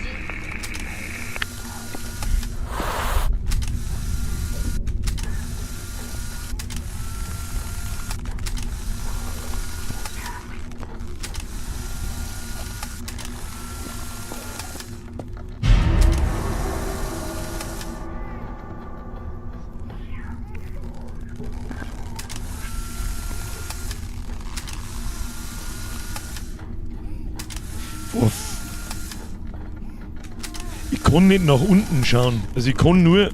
Ich kann nicht nach unten schauen. Also ich kann nur...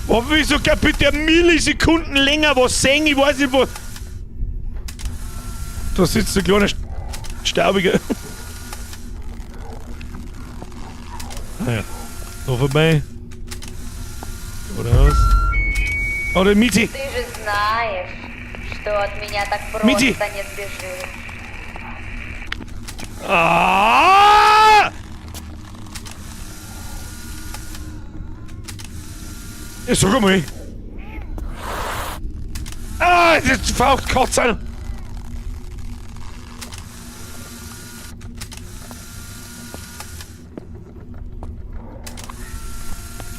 Oh, Oh, wieso kann bitte Millisekunden länger was sehen? Ich weiß nicht, wo... Da sitzt ein kleiner Staubiger. Ah ja. Da vorbei. Oder was? Oh, der Miti! Ты же знаешь, что от меня так Мити! просто не сбежишь. Ah! Ja, sag mal. Ah, das faucht Kotzen.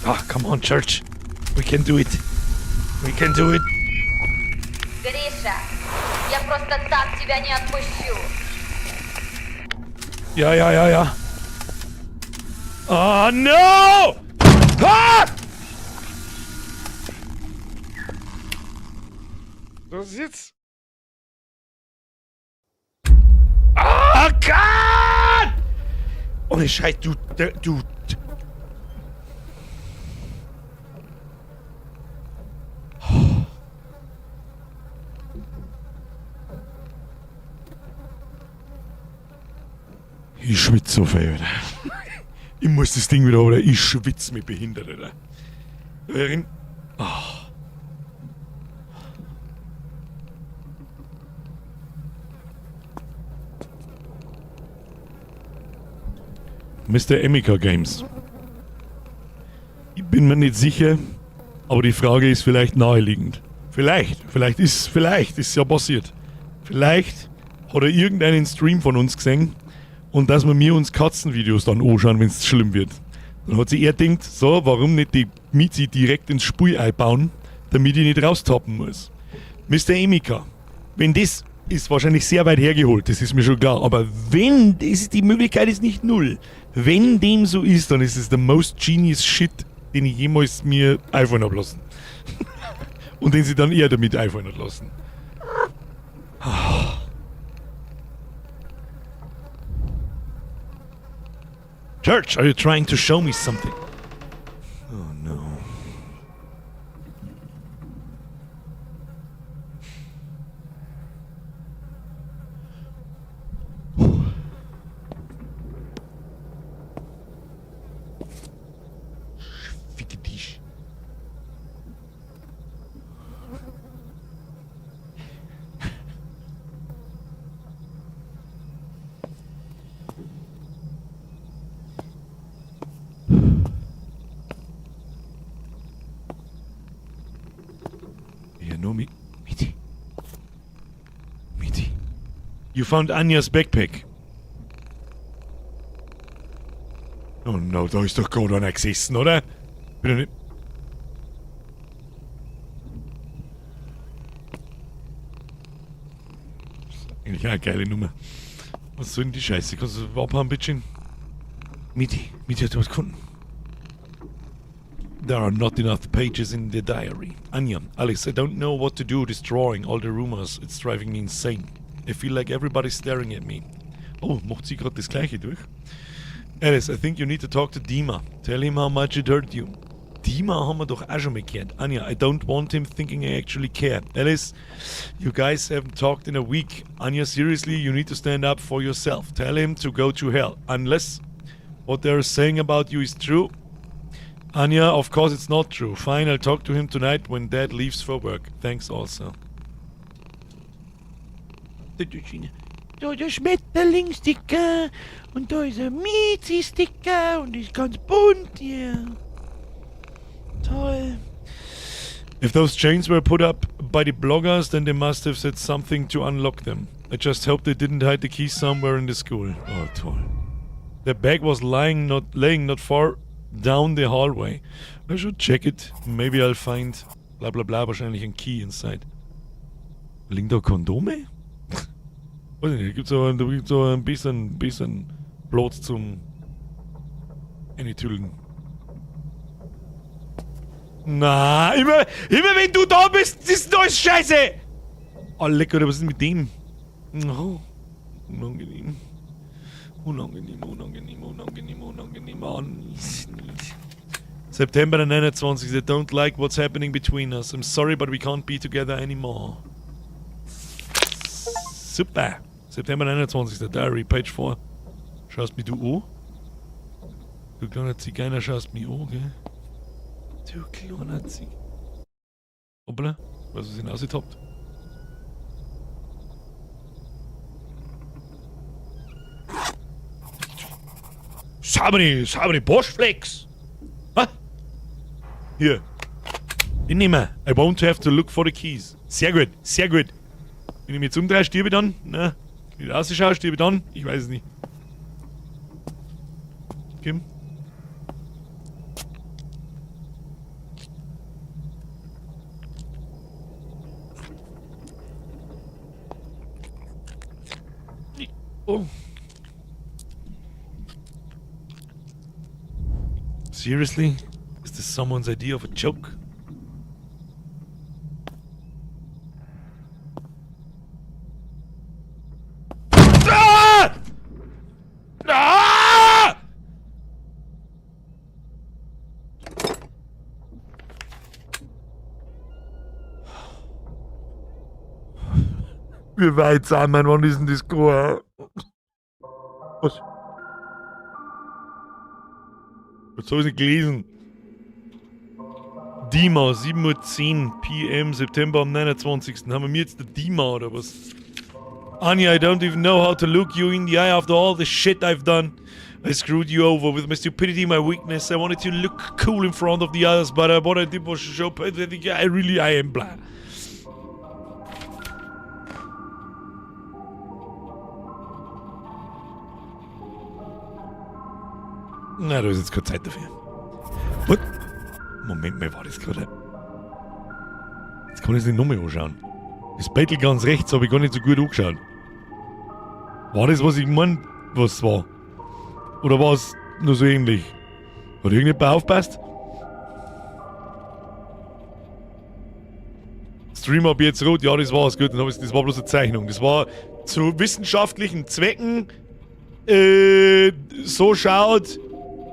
Ah, come on, church. We can do it. We can do it. Гриша, я просто так тебя не отпущу. Ja. Oh, no! Ah! Was ist jetzt? Oh Gott! Ohne Scheiß, du. Ich schwitze so viel, Alter. Ich muss das Ding wieder holen. Ich schwitze mich behindert, Alter. Oh. Mr. Emika Games. Ich bin mir nicht sicher, aber die Frage ist vielleicht naheliegend. Vielleicht ist ja passiert. Vielleicht hat er irgendeinen Stream von uns gesehen und dass wir uns Katzenvideos dann anschauen, wenn es schlimm wird. Dann hat sich er gedacht, so, warum nicht die Miezi direkt ins Spiel einbauen, damit ich nicht raustappen muss. Mr. Emika, wenn das ist wahrscheinlich sehr weit hergeholt, das ist mir schon klar, aber wenn, die Möglichkeit ist nicht null. Wenn dem so ist, dann ist es der most genius shit, den ich jemals mir einfallen habe lassen. Und den sie dann eher damit einfallen hat lassen. Church, are you trying to show me something? Oh no. Ficke dich. Yeah, no, Miti. You found Anja's backpack. Oh no, da ist doch gerade einer gesessen, oder? Bitte nicht. Eigentlich auch eine geile Nummer. Was soll denn die Scheiße? Kannst du abhauen, bitte? Miti hat was gefunden. There are not enough pages in the diary. Anja, Alex, I don't know what to do destroying all the rumors. It's driving me insane. I feel like everybody's staring at me. Oh, macht sie gerade das gleiche durch? Alice, I think you need to talk to Dima. Tell him how much it hurt you. Dima haben wir doch auch schon mal gehört. Anja, I don't want him thinking I actually care. Alice, you guys haven't talked in a week. Anja, seriously, you need to stand up for yourself. Tell him to go to hell. Unless what they're saying about you is true. Anja, of course it's not true. Fine, I'll talk to him tonight when Dad leaves for work. Thanks also. Da ist der Schmetterling-Sticker und da ist ein Miezi-Sticker und ist ganz bunt hier. Toll. If those chains were put up by the bloggers, then they must have said something to unlock them. I just hope they didn't hide the keys somewhere in the school. Oh, toll. The bag was laying not far down the hallway. I should check it. Maybe I'll find bla bla bla, wahrscheinlich ein Key inside. Liegen da Kondome? Weiß ich nicht, da gibt's so ein bisschen Platz zum Tüllen. Na, immer wenn du da bist, ist alles scheiße! Oh, lecker, was ist mit dem? Oh, unangenehm. September der 29. I don't like what's happening between us. I'm sorry, but we can't be together anymore. Super. September 29. Diary, Page 4. Schaust mich du an? Du kleiner Zigeuner schaust mich an, gell? Du kleiner Zigeuner. Hoppla, was ist denn ausgetoppt? Sabri, Boschflex! Was? Hier. Den nehmen. I won't have to look for the keys. Sehr gut, sehr gut. Wenn ich mir jetzt umdrehe, stirbe ich dann? Na, wenn ich rausschaue, stirbe ich dann? Ich weiß es nicht. Kim? Oh. Seriously? Is this someone's idea of a joke? Ah! Ah! Wie weit sind wir? Wann ist denn das gegangen? Was? Was habe ich nicht gelesen? Dima, 7:10 PM, September am 29. Haben wir jetzt der Dima oder was? Anya, I don't even know how to look you in the eye after all the shit I've done. I screwed you over with my stupidity, my weakness. I wanted to look cool in front of the others, but what I did was show pathetic. I am blah. Na, da ist jetzt keine Zeit dafür. What? Moment mal, war das gerade? Jetzt kann ich es nicht nochmal anschauen. Das Battle ganz rechts habe ich gar nicht so gut angeschaut. War das, was ich meine, was es war? Oder war es nur so ähnlich? Hat irgendjemand aufgepasst? Stream ab jetzt rot, ja, das war's, gut, dann hab ich, das war bloß eine Zeichnung. Das war zu wissenschaftlichen Zwecken, so schaut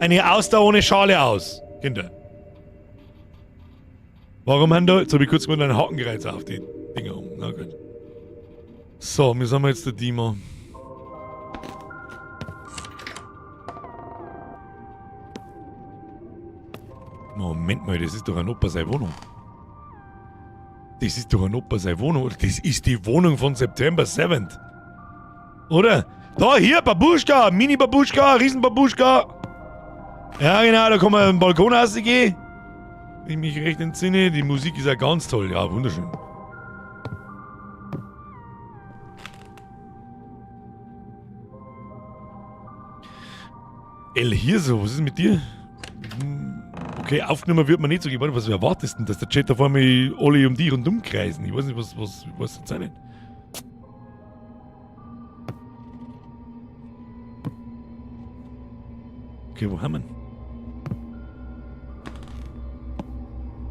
eine Auster ohne Schale aus, Kinder. Warum haben da, jetzt habe ich kurz mal einen Hakenkreuz auf die Dinger um, na gut. So, wir sind jetzt der Dima. Moment mal, das ist doch ein Opa seine Wohnung. Das ist doch ein Opa seine Wohnung. Das ist die Wohnung von September 7th. Oder? Da, hier, Babuschka, Mini-Babuschka, Riesen-Babuschka. Ja, genau, da kann man einen Balkon rausgehen. Wenn ich mich recht entsinne, die Musik ist ja ganz toll. Ja, wunderschön. Hier so, was ist mit dir? Okay, aufgenommen wird man nicht so gewonnen. Was erwartest du denn, dass der Chat auf einmal alle um dich rundum kreisen? Ich weiß nicht, was das sein. Okay, wo haben wir ihn?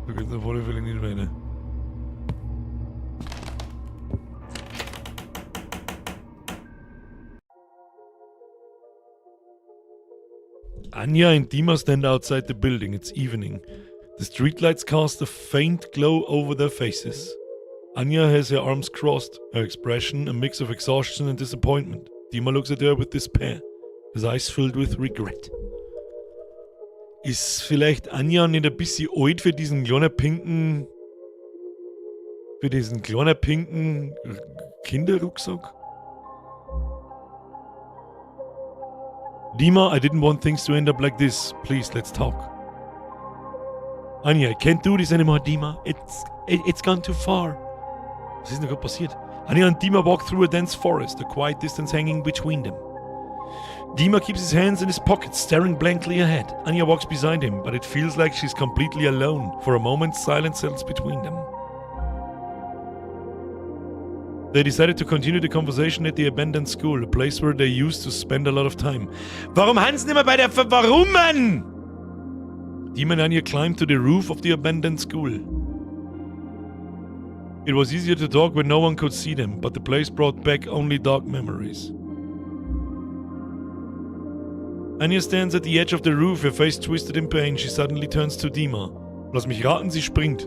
Da geht's auf alle Fälle nicht weiter. Anya and Dima stand outside the building. It's evening. The streetlights cast a faint glow over their faces. Anya has her arms crossed, her expression a mix of exhaustion and disappointment. Dima looks at her with despair, his eyes filled with regret. Ist vielleicht Anya nicht ein bisschen alt für diesen kleinen pinken... Kinderrucksack? Dima, I didn't want things to end up like this. Please, let's talk. Anya, I can't do this anymore, Dima. It's gone too far. Was ist denn gerade passiert? Anya and Dima walk through a dense forest, a quiet distance hanging between them. Dima keeps his hands in his pockets, staring blankly ahead. Anya walks beside him, but it feels like she's completely alone. For a moment, silence settles between them. They decided to continue the conversation at the abandoned school, a place where they used to spend a lot of time. Warum haben sie nicht mehr bei der Warum, Mann? Dima and Anya climbed to the roof of the abandoned school. It was easier to talk when no one could see them, but the place brought back only dark memories. Anya stands at the edge of the roof, her face twisted in pain. She suddenly turns to Dima. Lass mich raten, sie springt.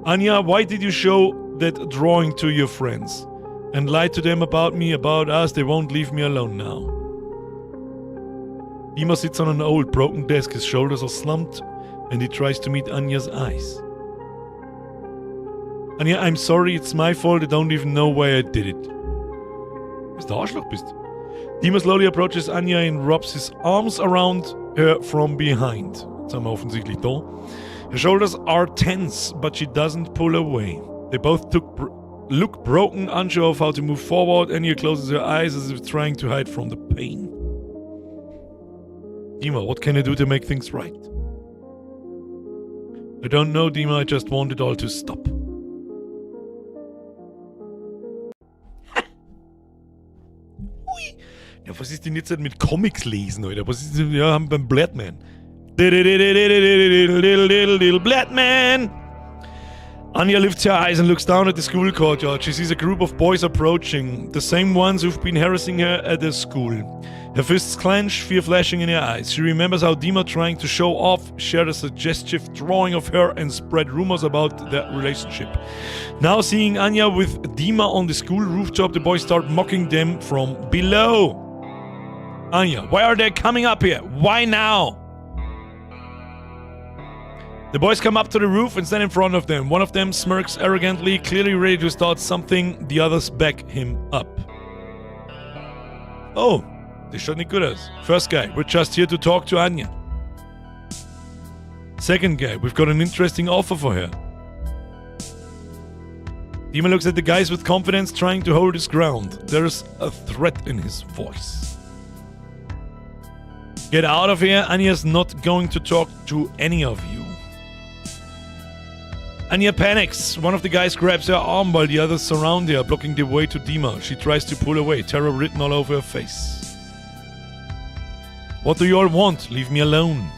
Anya, why did you show that drawing to your friends? And lie to them about me, about us? They won't leave me alone now. Dima sits on an old, broken desk. His shoulders are slumped, and he tries to meet Anya's eyes. Anya, I'm sorry, it's my fault. I don't even know why I did it. Was der Arschloch bist. Dima slowly approaches Anya and wraps his arms around her from behind. Jetzt haben wir offensichtlich da. Her shoulders are tense, but she doesn't pull away. They both look broken, unsure of how to move forward. Anya closes her eyes as if trying to hide from the pain. Dima, what can I do to make things right? I don't know, Dima, I just want it all to stop. Ui. Ja, was ist denn jetzt mit Comics lesen, Alter? Was ist denn, ja, haben beim Bladman. Bladman! Anya lifts her eyes and looks down at the school courtyard. She sees a group of boys approaching, the same ones who've been harassing her at the school. Her fists clench, fear flashing in her eyes. She remembers how Dima, trying to show off, shared a suggestive drawing of her and spread rumors about their relationship. Now seeing Anya with Dima on the school rooftop, the boys start mocking them from below. Anya, why are they coming up here? Why now? The boys come up to the roof and stand in front of them. One of them smirks arrogantly, clearly ready to start something. The others back him up. Oh, this schaut nicht gut aus. First guy, we're just here to talk to Anya. Second guy, we've got an interesting offer for her. Dima looks at the guys with confidence, trying to hold his ground. There's a threat in his voice. Get out of here. Anya's not going to talk to any of you. Anya panics. One of the guys grabs her arm while the others surround her, blocking the way to Dima. She tries to pull away, terror written all over her face. What do you all want? Leave me alone.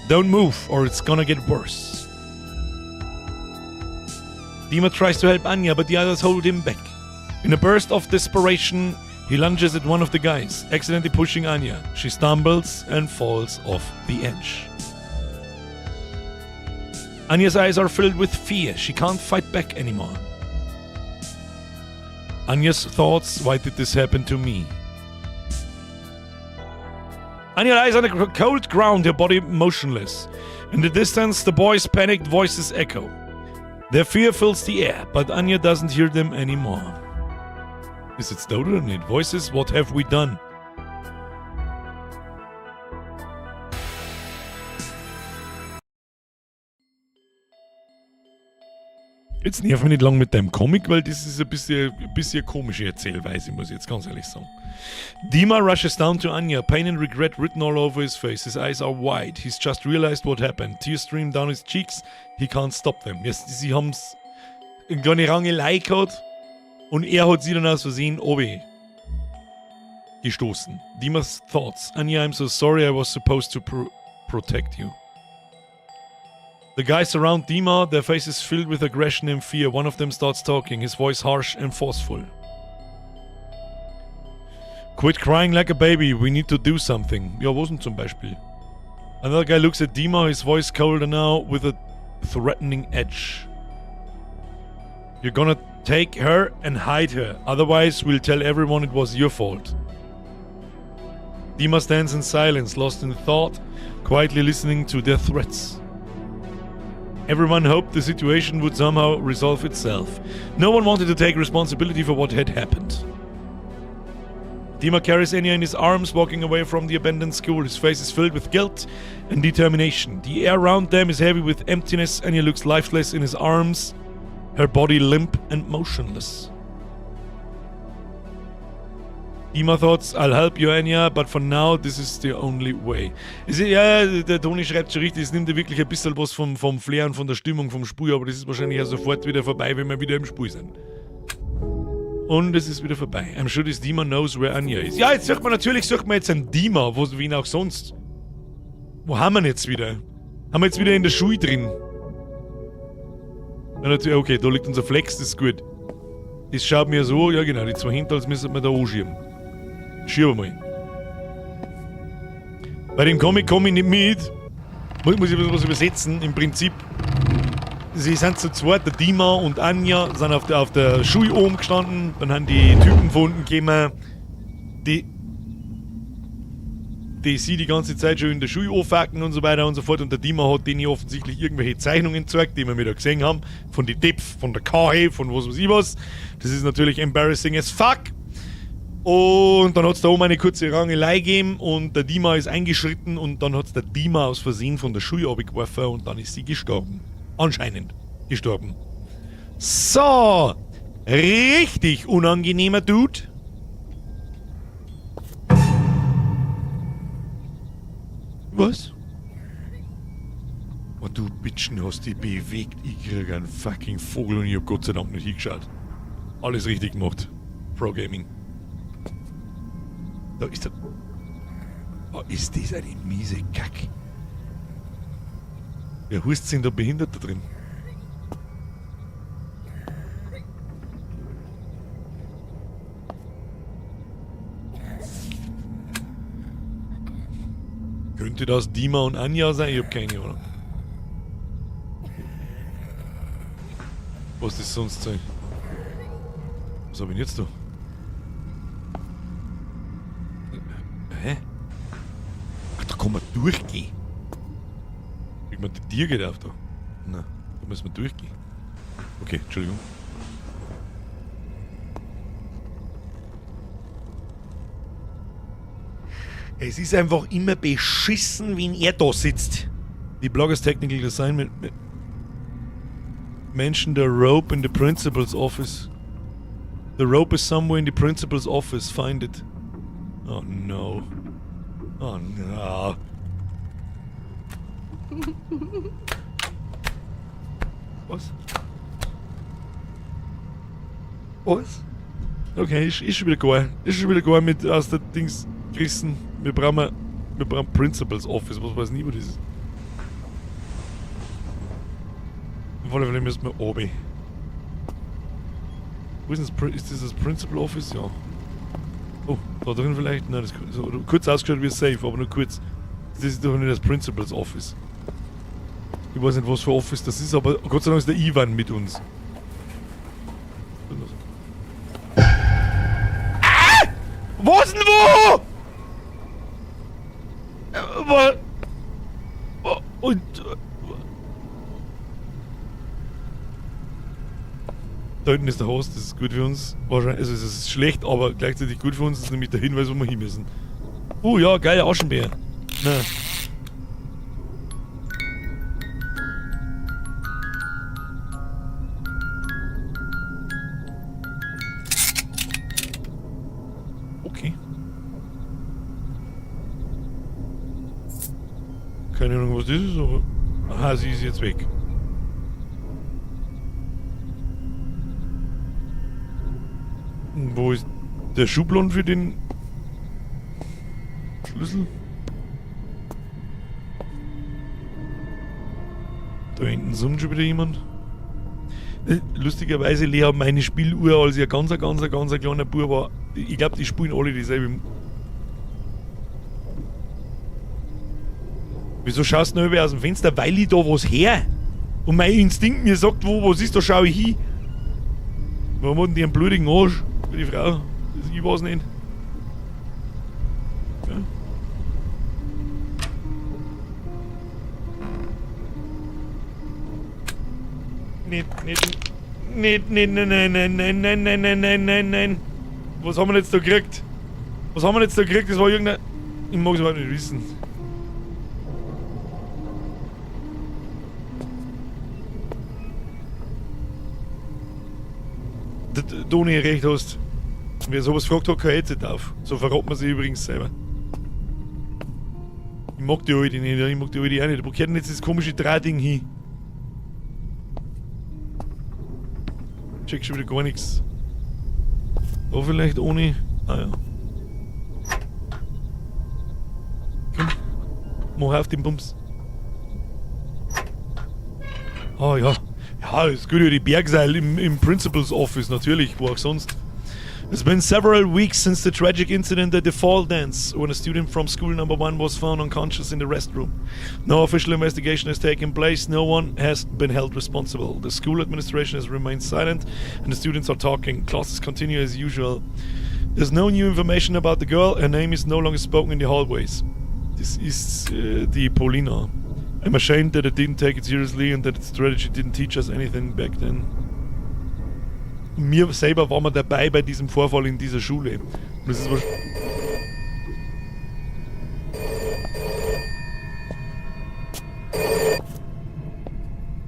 Don't move, or it's gonna get worse. Dima tries to help Anya, but the others hold him back. In a burst of desperation, he lunges at one of the guys, accidentally pushing Anya. She stumbles and falls off the edge. Anya's eyes are filled with fear. She can't fight back anymore. Anya's thoughts, why did this happen to me? Anya lies on the cold ground, her body motionless. In the distance, the boys' panicked voices echo. Their fear fills the air, but Anya doesn't hear them anymore. Ist jetzt tot oder nicht? Voices, what have we done? Jetzt nerv mich nicht lang mit deinem Comic, weil das ist ein bisschen komische Erzählweise, muss ich jetzt ganz ehrlich sagen. Dima rushes down to Anya, pain and regret written all over his face. His eyes are wide. He's just realized what happened. Tears stream down his cheeks. He can't stop them. Yes, sie haben's eine kleine Rangelei gehabt und er hat sie dann aus Versehen gestoßen. Dima's thoughts. Anya, I'm so sorry, I was supposed to protect you. The guys surround Dima, their faces filled with aggression and fear. One of them starts talking, his voice harsh and forceful. Quit crying like a baby, we need to do something. Ja, was denn zum Beispiel? Another guy looks at Dima, his voice colder now with a threatening edge. You're gonna take her and hide her, otherwise we'll tell everyone it was your fault. Dima stands in silence, lost in thought, quietly listening to their threats. Everyone hoped the situation would somehow resolve itself. No one wanted to take responsibility for what had happened. Dima carries Anya in his arms, walking away from the abandoned school. His face is filled with guilt and determination. The air around them is heavy with emptiness. Anya looks lifeless in his arms, her body limp and motionless. Dima thoughts, I'll help you, Anya, but for now, this is the only way. Ja, der Toni schreibt schon richtig, es nimmt ja wirklich ein bisschen was vom Flair und von der Stimmung vom Spiel, aber das ist wahrscheinlich ja sofort wieder vorbei, wenn wir wieder im Spiel sind. Und es ist wieder vorbei. I'm sure this Dima knows where Anya is. Ja, jetzt sucht man jetzt einen Dima, wie ihn auch sonst. Wo haben wir ihn jetzt wieder? Haben wir jetzt wieder in der Schule drin? Ja, natürlich, okay, da liegt unser Flex, das ist gut. Das schaut mir so, ja genau, die 2 Hintals müssen wir da anschieben. Schieben wir mal. Bei dem Comic komme ich nicht mit. Muss ich was übersetzen. Im Prinzip, sie sind zu zweit, der Dima und Anja, sind auf der Schule oben gestanden. Dann haben die Typen von unten gekommen, die sie die ganze Zeit schon in der Schule anfacken und so weiter und so fort. Und der Dima hat denen offensichtlich irgendwelche Zeichnungen gezeigt, die wir wieder gesehen haben. Von die Depf, von der KH, von was weiß ich was. Das ist natürlich embarrassing as fuck. Und dann hat es da oben eine kurze Rangelei gegeben und der Dima ist eingeschritten und dann hat es der Dima aus Versehen von der Schule abgeworfen und dann ist sie gestorben. Anscheinend gestorben. So, richtig unangenehmer Dude. Was? Oh, du Bitchen hast dich bewegt. Ich krieg einen fucking Vogel und ich hab Gott sei Dank nicht hingeschaut. Alles richtig gemacht. Pro Gaming. Da ist der... Oh, ist das eine miese Kack. Wer heißt denn da behindert da drin? Könnte das Dima und Anja sein? Ich hab keine Ahnung. Was das sonst sein? Was hab ich denn jetzt da? Hä? Ach, da kann man durchgehen. Kriegt man die Tier geht auf da? Nein, da müssen wir durchgehen. Okay, Entschuldigung. Es ist einfach immer beschissen, wenn er da sitzt. Die Bloggers Technical Design mention the rope in the principal's office. The rope is somewhere in the principal's office. Find it. Oh no. Oh no. Was? Was? Okay, ist schon wieder geil. Ist schon wieder geil mit aus der Dings gerissen. Wir brauchen Principal's Office. Was weiß nie, wo das ist. Auf alle Fälle müssen wir oben. Wo ist das Principal Office? Ja. Oh, da drin vielleicht? Nein, das ist so, kurz ausgeschaut wie safe, aber nur kurz. Das ist doch nicht das Principal's Office. Ich weiß nicht, was für Office das ist, aber Gott sei Dank ist der Ivan mit uns. Ah! Was denn wo? Und... Da hinten ist der Host, das ist gut für uns. Wahrscheinlich, also es ist schlecht, aber gleichzeitig gut für uns. Das ist nämlich der Hinweis, wo wir hin müssen. Oh ja, geiler Aschenbär. Na. Okay. Keine Ahnung, was das ist, aber... Aha, sie ist jetzt weg. Wo ist der Schublon für den Schlüssel? Da hinten summt schon wieder jemand. Lustigerweise, Lea, meine Spieluhr, als ich ein ganz kleiner Bub war, ich glaube, die spielen alle dieselbe. Wieso schaust du noch aus dem Fenster? Weil ich da was her. Und mein Instinkt mir sagt, wo was ist, da schaue ich hin. Warum hat denn die einen blutigen Arsch? Für die Frau. Ich weiß nicht. Ja. Nein. Was haben wir jetzt da gekriegt? Das war irgendein... Ich mag es überhaupt nicht wissen. Toni, recht hast. Wer sowas fragt, hat kein Headset auf. So verrät man sich übrigens selber. Ich mag die alte nicht, ich mag die alte auch nicht. Wo gehört denn jetzt das komische Drahtding hin? Check schon wieder gar nichts. Da vielleicht ohne. Ah ja. Komm. Mach auf den Bums. Ah ja. Ja, das geht über die Bergseil im Principal's Office, natürlich, wo auch sonst. It's been several weeks since the tragic incident at the fall dance, when a student from school number 1 was found unconscious in the restroom. No official investigation has taken place, no one has been held responsible. The school administration has remained silent, and the students are talking. Classes continue as usual. There's no new information about the girl, her name is no longer spoken in the hallways. This is the Paulina. I'm ashamed that I didn't take it seriously and that its strategy didn't teach us anything back then. Wir selber waren wir dabei bei diesem Vorfall in dieser Schule. Und das ist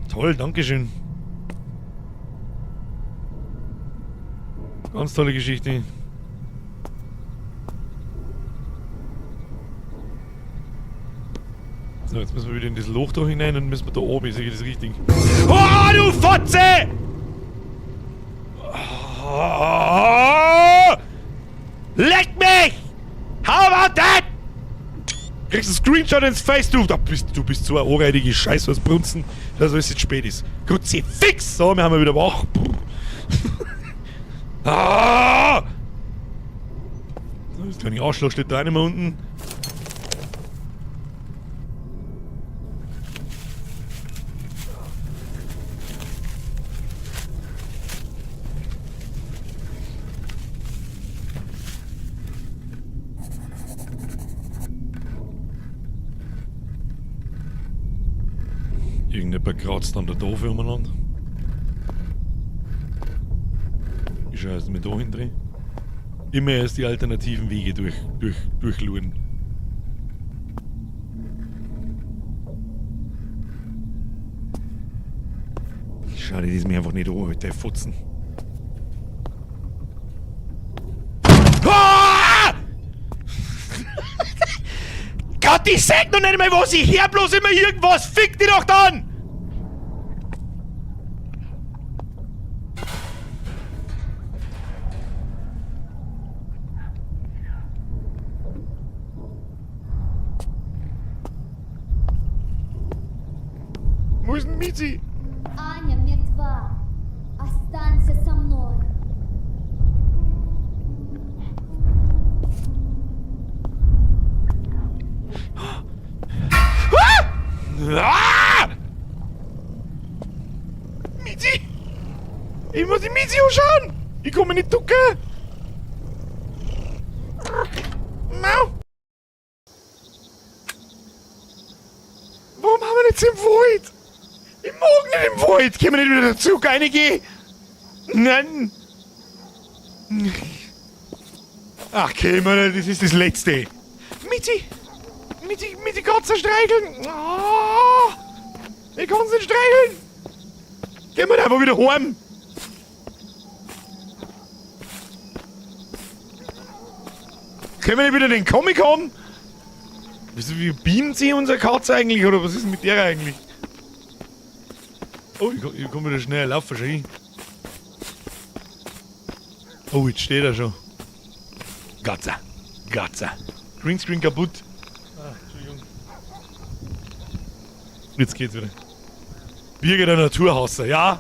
toll, dankeschön. Ganz tolle Geschichte. So, jetzt müssen wir wieder in das Loch da hinein und müssen wir da oben, sehe ich das richtig? Oh, du Fotze! Oh, leck mich! How about that? Kriegst einen Screenshot ins Face, du bist so eine anreidige Scheiße, was brunzen, dass es jetzt spät ist. Kruzifix! So, wir haben wieder wach. Ah! So, das kleine Arschloch steht da nicht mehr unten. Irgendjemand kratzt an der Doofe umeinander. Ich schaue jetzt mal da hinten. Immer erst die alternativen Wege durchluren. Schade, das ist mir einfach nicht an, heute der Futzen. Ah! Gott, ich sag noch nicht mal, was ich her, bloß immer irgendwas. Fick dich doch dann! Wo ist denn Mizi? Аня мертва. Останься со мной. Ah! Mizi! Ich muss die Mizi anschauen! Ich komme nicht ducken! Mau! Warum haben wir jetzt im Wald? Ich mag nicht im Wald! Können wir nicht wieder dazu reingehen? Nein! Ach, okay, Mann, das ist das Letzte! Mizi! Mit die Katze streicheln! Oh, ich kann's nicht streicheln! Gehen wir einfach wieder heim! Können wir nicht wieder den Comic haben? Wie beamen sie unsere Katze eigentlich? Oder was ist mit der eigentlich? Oh, ich komm wieder schnell laufen, schon hin. Oh, jetzt steht er schon. Katze! Greenscreen kaputt. Jetzt geht's wieder. Birger der Naturhasser, ja?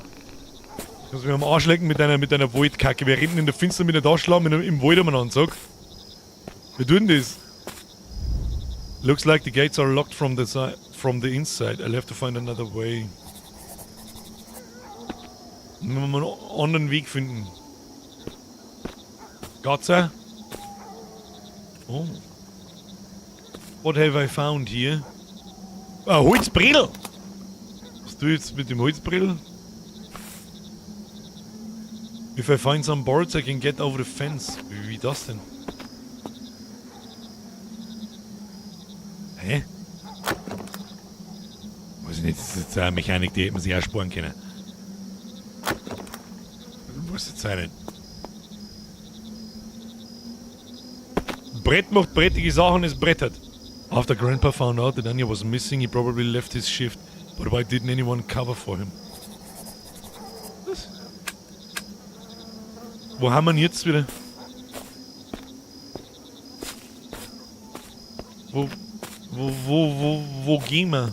Ich muss mich am Arsch lecken mit einer Waldkacke. Wir rennen in der Finster mit der Taschenlampe im Wald umeinander, sag. Wir tun das. Looks like the gates are locked from the inside. I'll have to find another way. Müssen wir einen anderen Weg finden. Katze? Oh. What have I found here? Ah, Holzbrill! Was tue ich jetzt mit dem Holzbrill? If I find some boards, I can get over the fence. Wie das denn? Hä? Weiß ich nicht, das ist jetzt eine Mechanik, die hätte man sich auch sparen können. Was jetzt sein? Brett macht brettige Sachen, es brettert. After Grandpa found out that Anya was missing, he probably left his shift. But why didn't anyone cover for him? Was? Wo haben wir ihn jetzt wieder? Wo gehen wir?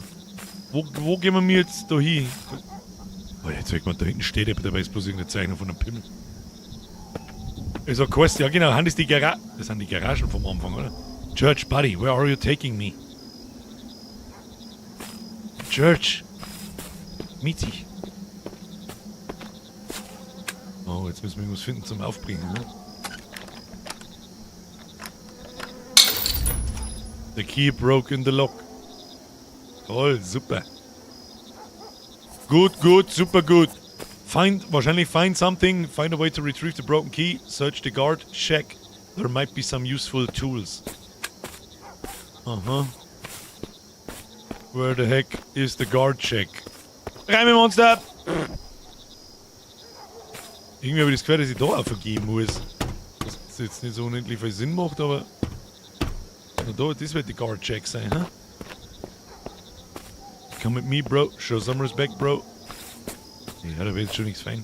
Wo gehen wir jetzt da hin? Aber jetzt sagt man, da hinten steht jemand, dabei ist bloß irgendeine Zeichnung von einem Pimmel. Also, ja genau, das sind die Garagen vom Anfang, oder? Church, buddy, where are you taking me? Church. Miezi. Oh, jetzt müssen wir irgendwas finden zum Aufbringen, ne? The key broke in the lock. Toll, super. Gut, super gut. Wahrscheinlich find something, find a way to retrieve the broken key, search the guard, check. There might be some useful tools. Aha. Where the heck is the guard check? Reime Monster! Irgendwie habe ich das Gefühl, dass ich da auch vergeben muss. Das jetzt nicht so unendlich viel Sinn macht, aber... Na da, das wird die guard check sein, hä? Come with me, bro. Show some respect, bro. Ja, da wird jetzt schon nichts fein.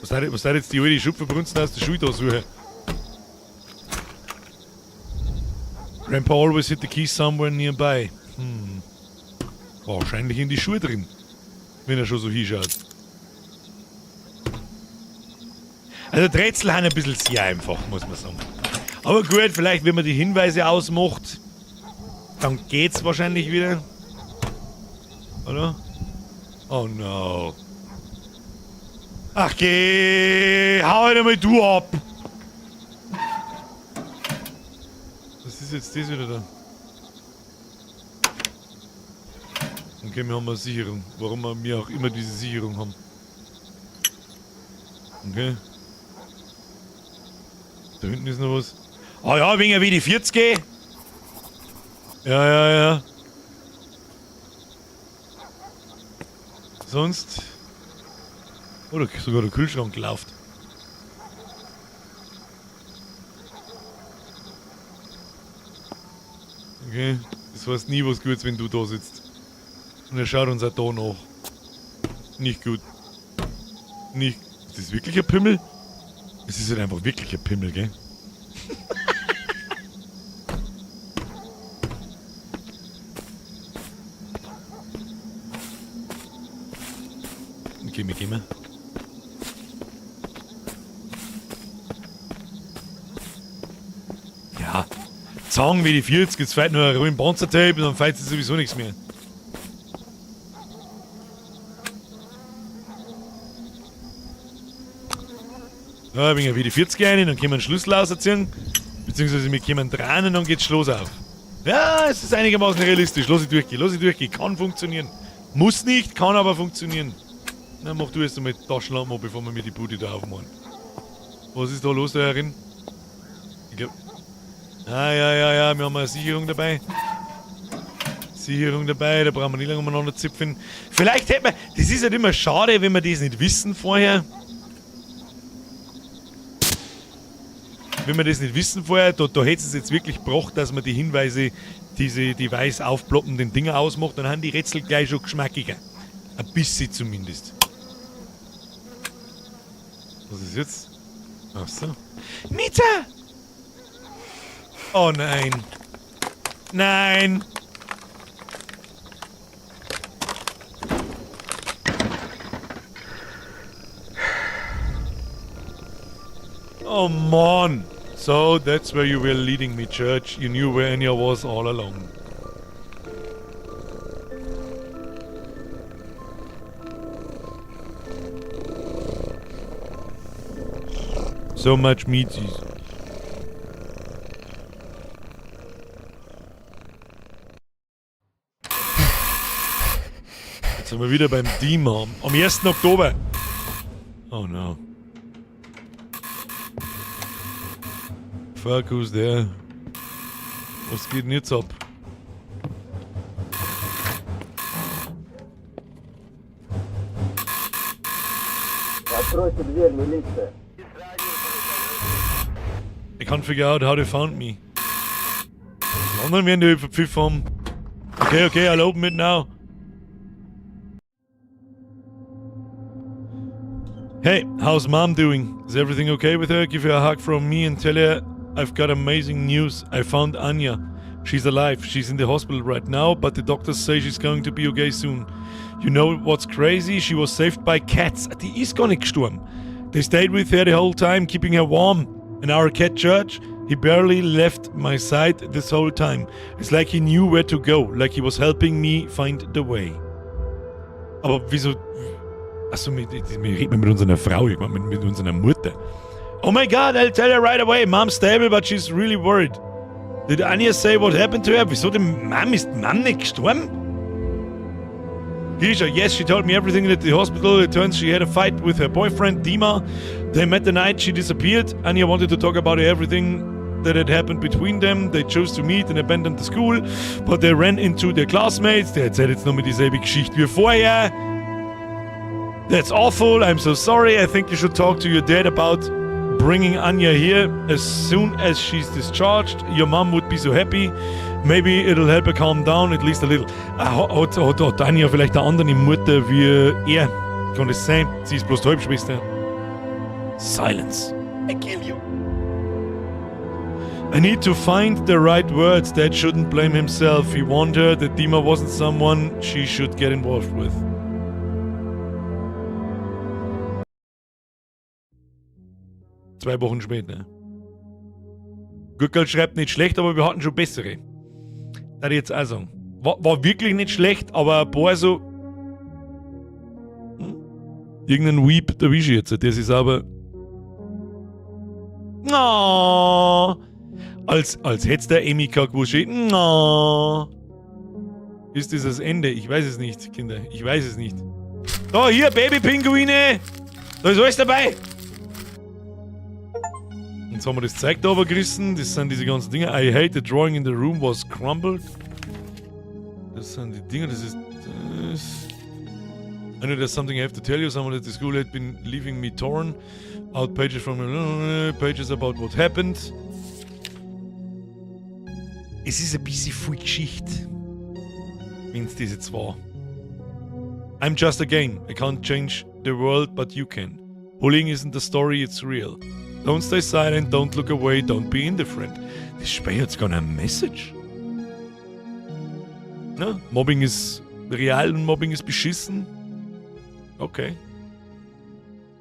Was hat jetzt die alte Schupferbrunzen aus der Schule da suchen? Grandpa always hid the key somewhere nearby. Wahrscheinlich in die Schuhe drin. Wenn er schon so hinschaut. Also die Rätsel haben ein bisschen sehr einfach, muss man sagen. Aber gut, vielleicht wenn man die Hinweise ausmacht, dann geht's wahrscheinlich wieder. Oder? Oh no. Ach geh, hau halt einmal du ab. Was ist jetzt das wieder da? Okay, wir haben eine Sicherung. Warum wir auch immer diese Sicherung haben. Okay. Da hinten ist noch was. Ah ja, wegen wie die 40. Ja. Sonst... Oder sogar der Kühlschrank läuft. Okay, das heißt nie was Gutes, wenn du da sitzt. Und er schaut uns auch da nach. Nicht gut. Nicht... Ist das wirklich ein Pimmel? Es ist halt einfach wirklich ein Pimmel, gell? Okay, wir gehen. Ja. Zangen wie die 40, jetzt fällt nur ein ruhigen Panzertape und dann fällt sowieso nichts mehr. Ja, wenn wir wie die 40 rein, dann können wir einen Schlüssel rausziehen. Beziehungsweise wir können dran und dann geht's Schloss auf. Ja, es ist einigermaßen realistisch. Lass ich durchgehen. Kann funktionieren. Muss nicht, kann aber funktionieren. Na, mach du erst einmal die Taschenlampe, bevor wir mir die Bude da aufmachen. Was ist da los da herin? Ich glaub... Ah, ja, wir haben eine Sicherung dabei. Da brauchen wir nicht lange umeinander zipfen. Vielleicht hätte man... Das ist halt immer schade, wenn wir das nicht wissen vorher. Da hätte es jetzt wirklich gebracht, dass man die Hinweise, die weiß aufploppenden Dinger ausmacht, dann haben die Rätsel gleich schon geschmackiger. Ein bisschen zumindest. Was ist jetzt? Ach so. Nita! Oh nein. Nein! Oh man! So, that's where you were leading me, Church. You knew where Anya was all along. So much meaties. Jetzt sind wir wieder beim Demon. Am 1. Oktober. Oh no. Fuck, who's there? Was geht denn jetzt ab? I can't figure out how they found me. Die anderen werden die verpfiffen haben. Okay, I'll open it now. Hey, how's mom doing? Is everything okay with her? Give her a hug from me and tell her I've got amazing news. I found Anya. She's alive. She's in the hospital right now, but the doctors say she's going to be okay soon. You know what's crazy? She was saved by cats. Die ist gar nicht gestorben. They stayed with her the whole time, keeping her warm. And our cat George, he barely left my side this whole time. It's like he knew where to go, like he was helping me find the way. Aber wieso... Achso, wir reden mit unserer Frau, ich meine mit unserer Mutter. Oh my God, I'll tell her right away. Mom's stable, but she's really worried. Did Anya say what happened to her? Wieso denn ist Mom nicht gestorben? Grisha, yes, she told me everything at the hospital. It turns she had a fight with her boyfriend, Dima. They met the night she disappeared. Anya wanted to talk about everything that had happened between them. They chose to meet and abandoned the school, but they ran into their classmates. Der erzählt jetzt nochmal dieselbe Geschichte wie vorher. That's awful. I'm so sorry. I think you should talk to your dad about bringing Anya here as soon as she's discharged. Your mom would be so happy. Maybe it'll help her calm down at least a little. Hat Anya vielleicht eine andere Mutter wie er? Kann das sein? Sie ist bloß die Halbschwester. Silence. I kill you. I need to find the right words. Dad shouldn't blame himself. He warned her that Dima wasn't someone she should get involved with. Zwei Wochen später. Guckerl schreibt nicht schlecht, aber wir hatten schon bessere. Da ich jetzt auch sagen. War wirklich nicht schlecht, aber ein paar so. Irgendein Weep erwische ich jetzt. Der ist aber. No. Als hätte es der Emika gewusst. No. Ist das das Ende? Ich weiß es nicht, Kinder. Ich weiß es nicht. Da, hier, Babypinguine. Da ist alles dabei. Jetzt haben wir das Zeug da gerissen. Das sind diese ganzen Dinge. I hate the drawing in the room was crumbled. Das sind die Dinge, das ist das. I know there's something I have to tell you. Someone at the school had been leaving me torn out pages from pages about what happened. Es ist ein bisschen viel Geschichte. Wenn es das jetzt war. I'm just a game. I can't change the world, but you can. Bullying isn't the story, it's real. Don't stay silent, don't look away, don't be indifferent. Das speichert sogar eine Message. Na, Mobbing ist real und Mobbing ist beschissen. Okay.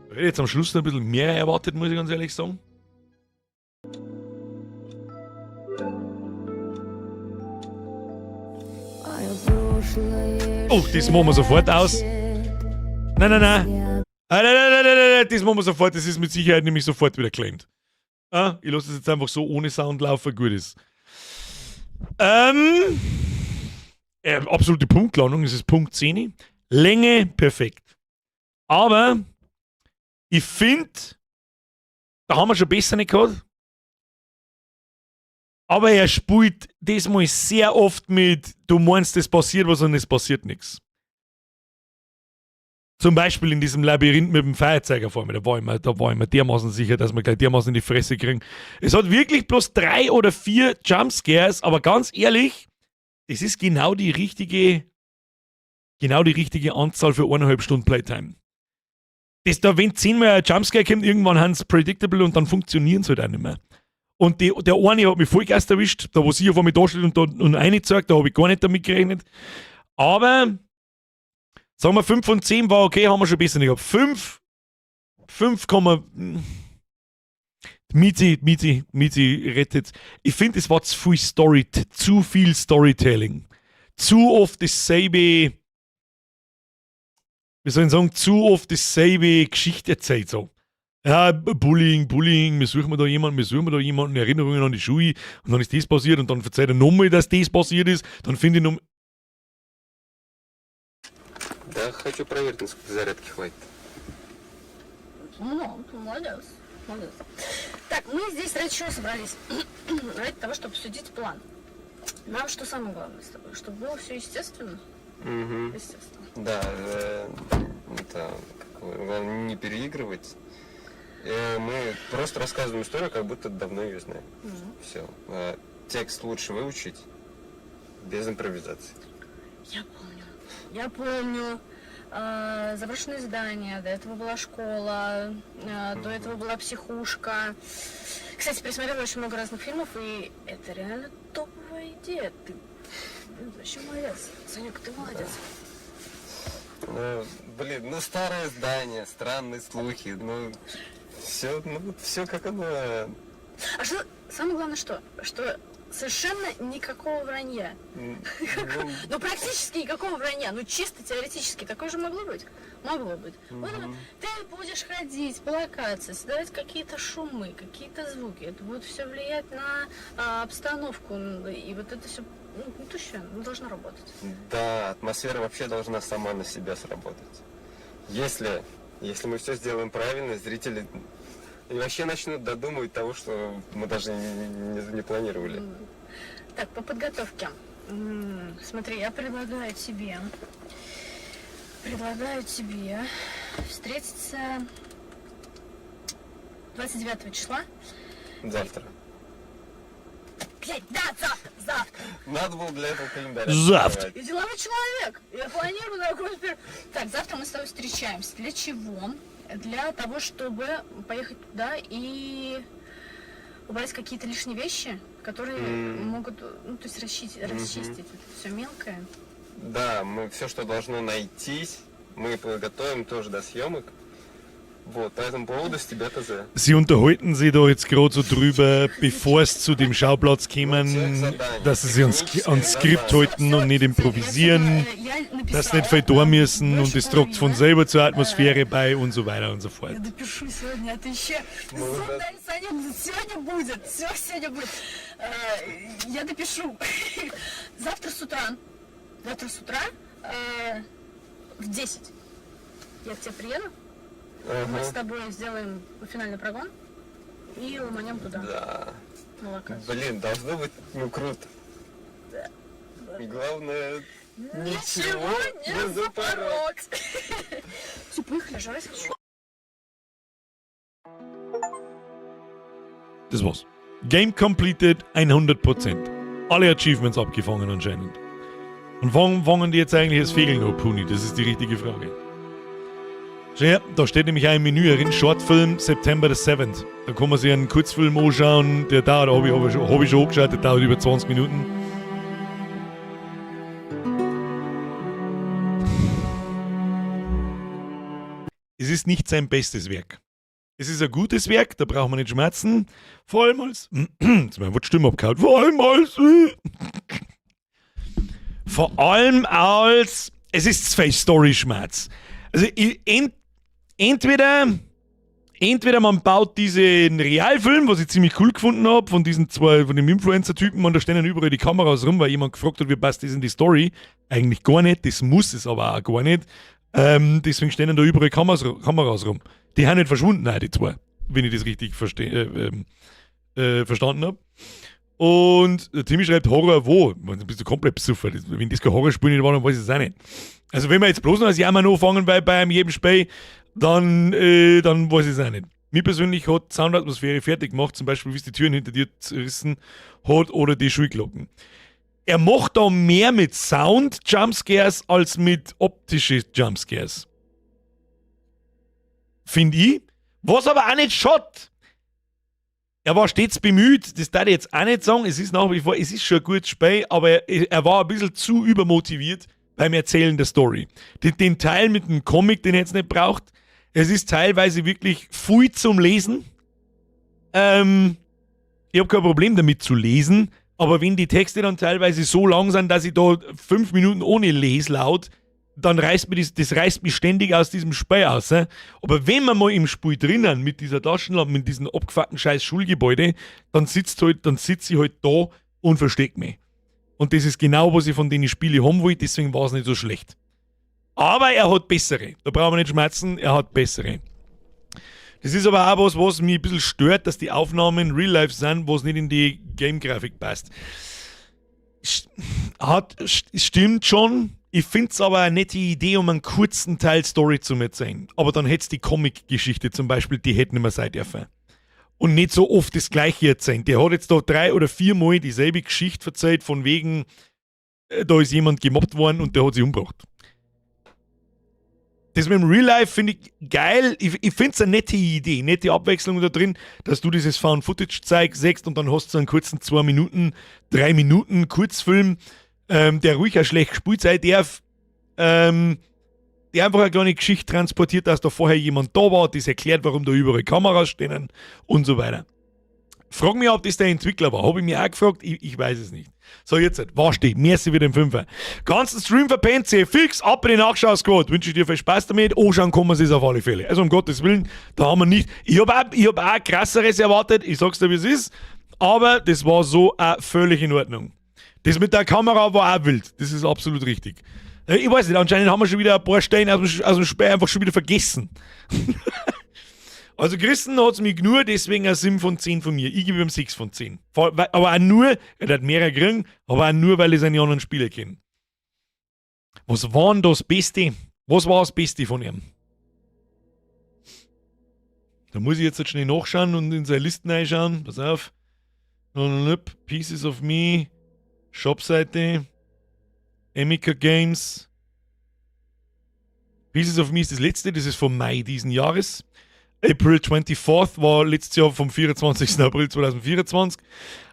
Ich hätte jetzt am Schluss noch ein bisschen mehr erwartet, muss ich ganz ehrlich sagen. Oh, das machen wir sofort aus. Nein. Nein, das machen wir sofort. Das ist mit Sicherheit nämlich sofort wieder claimed. Ich lasse das jetzt einfach so ohne Sound laufen, gut ist. Absolute Punktlandung, das ist Punkt 10. Länge, perfekt. Aber ich finde, da haben wir schon besser nicht gehabt. Aber er spielt diesmal sehr oft mit, du meinst, es passiert was und es passiert nichts. Zum Beispiel in diesem Labyrinth mit dem Feuerzeuger vor mir, da war ich mir dermaßen sicher, dass wir gleich dermaßen in die Fresse kriegen. Es hat wirklich bloß 3 oder 4 Jumpscares, aber ganz ehrlich, das ist genau die richtige Anzahl für 1,5 Stunden Playtime. Wenn 10-mal ein Jumpscare kommt, irgendwann haben sie predictable und dann funktionieren sie halt auch nicht mehr. Und der eine hat mich voll Geist erwischt, da wo sie auf einmal da steht und reingezeigt, da habe ich gar nicht damit gerechnet. Aber sagen wir 5 von 10 war okay, haben wir schon besser nicht gehabt. 5, Miezi rettet. Ich finde, es war zu viel Storytelling. Zu oft dasselbe, wie soll ich sagen, zu oft dasselbe Geschichte erzählt so. Ja, Bullying, wir suchen da jemanden, Erinnerungen an die Schule und dann ist das passiert und dann erzählt er nochmal, dass das passiert ist, dann finde ich noch... Да, хочу проверить, насколько зарядки хватит. Ну, молодец. Так, мы здесь ради чего собрались? Ради того, чтобы обсудить план. Нам что самое главное с тобой? Чтобы было все естественно? Угу. Естественно. Да, главное не переигрывать. Мы просто рассказываем историю, как будто давно ее знаем. Все. Текст лучше выучить без импровизации. Я помню. заброшенные здания, до этого была школа, до этого была психушка. Кстати, пересмотрела очень много разных фильмов, и это реально топовая идея. Ты вообще молодец. Санек, ты молодец. Блин, ну старое здание, странные слухи, все как оно. А что, самое главное, что совершенно никакого вранья. Ну, практически никакого вранья. Ну, чисто теоретически такое же могло быть. Могло быть. Вот ты будешь ходить по локации, создавать какие-то шумы, какие-то звуки. Это будет все влиять на обстановку. И вот это все, ну, точно, должно работать. Да, атмосфера вообще должна сама на себя сработать. Если мы все сделаем правильно, зрители вообще начнут додумывать того, что мы даже не планировали. Так, по подготовке. Смотри, я предлагаю тебе встретиться 29 числа. Завтра. Блядь, да, завтра. Надо было для этого календаря. Завтра. Я деловой человек. Я планирую на какой-то... Так, завтра мы с тобой встречаемся. Для чего? Для того, чтобы поехать туда и убрать какие-то лишние вещи, которые могут, ну, то есть расчистить это все мелкое. Да, мы все, что должно nайтись, мы подготовим тоже до съемок. Вот, по этому поводу с тебя ТЗ. Sie unterhalten sich da jetzt gerade so drüber, bevor es zu dem Schauplatz kommen, dass sie sich ans Skript halten und nicht improvisieren, dass sie nicht viel da müssen und das trägt von selber zur Atmosphäre bei und so weiter und so fort. Я допишу сегодня, а ты еще... Сегодня будет, все сегодня будет. Я допишу. Завтра с утра в 10 я к тебе приеду. Мы с тобой сделаем финальный прогон и ломанем туда. Да. На локацию. Блин, должно быть, ну, круто. И главное, ничего не запороть. Все, поехали, жрать хочу. Das war's. Game completed 100%. Alle Achievements abgefangen anscheinend. Und wann fangen die jetzt eigentlich das Fegeln ab, Puni? Das ist die richtige Frage. Schau her, da steht nämlich auch im Menü drin, Shortfilm September the 7th. Da kann man sich einen Kurzfilm anschauen, der dauert, hab ich schon angeschaut, der dauert über 20 Minuten. Es ist nicht sein bestes Werk. Es ist ein gutes Werk, da braucht man nicht schmerzen. Vor allem als... Jetzt mein Wort Stimme abgehauen. Vor allem als... Es ist zwei Story-Schmerz. Also entweder man baut diesen Realfilm, was ich ziemlich cool gefunden habe, von diesen zwei, von dem Influencer-Typen, und da stehen dann überall die Kameras rum, weil jemand gefragt hat, wie passt das in die Story. Eigentlich gar nicht, das muss es aber auch gar nicht. Deswegen stehen dann da überall Kameras rum. Die haben nicht verschwunden, die zwei, wenn ich das richtig verstanden habe. Und der Timmy schreibt Horror wo? Dann bist du komplett besoffen. Wenn das kein Horrorspiel nicht war, dann weiß ich es auch nicht. Also wenn wir jetzt bloß noch als Jammer anfangen bei jedem Spiel, dann weiß ich es auch nicht. Mir persönlich hat Soundatmosphäre fertig gemacht, zum Beispiel wie es die Türen hinter dir zerrissen hat oder die Schulglocken. Er macht da mehr mit Sound-Jumpscares als mit optischen Jumpscares. Finde ich. Was aber auch nicht schaut. Er war stets bemüht, das darf ich jetzt auch nicht sagen, es ist nach wie vor, es ist schon ein gutes Spiel, aber er war ein bisschen zu übermotiviert beim Erzählen der Story. Den Teil mit dem Comic, den er jetzt nicht braucht, es ist teilweise wirklich viel zum Lesen. Ich habe kein Problem damit zu lesen, aber wenn die Texte dann teilweise so lang sind, dass ich da 5 Minuten ohne Leslaut, dann reißt mich das reißt mich ständig aus diesem Spiel aus. Aber wenn man mal im Spiel drinnen mit dieser Taschenlampe, mit diesem abgefuckten scheiß Schulgebäude, dann sitze ich halt da und verstecke mich. Und das ist genau, was ich von den Spielen haben will, deswegen war es nicht so schlecht. Aber er hat bessere. Da brauchen wir nicht schmerzen, er hat bessere. Das ist aber auch was mich ein bisschen stört, dass die Aufnahmen Real Life sind, was nicht in die Game-Grafik passt. Stimmt schon. Ich finde es aber eine nette Idee, um einen kurzen Teil Story zu erzählen. Aber dann hätte es die Comic-Geschichte zum Beispiel, die hätte nicht mehr sein dürfen. Und nicht so oft das Gleiche erzählt. Der hat jetzt da 3 oder 4 Mal dieselbe Geschichte erzählt, von wegen, da ist jemand gemobbt worden und der hat sich umgebracht. Das mit dem Real Life finde ich geil. Ich finde es eine nette Idee, nette Abwechslung da drin, dass du dieses Found-Footage-Zeug siehst und dann hast du so einen kurzen 2 Minuten, 3 Minuten Kurzfilm, der ruhig auch schlecht gespielt sein darf, der einfach eine kleine Geschichte transportiert, dass da vorher jemand da war, das erklärt, warum da überall Kameras stehen und so weiter. Frag mich, ob das der Entwickler war. Habe ich mir auch gefragt, ich weiß es nicht. So, jetzt, was steht? Merci für den Fünfer. Ganzen Stream verpennt sie. Fix, ab in die Nachschau-Squad. Wünsche ich dir viel Spaß damit. Anschauen kann man es auf alle Fälle. Also um Gottes Willen, da haben wir nicht. Ich hab auch krasseres erwartet. Ich sag's dir, wie es ist. Aber das war so auch völlig in Ordnung. Das mit der Kamera war auch wild. Das ist absolut richtig. Ich weiß nicht, anscheinend haben wir schon wieder ein paar Steine aus dem Spiel einfach schon wieder vergessen. Also Christen hat es mich nur, deswegen ein 7 von 10 von mir. Ich gebe ihm 6 von 10. Aber auch nur, er hat mehrere gekriegt, aber auch nur, weil ich seine anderen Spiele kenne. Was war denn das Beste? Was war das Beste von ihm? Da muss ich jetzt schnell nachschauen und in seine Listen reinschauen. Pass auf. Pieces of Me, Shopseite, Amica Games. Pieces of Me ist das letzte, das ist vom Mai diesen Jahres. April 24th war letztes Jahr vom 24. April 2024.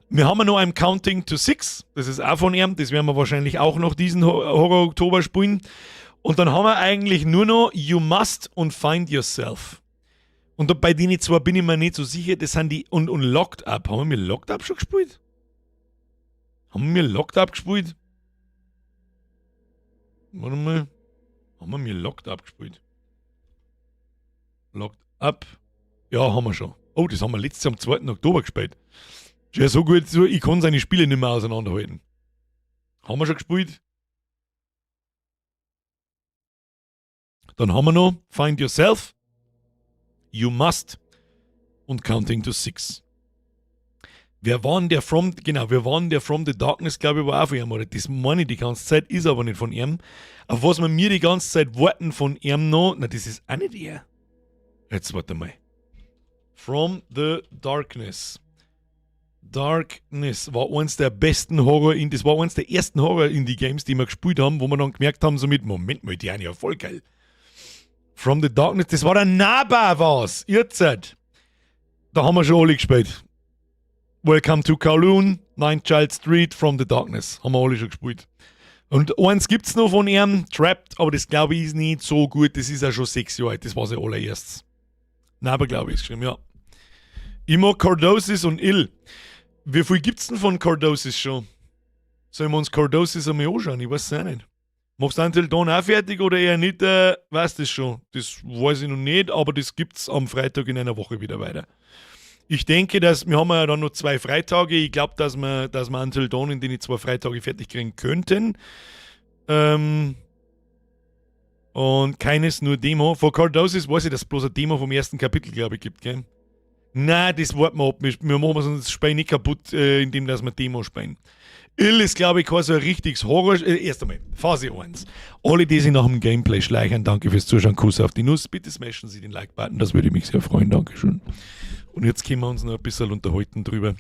Wir haben noch ein Counting to 6, das ist auch von ihm, das werden wir wahrscheinlich auch noch diesen Horror-Oktober spielen. Und dann haben wir eigentlich nur noch You Must und Find Yourself. Und bei denen zwei bin ich mir nicht so sicher, das sind die, und Locked Up. Haben wir Locked Up schon gespielt? Haben wir Locked Up gespielt? Warte mal. Haben wir Locked Up gespielt? Locked Up. Ja, haben wir schon. Oh, das haben wir letztes Jahr am 2. Oktober gespielt. Ja, so gut, so, ich kann seine Spiele nicht mehr auseinanderhalten. Haben wir schon gespielt? Dann haben wir noch Find Yourself, You Must und Counting to 6. Wir waren der From the Darkness, glaube ich, war auch von ihm, oder das meine ich die ganze Zeit, ist aber nicht von ihm. Auf was wir mir die ganze Zeit warten von ihm noch, na, das ist auch nicht er. Jetzt warte mal. From the Darkness. Darkness war eins der besten das war eins der ersten Horror-Indie-Games, die wir gespielt haben, wo wir dann gemerkt haben, so mit, Moment mal, die sind ja voll geil. From the Darkness, das war der Naba was. Jetzt. Da haben wir schon alle gespielt. Welcome to Kowloon, Nine Child Street, From the Darkness. Haben wir alle schon gespielt. Und eins gibt's noch von ihm, Trapped, aber das glaube ich ist nicht so gut. Das ist ja schon 6 Jahre alt, das war sein allererstes. Naba glaube ich ist geschrieben, ja. Ich mag Cordosis und Ill. Wie viel gibt's denn von Cordosis schon? Sollen wir uns Cordosis einmal anschauen? Ich weiß es auch nicht. Machst du Until Dawn auch fertig oder eher nicht? Weißt du das schon? Das weiß ich noch nicht, aber das gibt's am Freitag in einer Woche wieder weiter. Ich denke, dass wir haben ja dann noch 2 Freitage. Ich glaube, dass wir Until Dawn in den 2 Freitage fertig kriegen könnten. Und keines nur Demo. Vor Cordosis weiß ich, dass es bloß ein Demo vom ersten Kapitel, glaube ich, gibt, gell? Nein, das warten wir ab. Wir machen uns das Spiel nicht kaputt, indem wir Demo spielen. Ill ist, glaube ich, kein so ein richtiges Horror. Erst einmal, Phase 1. Alle, die sich nach dem Gameplay schleichen, danke fürs Zuschauen. Kuss auf die Nuss. Bitte smashen Sie den Like-Button, das würde mich sehr freuen. Dankeschön. Und jetzt können wir uns noch ein bisschen unterhalten drüber,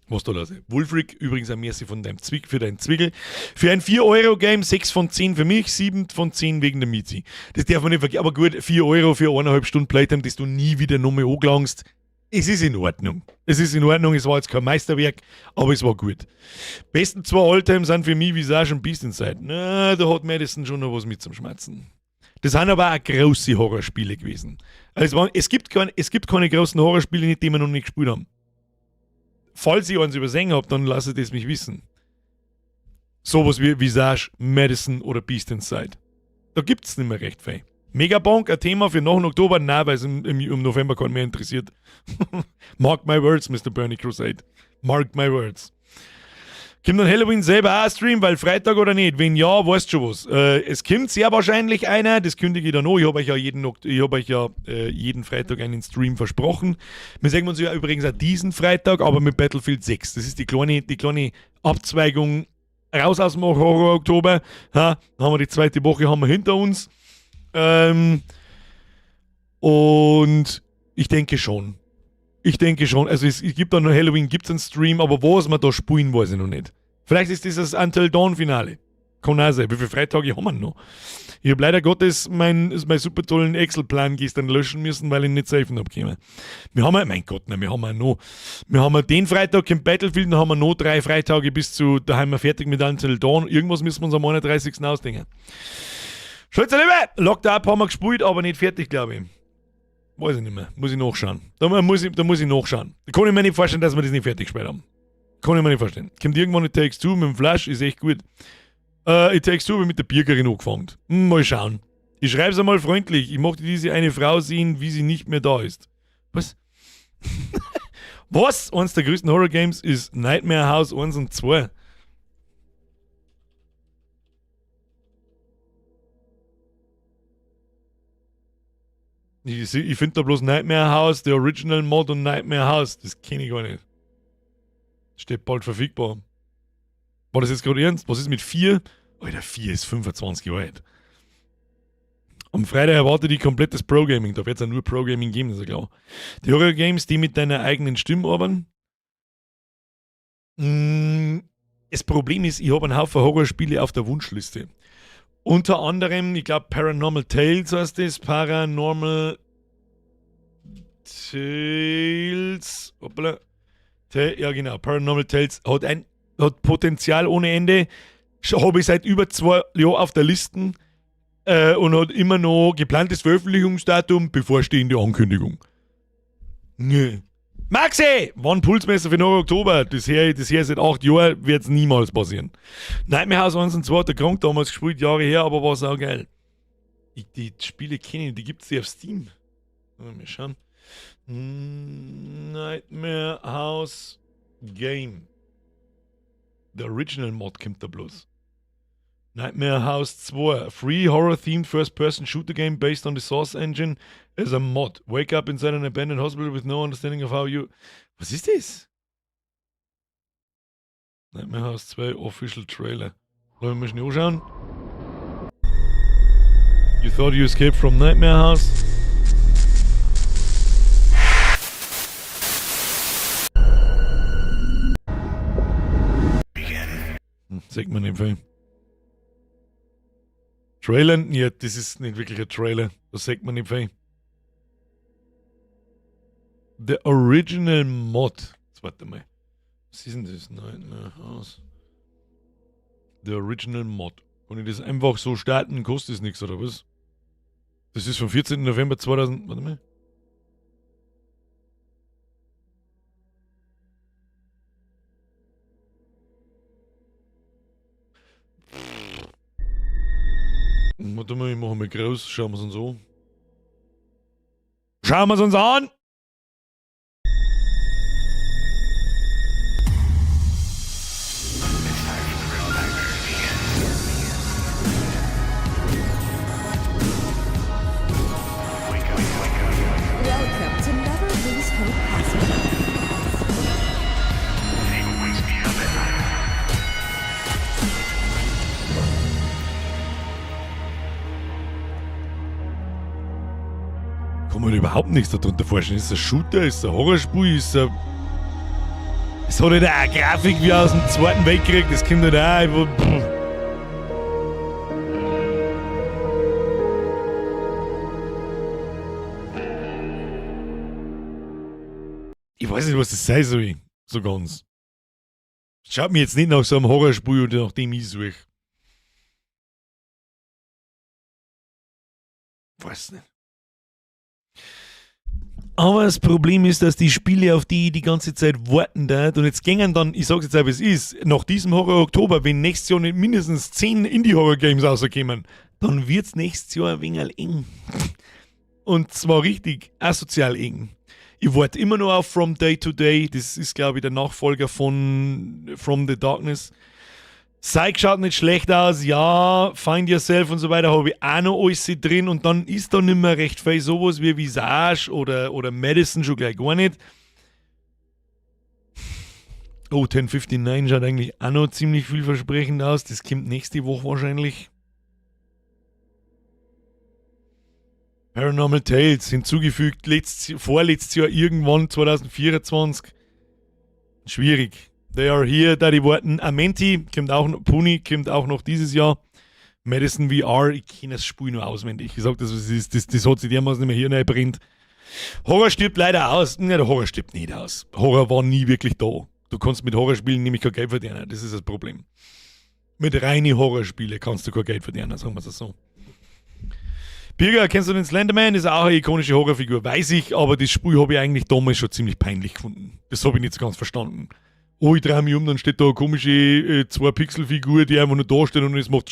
was da los ist. Wolfric, übrigens ein Merci von deinem für deinen Zwickel. Für ein 4-Euro-Game 6 von 10 für mich, 7 von 10 wegen der Miezi. Das darf man nicht vergessen. Aber gut, 4 Euro für 1,5 Stunden Playtime, das du nie wieder nochmal angelangst. Es ist in Ordnung. Es war jetzt kein Meisterwerk, aber es war gut. Besten 2 Alltime sind für mich Visage und Beast Inside. Na, da hat Madison schon noch was mit zum Schmerzen. Das sind aber auch große Horrorspiele gewesen. Also es gibt keine großen Horrorspiele, die wir noch nicht gespielt haben. Falls ich eins übersehen habe, dann lasst es mich wissen. Sowas wie Visage, Madison oder Beast Inside. Da gibt es nicht mehr recht viel. Megabank, ein Thema für nach Oktober? Nein, weil es im November keinen mehr interessiert. Mark my words, Mr. Bernie Crusade. Mark my words. Kommt dann Halloween selber auch ein Stream, weil Freitag oder nicht? Wenn ja, weißt schon was. Es kommt sehr wahrscheinlich einer, das kündige ich dann noch. Ich habe euch ja jeden Freitag einen Stream versprochen. Wir sehen uns ja übrigens auch diesen Freitag, aber mit Battlefield 6. Das ist die kleine Abzweigung raus aus dem Horror Oktober. Ha, dann haben wir die 2. Woche haben wir hinter uns. Und ich denke schon. Also es gibt dann noch Halloween, gibt es einen Stream, aber was wir da spielen, weiß ich noch nicht. Vielleicht ist das Until Dawn Finale. Kann auch sein. Wie viele Freitage haben wir noch? Ich habe leider Gottes meinen super tollen Excel-Plan gestern löschen müssen, weil ich nicht safen habe. Wir haben mein Gott, nein, wir haben ja noch. Wir haben den Freitag im Battlefield, dann haben wir noch 3 Freitage bis zu, da haben wir fertig mit Until Dawn. Irgendwas müssen wir uns am 31. ausdenken. Schalt's lieber! Locked Up haben wir gespielt, aber nicht fertig, glaube ich. Weiß ich nicht mehr. Muss ich nachschauen. Da muss ich nachschauen. Da kann ich mir nicht vorstellen, dass wir das nicht fertig gespielt haben. Kann ich mir nicht vorstellen. Kommt irgendwann It Takes Two mit dem Flash, ist echt gut. It Takes Two habe ich mit der Biergerin angefangen. Mal schauen. Ich schreibe es einmal freundlich. Ich möchte diese eine Frau sehen, wie sie nicht mehr da ist. Was? Was? Eines der größten Horror-Games ist Nightmare House 1 und 2. Ich finde da bloß Nightmare House, der Original Mod und Nightmare House. Das kenne ich gar nicht. Steht bald verfügbar. War das jetzt gerade ernst? Was ist mit 4? Alter, 4 ist 25 Jahre alt. Am Freitag erwartet ich komplettes Pro-Gaming. Da wird es ja nur Pro-Gaming geben, das ist ja klar. Die Horror-Games, die mit deiner eigenen Stimme arbeiten. Das Problem ist, ich habe einen Haufen Horrorspiele auf der Wunschliste. Unter anderem, ich glaube, Paranormal Tales heißt das. Paranormal Tales. Hoppala. Ja, genau. Paranormal Tales hat Potenzial ohne Ende. Habe ich seit über 2 Jahren auf der Liste und hat immer noch geplantes Veröffentlichungsdatum, bevorstehende Ankündigung. Nö. Maxi! Wann Pulsmesser für noch Oktober? Das hier seit 8 Jahren wird es niemals passieren. Nightmare House 1 und 2 hat der Krank damals gespielt, Jahre her, aber war sau geil. Die Spiele kenne ich, die gibt es auf Steam. Mal schauen. Nightmare House Game. Der Original Mod kommt da bloß. Nightmare House 2. A free horror-themed first-person shooter game based on the Source Engine as a mod. Wake up inside an abandoned hospital with no understanding of how you... Was ist das? Nightmare House 2 Official Trailer. Wollen wir mal schnell anschauen? You thought you escaped from Nightmare House? Sagt man nicht viel. Trailer? Ja, das ist nicht wirklich ein Trailer. Das sagt man nicht viel. The Original Mod. Jetzt warte mal. Was ist denn das? Nightmare House. The Original Mod. Kann ich das einfach so starten, kostet es nichts, oder was? Das ist vom 14. November 2000... Warte mal. Warte mal, ich mache mal groß. Schauen wir es uns an. Schauen wir es uns an! Welcome to Never Lose Hope Hospital. Kann man überhaupt nichts darunter vorstellen. Ist es ein Shooter, ist es ein Horrorspiel, ist es ein... Es hat halt auch eine Grafik wie aus dem Zweiten Weltkrieg, das kommt halt auch... Ich weiß nicht, was das sein soll, so ganz. Schaut mir jetzt nicht nach so einem Horrorspiel oder nach dem ich suche. Weiß nicht. Aber das Problem ist, dass die Spiele, auf die ich die ganze Zeit warten darf, und jetzt gingen dann, ich sag's jetzt auch, wie es ist, nach diesem Horror-Oktober, wenn nächstes Jahr nicht mindestens 10 Indie-Horror-Games rauskommen, dann wird's nächstes Jahr ein wenig eng. Und zwar richtig asozial eng. Ich warte immer noch auf From Day to Day, das ist, glaube ich, der Nachfolger von From the Darkness. Psych schaut nicht schlecht aus, ja, Find Yourself und so weiter habe ich auch noch alles drin und dann ist da nicht mehr recht viel sowas wie Visage oder Medicine schon gleich gar nicht. Oh, 1059 schaut eigentlich auch noch ziemlich vielversprechend aus, das kommt nächste Woche wahrscheinlich. Paranormal Tales hinzugefügt, vorletztes Jahr irgendwann 2024. Schwierig. They are here, da die Worten. Amenti kommt auch noch, Puni kommt auch noch dieses Jahr. Madison VR, ich kenne das Spiel nur auswendig. Ich sag das, was es ist, das hat sich dermaßen nicht mehr hier brennt. Horror stirbt leider aus. Nein, der Horror stirbt nicht aus. Horror war nie wirklich da. Du kannst mit Horrorspielen nämlich kein Geld verdienen. Das ist das Problem. Mit reinen Horrorspielen kannst du kein Geld verdienen, sagen wir es so. Birger, kennst du den Slenderman? Das ist auch eine ikonische Horrorfigur, weiß ich, aber das Spiel habe ich eigentlich damals schon ziemlich peinlich gefunden. Das habe ich nicht so ganz verstanden. Oh, ich drehe mich um, dann steht da eine komische 2-Pixel-Figur, die einfach nur da steht und es macht.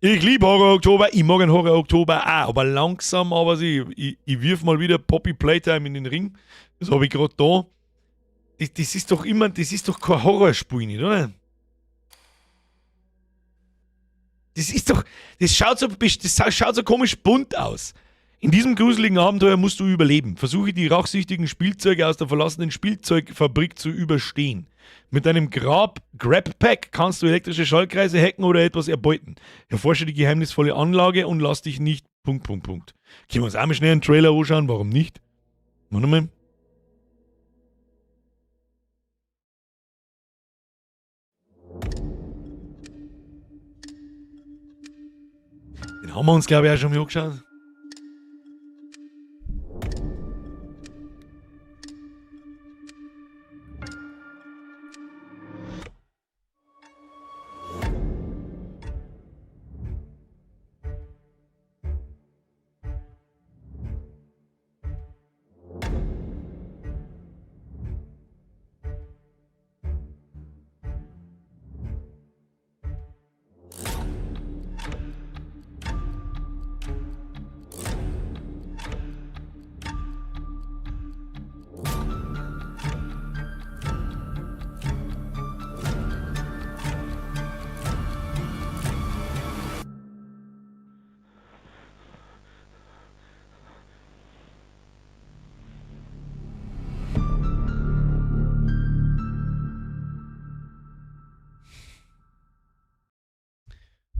Ich liebe Horror Oktober, ich mag einen Horror Oktober auch, aber langsam, aber ich wirf mal wieder Poppy Playtime in den Ring. Das habe ich gerade da. Das ist doch kein Horrorspiel, nicht, oder? Das schaut so komisch bunt aus. In diesem gruseligen Abenteuer musst du überleben. Versuche die rachsüchtigen Spielzeuge aus der verlassenen Spielzeugfabrik zu überstehen. Mit deinem Grab-Pack kannst du elektrische Schaltkreise hacken oder etwas erbeuten. Erforsche die geheimnisvolle Anlage und lass dich nicht... Können wir uns auch mal schnell einen Trailer anschauen? Warum nicht? Warte mal. Den haben wir uns, glaube ich, auch schon mal angeschaut.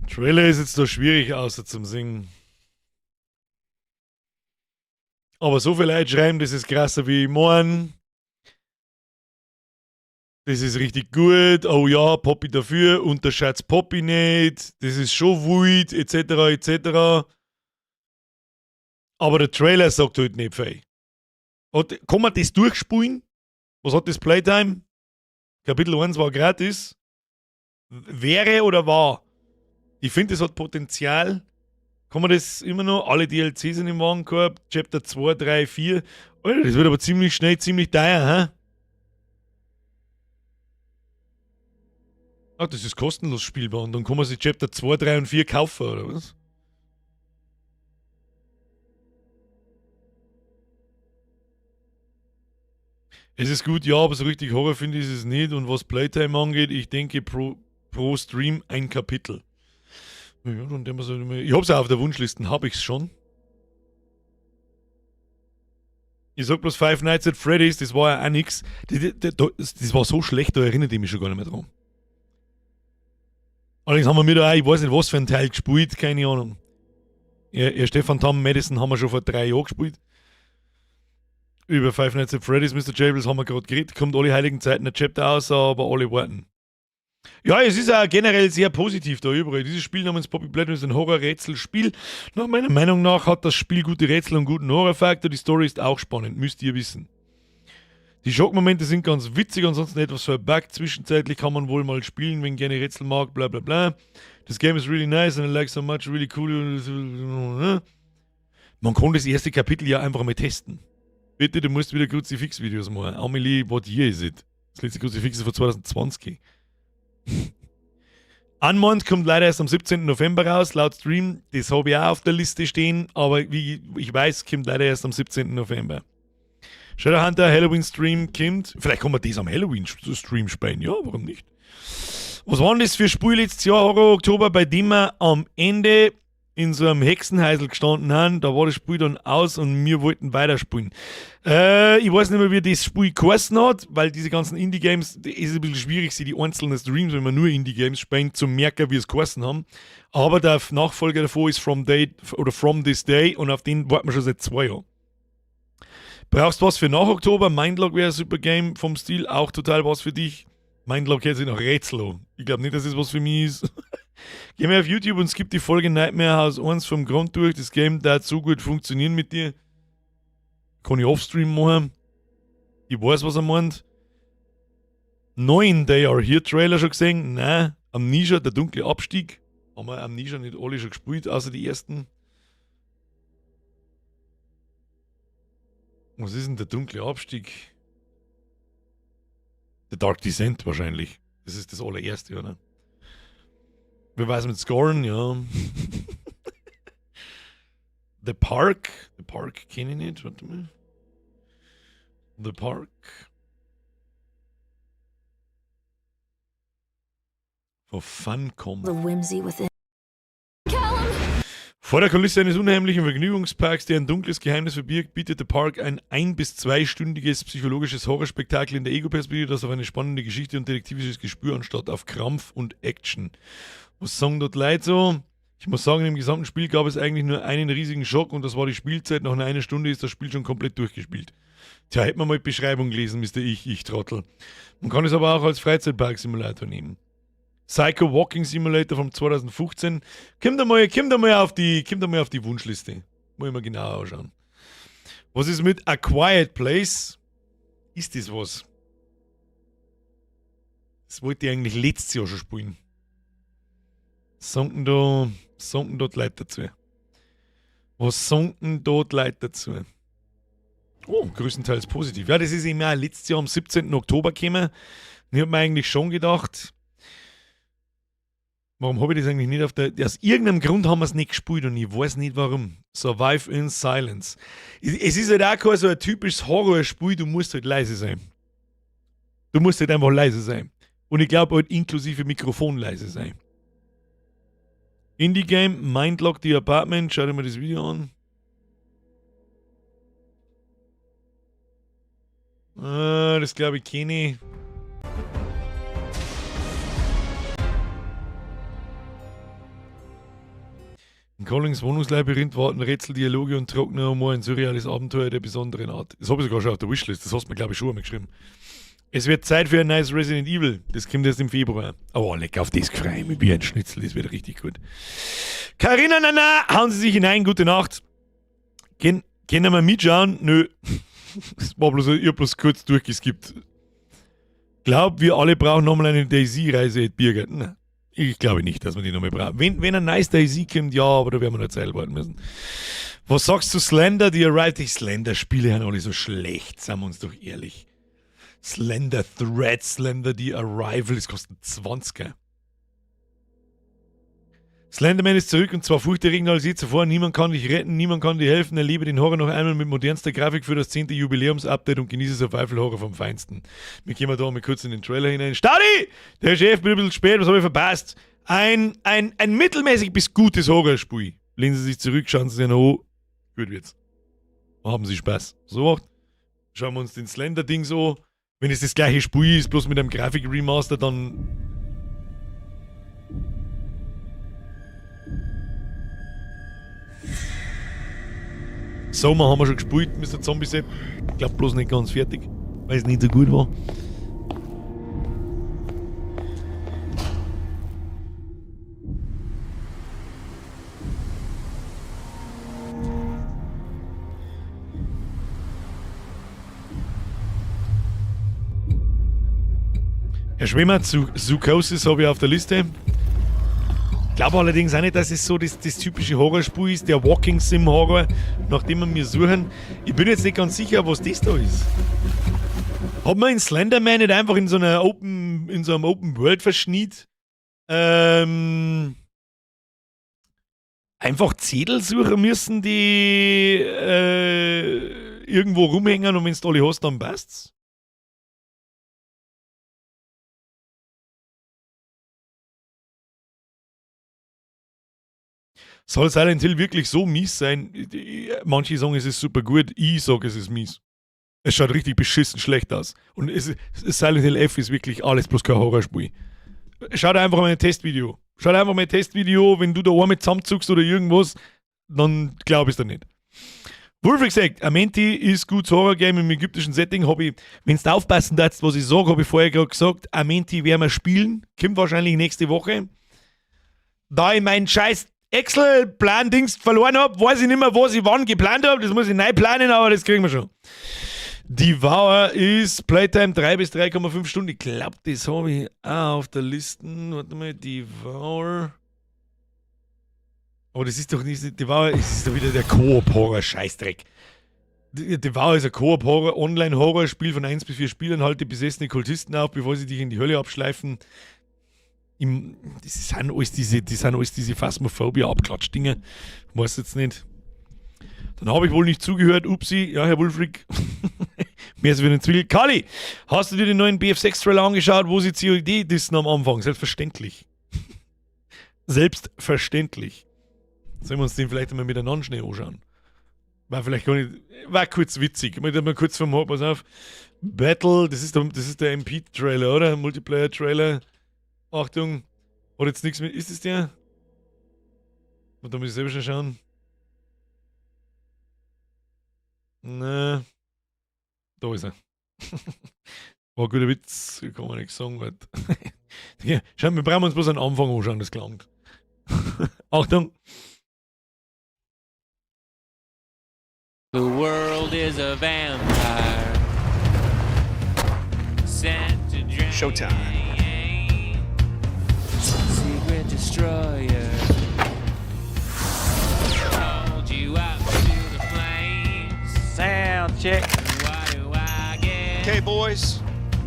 Trailer ist jetzt so schwierig außer zum Singen. Aber so viele Leute schreiben, das ist krasser wie ich mein. Das ist richtig gut. Oh ja, Poppy dafür. Unterschätzt Poppy nicht. Das ist schon wild, etc. etc. Aber der Trailer sagt halt nicht viel. Kann man das durchspulen? Was hat das Playtime? Kapitel 1 war gratis. Wäre oder war? Ich finde, das hat Potenzial. Kann man das immer noch? Alle DLCs sind im Warenkorb. Chapter 2, 3, 4. Alter, das wird aber ziemlich schnell, ziemlich teuer, hä? Ah, das ist kostenlos spielbar. Und dann kann man sich Chapter 2, 3 und 4 kaufen, oder was? Es ist gut, ja, aber so richtig Horror finde ich es nicht. Und was Playtime angeht, ich denke pro Stream ein Kapitel. Ja, dann ich hab's auch auf der Wunschliste, hab ich's schon. Ich sag bloß Five Nights at Freddy's, das war ja auch nix. Das war so schlecht, da erinnert ich mich schon gar nicht mehr dran. Allerdings haben wir mir da auch, ich weiß nicht was für ein Teil gespielt, keine Ahnung. Stefan Tam Madison haben wir schon vor 3 Jahren gespielt. Über Five Nights at Freddy's, Mr. Jables haben wir gerade geredet, kommt alle heiligen Zeiten der Chapter aus, aber alle warten. Ja, es ist auch generell sehr positiv da überall. Dieses Spiel namens Poppy Playtime ist ein Horror-Rätselspiel. Nach meiner Meinung nach hat das Spiel gute Rätsel und guten Horror-Faktor. Die Story ist auch spannend, müsst ihr wissen. Die Schockmomente sind ganz witzig, ansonsten etwas verbuggt. Zwischenzeitlich kann man wohl mal spielen, wenn gerne Rätsel mag, bla bla bla. Das Game is really nice and I like so much, really cool. Man kann das erste Kapitel ja einfach mal testen. Bitte, du musst wieder Kruzifix-Videos machen. Amelie, what year is it? Das letzte Kruzifix ist von 2020. Unmanned kommt leider erst am 17. November raus, laut Stream. Das habe ich auch auf der Liste stehen, aber wie ich weiß, kommt leider erst am 17. November. Shadowhunter Halloween Stream kommt. Vielleicht kann man das am Halloween Stream spielen. Ja, warum nicht? Was war denn das für Spiel letztes Jahr, Horror Oktober, bei dem wir am Ende in so einem Hexenheisel gestanden haben? Da war das Spiel dann aus und wir wollten weiterspielen. Ich weiß nicht mehr, wie das Spiel geheißen hat, weil diese ganzen Indie-Games, ist ein bisschen schwierig, sie die einzelnen Streams, wenn man nur Indie-Games spielen, zu merken, wie es geheißen haben. Aber der Nachfolger davor ist From This Day und auf den warten wir schon seit 2 Jahren. Brauchst was für nach Oktober? Mindlock wäre ein super Game vom Stil, auch total was für dich. Mindlock hört sich nach Rätsel an. Ich glaube nicht, dass es was für mich ist. Geh mal auf YouTube und skip die Folge Nightmare House 1 vom Grund durch. Das Game darf so gut funktionieren mit dir. Kann ich offstream machen. Ich weiß, was er meint. 9 They Are Here Trailer schon gesehen? Nein. Amnesia, der dunkle Abstieg. Haben wir Amnesia nicht alle schon gespielt, außer die ersten? Was ist denn der dunkle Abstieg? The Dark Descent wahrscheinlich. Das ist das allererste, oder? Wer weiß mit Scoren, ja. The Park. The Park kenne ich nicht, warte mal. The Park. For Funcom. The whimsy within. Vor der Kulisse eines unheimlichen Vergnügungsparks, der ein dunkles Geheimnis verbirgt, bietet der Park ein 1- bis 2-stündiges psychologisches Horrorspektakel in der Ego-Perspektive, das auf eine spannende Geschichte und detektivisches Gespür anstatt auf Krampf und Action. Was sagen dort Leute so? Ich muss sagen, im gesamten Spiel gab es eigentlich nur einen riesigen Schock und das war die Spielzeit. Nach einer Stunde ist das Spiel schon komplett durchgespielt. Tja, hätte man mal die Beschreibung gelesen, Mr. Ich Trottel. Man kann es aber auch als Freizeitpark-Simulator nehmen. Psycho Walking Simulator von 2015. Kommt einmal auf die Wunschliste. Muss ich mal genauer anschauen. Was ist mit A Quiet Place? Ist das was? Das wollte ich eigentlich letztes Jahr schon spielen. Sagen dort Leute dazu. Was sagen dort Leute dazu? Oh, größtenteils positiv. Ja, das ist eben auch letztes Jahr am 17. Oktober gekommen. Ich habe mir eigentlich schon gedacht, warum habe ich das eigentlich nicht auf der... Aus irgendeinem Grund haben wir es nicht gespielt und ich weiß nicht warum. Survive in Silence. Es ist halt auch kein so ein typisches Horrorspiel, du musst halt leise sein. Du musst halt einfach leise sein. Und ich glaube halt inklusive Mikrofon leise sein. Indie-Game, Mindlock the Apartment, schau dir mal das Video an. Das glaube ich kenne ich. In Collins Wohnungslabyrinth warten Rätsel, Dialoge und trockener Humor, ein surreales Abenteuer der besonderen Art. Das habe ich sogar schon auf der Wishlist, das hast du mir glaube ich schon einmal geschrieben. Es wird Zeit für ein neues Resident Evil, das kommt erst im Februar. Oh, leck, auf das freue ich mich wie ein Schnitzel, das wird richtig gut. Carina, hauen Sie sich hinein, gute Nacht. Können wir mitschauen? Nö. Das war bloß, ich habe bloß kurz durchgeskippt. Glaub, wir alle brauchen nochmal eine Daisy-Reise at Biergarten. Nein. Ich glaube nicht, dass wir die nochmal brauchen. Wenn ein nice Daisy kommt, ja, aber da werden wir noch Zeit warten müssen. Was sagst du, Slender, die Arrival? Die Slender-Spiele haben alle so schlecht, sagen wir uns doch ehrlich. Slender Thread, Slender, die Arrival, das kostet 20er. Slenderman ist zurück und zwar furchterregender als je zuvor. Niemand kann dich retten, niemand kann dir helfen. Erlebe den Horror noch einmal mit modernster Grafik für das 10. Jubiläums-Update und genieße Survival-Horror vom Feinsten. Wir gehen mal da mal kurz in den Trailer hinein. Stadi! Der Chef, bin ein bisschen spät, was habe ich verpasst? Ein mittelmäßig bis gutes Horrorspiel. Lehnen Sie sich zurück, schauen Sie sich noch an. Gut wird's. Haben Sie Spaß. So, schauen wir uns den Slender-Ding so. Wenn es das gleiche Spiel ist, bloß mit einem Grafik-Remaster, dann... Sommer haben wir schon gespielt, Mr. Zombie-Set. Ich glaube bloß nicht ganz fertig, weil es nicht so gut war. Herr Schwimmer, Psychosis habe ich auf der Liste. Ich glaube allerdings auch nicht, dass es so das typische Horrorspiel ist, der Walking Sim Horror, nach dem wir suchen. Ich bin jetzt nicht ganz sicher, was das da ist. Hat man in Slenderman nicht einfach in so einem Open World Verschnitt einfach Zettel suchen müssen, die irgendwo rumhängen und wenn du alle hast, dann passt's? Soll Silent Hill wirklich so mies sein? Manche sagen, es ist super gut. Ich sage, es ist mies. Es schaut richtig beschissen schlecht aus. Und Silent Hill F ist wirklich alles bloß kein Horrorspiel. Schau dir einfach mal ein Testvideo. Wenn du da einmal zusammenzuckst oder irgendwas, dann glaube ich es dir nicht. Wolfric sagt, Amenti ist gutes Horror-Game im ägyptischen Setting. Habe ich, wenn du aufpassen darfst, was ich sage, habe ich vorher gerade gesagt, Amenti werden wir spielen. Kommt wahrscheinlich nächste Woche. Da ich meinen scheiß Excel-Plan-Dings verloren habe, weiß ich nicht mehr, was ich wann geplant habe. Das muss ich neu planen, aber das kriegen wir schon. Devour ist Playtime 3 bis 3,5 Stunden. Ich glaube, das habe ich auch auf der Liste. Warte mal, Devour. Aber das ist doch nicht, Devour ist doch wieder der Koop-Horror-Scheißdreck. Devour ist ein Koop-Horror, Online-Horror-Spiel von 1 bis 4 Spielern, halte besessene Kultisten auf, bevor sie dich in die Hölle abschleifen. Das sind alles diese Phasmophobia-Abklatsch-Dinge. Ich weiß jetzt nicht. Dann habe ich wohl nicht zugehört. Upsi, ja, Herr Wulfric. Mehr als für den Zwilling. Kali, hast du dir den neuen BF6-Trailer angeschaut, wo sie COD dissen am Anfang? Selbstverständlich. Selbstverständlich. Sollen wir uns den vielleicht einmal miteinander schnell anschauen? War vielleicht gar nicht. War kurz witzig. Mal kurz vom Pass auf. Battle, das ist der MP-Trailer, oder? Multiplayer-Trailer. Achtung. Hat jetzt nichts mit. Ist das der? Und da muss ich selber schon schauen. Na. Da ist er. War ein guter Witz, kann man nicht sagen. Ja, schau, wir brauchen uns bloß einen Anfang anschauen, das klangt. Achtung. The world is a vampire sent to drain. Showtime. Secret destroyer. Hold you up to the flames. Sound check. Why do I get Okay, boys,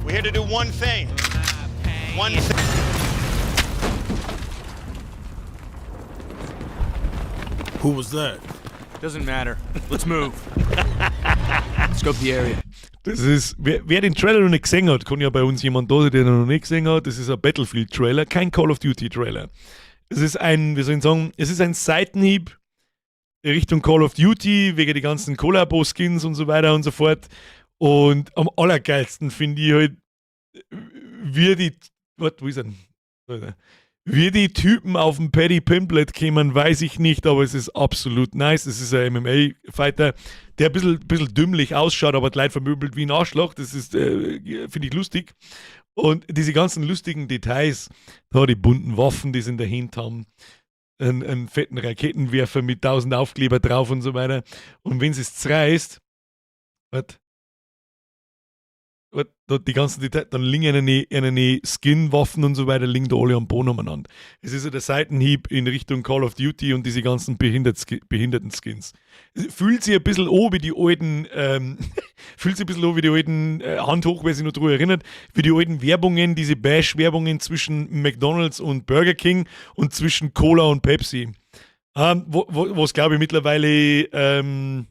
we're here to do one thing. my pain? One thing. Who was that? Doesn't matter. Let's move. Scope the area. Das ist, wer den Trailer noch nicht gesehen hat, kann ja bei uns jemand da sein, der ihn noch nicht gesehen hat. Das ist ein Battlefield-Trailer, kein Call of Duty-Trailer. Es ist ein, wie soll ich sagen, es ist ein Seitenhieb Richtung Call of Duty, wegen die ganzen Collabo-Skins und so weiter und so fort. Und am allergeilsten finde ich halt, wie die, wo ist er denn? Da ist er. Wie die Typen auf dem Paddy Pimblett kämen, weiß ich nicht, aber es ist absolut nice. Es ist ein MMA-Fighter, der ein bisschen dümmlich ausschaut, aber gleich vermöbelt wie ein Arschloch. Das ist, finde ich, lustig. Und diese ganzen lustigen Details, da die bunten Waffen, die sie in der Hand haben, einen fetten Raketenwerfer mit 1000 Aufkleber drauf und so weiter. Und wenn es zerreißt, die ganzen Details, dann liegen eine Skin-Waffen und so weiter, liegen da alle am Boden umeinander. Es ist ja der Seitenhieb in Richtung Call of Duty und diese ganzen behinderten Skins. Fühlt sich ein bisschen an wie die alten, Hand hoch, wer sich noch drüber erinnert, wie die alten Werbungen, diese Bash-Werbungen zwischen McDonald's und Burger King und zwischen Cola und Pepsi. Was glaube ich mittlerweile,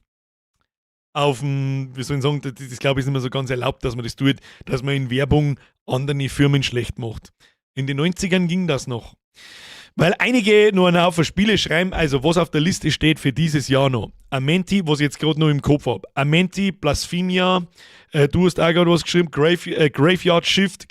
auf dem, wie soll ich sagen, das glaube ich ist nicht mehr so ganz erlaubt, dass man das tut, dass man in Werbung andere Firmen schlecht macht. In den 90ern ging das noch. Weil einige nur einen Haufen Spiele schreiben, also was auf der Liste steht für dieses Jahr noch. Amenti, was ich jetzt gerade noch im Kopf habe. Amenti, Blasphemia, du hast auch gerade was geschrieben, Graveyard Shift,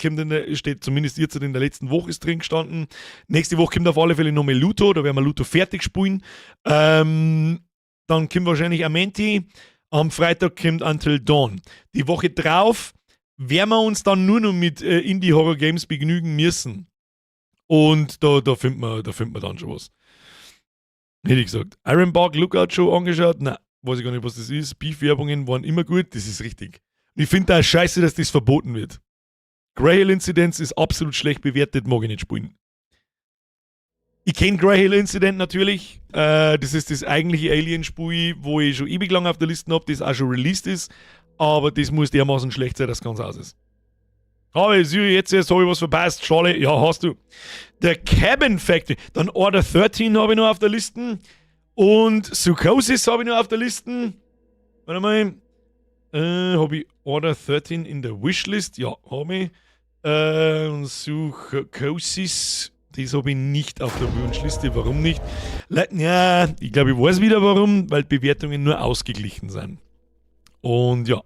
steht zumindest jetzt in der letzten Woche ist drin gestanden. Nächste Woche kommt auf alle Fälle noch mal Luto, da werden wir Luto fertig spielen. Dann kommt wahrscheinlich Amenti. Am Freitag kommt Until Dawn. Die Woche drauf werden wir uns dann nur noch mit Indie-Horror-Games begnügen müssen. Und da finden wir dann schon was. Hätte ich gesagt. Iron Bark Lookout Show angeschaut? Nein, weiß ich gar nicht, was das ist. Beef-Werbungen waren immer gut, das ist richtig. Und ich finde da scheiße, dass das verboten wird. Grey Hill Incidents ist absolut schlecht bewertet, mag ich nicht spielen. Ich kenne Grey Hill Incident natürlich. Das ist das eigentliche Alien-Spiel, wo ich schon ewig lang auf der Liste habe, das auch schon released ist. Aber das muss dermaßen schlecht sein, dass es ganz aus ist. Aber Siri, jetzt erst habe ich was verpasst. Schade, ja, hast du. Der Cabin Factory. Dann Order 13 habe ich noch auf der Liste. Und Psychosis habe ich noch auf der Liste. Warte mal. Habe ich Order 13 in der Wishlist? Ja, habe ich. Psychosis. Das habe ich nicht auf der Wunschliste. Warum nicht? Ja, ich glaube, ich weiß wieder warum, weil die Bewertungen nur ausgeglichen sind. Und ja.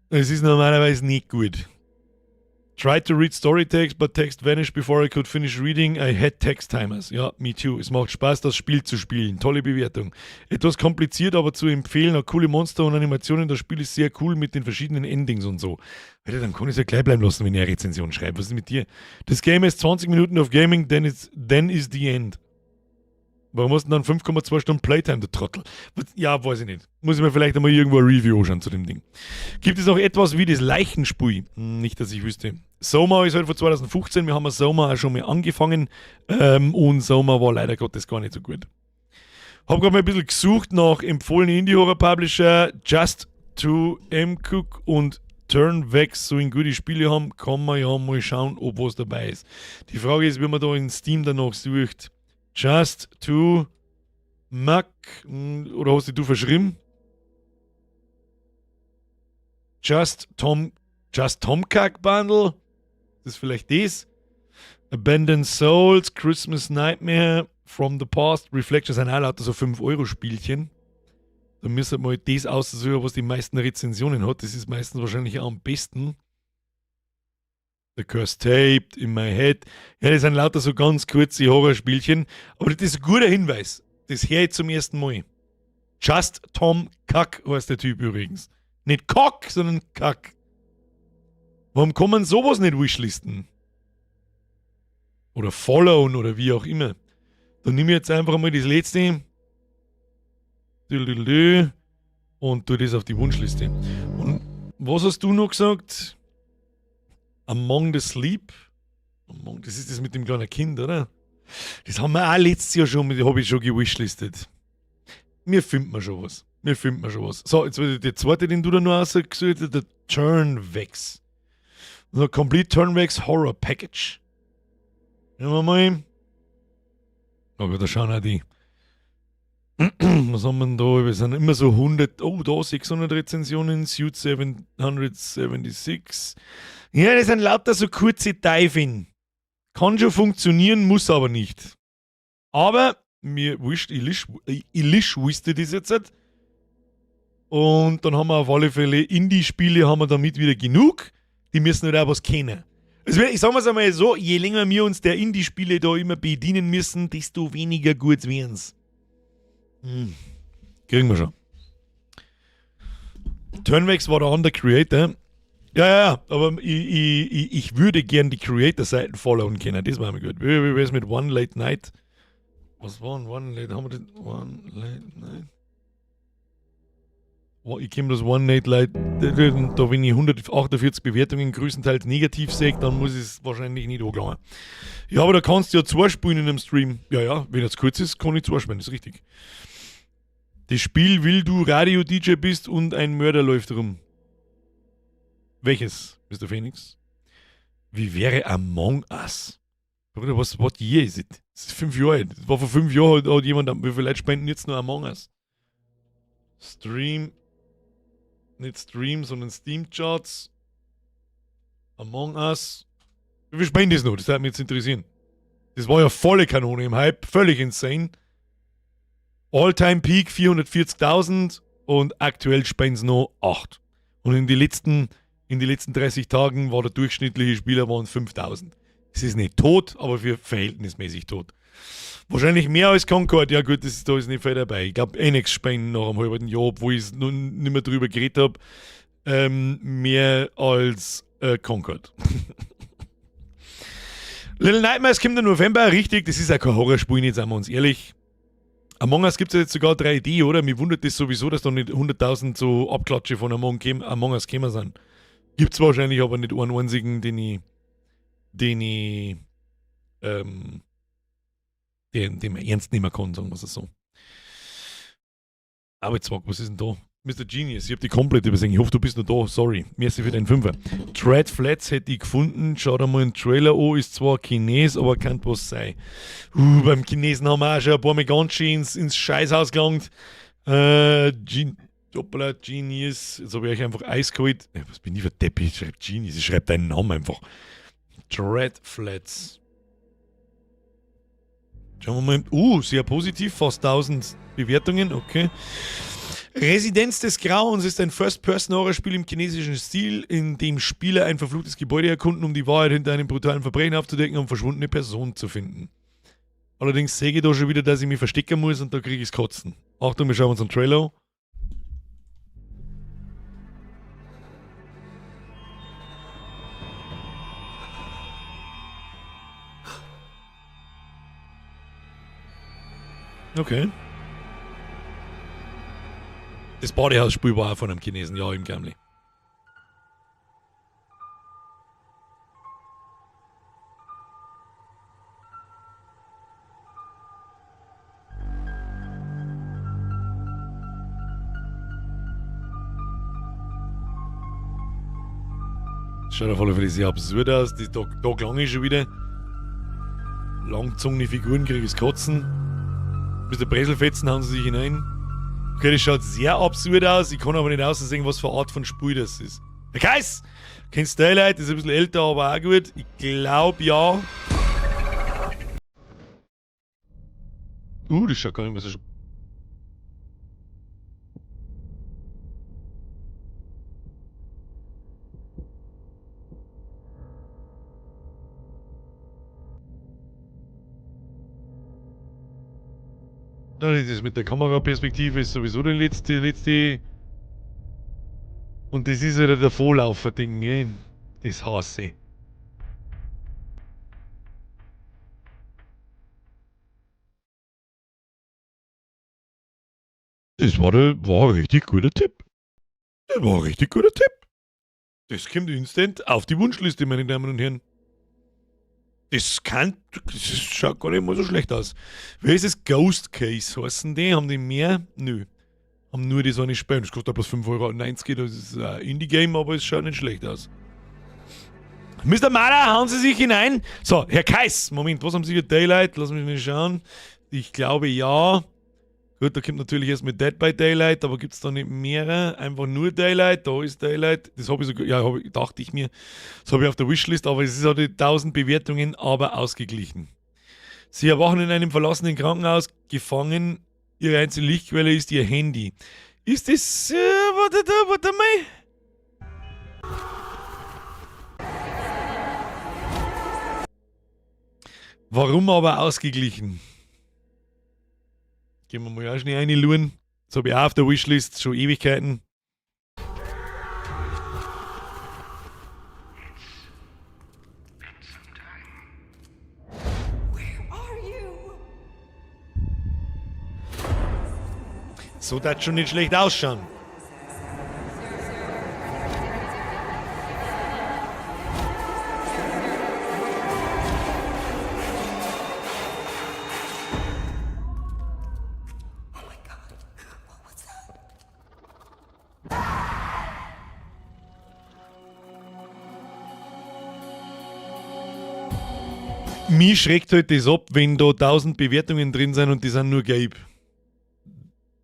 Es ist normalerweise nicht gut. Tried to read story text, but text vanished before I could finish reading. I had text timers. Ja, me too. Es macht Spaß, das Spiel zu spielen. Tolle Bewertung. Etwas kompliziert, aber zu empfehlen. Auch coole Monster und Animationen. Das Spiel ist sehr cool mit den verschiedenen Endings und so. Alter, dann kann ich es ja gleich bleiben lassen, wenn ich eine Rezension schreibe. Was ist mit dir? Das Game ist 20 Minuten of Gaming, then is the end. Warum hast du dann 5,2 Stunden Playtime, du Trottel? Ja, weiß ich nicht. Muss ich mir vielleicht einmal irgendwo ein Review anschauen zu dem Ding. Gibt es noch etwas wie das Leichenspui? Nicht, dass ich wüsste. Soma ist halt von 2015. Wir haben ja Soma auch schon mal angefangen. Und Soma war leider Gottes gar nicht so gut. Hab gerade mal ein bisschen gesucht nach empfohlenen Indie-Horror-Publisher. Just to M-Cook und Turnvex so in gute Spiele haben. Kann man ja mal schauen, ob was dabei ist. Die Frage ist, wie man da in Steam danach sucht. Just to Mac, oder hast du verschrieben? Just Tomcat Bundle? Das ist vielleicht das? Abandoned Souls, Christmas Nightmare, From the Past, Reflections, sind auch lauter so 5-Euro-Spielchen. Da müsst ihr mal das aussuchen, was die meisten Rezensionen hat. Das ist meistens wahrscheinlich auch am besten. The Cursed Taped, In My Head. Ja, das sind lauter so ganz kurze Horrorspielchen. Aber das ist ein guter Hinweis. Das höre ich zum ersten Mal. Just Tom Kack heißt der Typ übrigens. Nicht Cock, sondern Kack. Warum kann man sowas nicht wishlisten? Oder followen oder wie auch immer. Dann nehme ich jetzt einfach mal das letzte. Und tue das auf die Wunschliste. Und was hast du noch gesagt? Among the Sleep. Das ist das mit dem kleinen Kind, oder? Das haben wir auch letztes Jahr schon, habe ich schon gewishlistet. Mir findet man schon was. So, jetzt wird der zweite, den du da noch ausgesucht hast, der Turnvex. Also Complete Turnvex Horror Package. Nehmen wir mal. Aber da schauen auch die. Was haben wir denn da? Wir sind immer so 100. Oh, da 600 Rezensionen. Suit 776. Ja, das sind lauter so kurze Dive-In. Kann schon funktionieren, muss aber nicht. Aber mir wurscht, ich wusste das jetzt nicht. Und dann haben wir auf alle Fälle Indie-Spiele haben wir damit wieder genug. Die müssen halt auch was kennen. Also ich sag mal's einmal so, je länger wir uns der Indie-Spiele da immer bedienen müssen, desto weniger gut werden's. Kriegen wir schon. Turnvex war der andere Creator. Ja, aber ich würde gern die Creator-Seiten followen können. Das war mir gut. Wie wär's mit One Late Night? Was war One Late? Haben wir das? One Late Night? Ich komme das One Late Night. Da, wenn ich 148 Bewertungen größtenteils negativ sehe, dann muss ich es wahrscheinlich nicht anklagen. Ja, aber da kannst du ja 2 spielen in einem Stream. Ja, wenn es kurz ist, kann ich 2 spielen. Das ist richtig. Das Spiel will du Radio-DJ bist und ein Mörder läuft rum. Welches, Mr. Phoenix? Wie wäre Among Us? Bruder, what year is it? Das ist 5 Jahre alt. Das war vor 5 Jahren, hat jemand, wie viele Leute spenden jetzt nur Among Us? Stream, nicht Stream, sondern Steam-Charts. Among Us. Wie viel spenden das noch? Das würde mich jetzt interessieren. Das war ja volle Kanone im Hype, völlig insane. All-Time-Peak 440.000 und aktuell spenden es noch 8. Und in die letzten 30 Tagen war der durchschnittliche Spieler 5.000. Es ist nicht tot, aber für verhältnismäßig tot. Wahrscheinlich mehr als Concord. Ja gut, da ist nicht viel dabei. Ich glaube, nichts spenden nach einem halben Jahr, obwohl ich noch nicht mehr drüber geredet habe. Mehr als Concord. Little Nightmares kommt im November, richtig. Das ist ja kein Horrorspiel, jetzt seien wir uns ehrlich. Among Us gibt es ja jetzt sogar 3D, oder? Mir wundert das sowieso, dass da nicht 100.000 so Abklatsche von Among Us gekommen sind. Gibt es wahrscheinlich aber nicht einen einzigen, den man ernst nehmen kann, sagen wir es so. Aber jetzt was ist denn da? Mr. Genius, ich habe die komplett übersehen. Ich hoffe, du bist noch da. Sorry. Merci für deinen Fünfer. Tread Flats hätte ich gefunden. Schau dir mal einen Trailer an. Ist zwar Chines, aber kann was sein. Beim Chinesen haben wir auch schon ein paar Mal ganz schön ins Scheißhaus gelangt. Genius. Jetzt habe ich euch einfach Eis geholt. Was bin ich für Depp? Ich schreibe Genius. Ich schreibe deinen Namen einfach. Tread Flats. Schauen wir mal. Sehr positiv. Fast 1000 Bewertungen. Okay. Residenz des Grauens ist ein First-Person-Horror-Spiel im chinesischen Stil, in dem Spieler ein verfluchtes Gebäude erkunden, um die Wahrheit hinter einem brutalen Verbrechen aufzudecken und verschwundene Personen zu finden. Allerdings sehe ich da schon wieder, dass ich mich verstecken muss und da kriege ich es kotzen. Achtung, wir schauen uns einen Trailer an. Okay. Das Badehausspiel war auch von einem Chinesen, ja, im Gamli. Schaut auf alle Fälle sehr absurd aus. Da klang ich schon wieder. Langzungene Figuren kriege ich das Kotzen. Bis der Breselfetzen hauen sie sich hinein. Okay, das schaut sehr absurd aus. Ich kann aber nicht aussehen, was für eine Art von Spiel das ist. Herr Kais! Kennst du Daylight? Das ist ein bisschen älter, aber auch gut. Ich glaube ja. Das schaut gar nicht mehr so. Das mit der Kameraperspektive ist sowieso die letzte. Und das ist wieder der Vorlaufer-Ding, gell? Das hasse ich. Das war ein richtig guter Tipp. Das war ein richtig guter Tipp. Das kommt instant auf die Wunschliste, meine Damen und Herren. Das schaut gar nicht mal so schlecht aus. Wer ist das? Ghost Case heißen die? Haben die mehr? Nö. Haben nur die so eine Spiel. Das kostet bloß 5,90 €. Das ist ein Indie-Game, aber es schaut nicht schlecht aus. Mr. Mara, hauen Sie sich hinein. So, Herr Kais. Moment, was haben Sie für Daylight? Lass mich nicht schauen. Ich glaube ja. Gut, da kommt natürlich erst mit Dead by Daylight, aber gibt es da nicht mehrere? Einfach nur Daylight, da ist Daylight. Das habe ich sogar, ja, dachte ich mir. Das habe ich auf der Wishlist, aber es ist halt 1000 Bewertungen, aber ausgeglichen. Sie erwachen in einem verlassenen Krankenhaus, gefangen. Ihre einzige Lichtquelle ist ihr Handy. Ist das, warte mal. Warum aber ausgeglichen? Gehen wir mal auch schnell reinschauen. Das habe ich auch auf der Wishlist, schon Ewigkeiten. So darf schon nicht schlecht ausschauen. Mich schreckt halt das ab, wenn da 1000 Bewertungen drin sind und die sind nur gelb.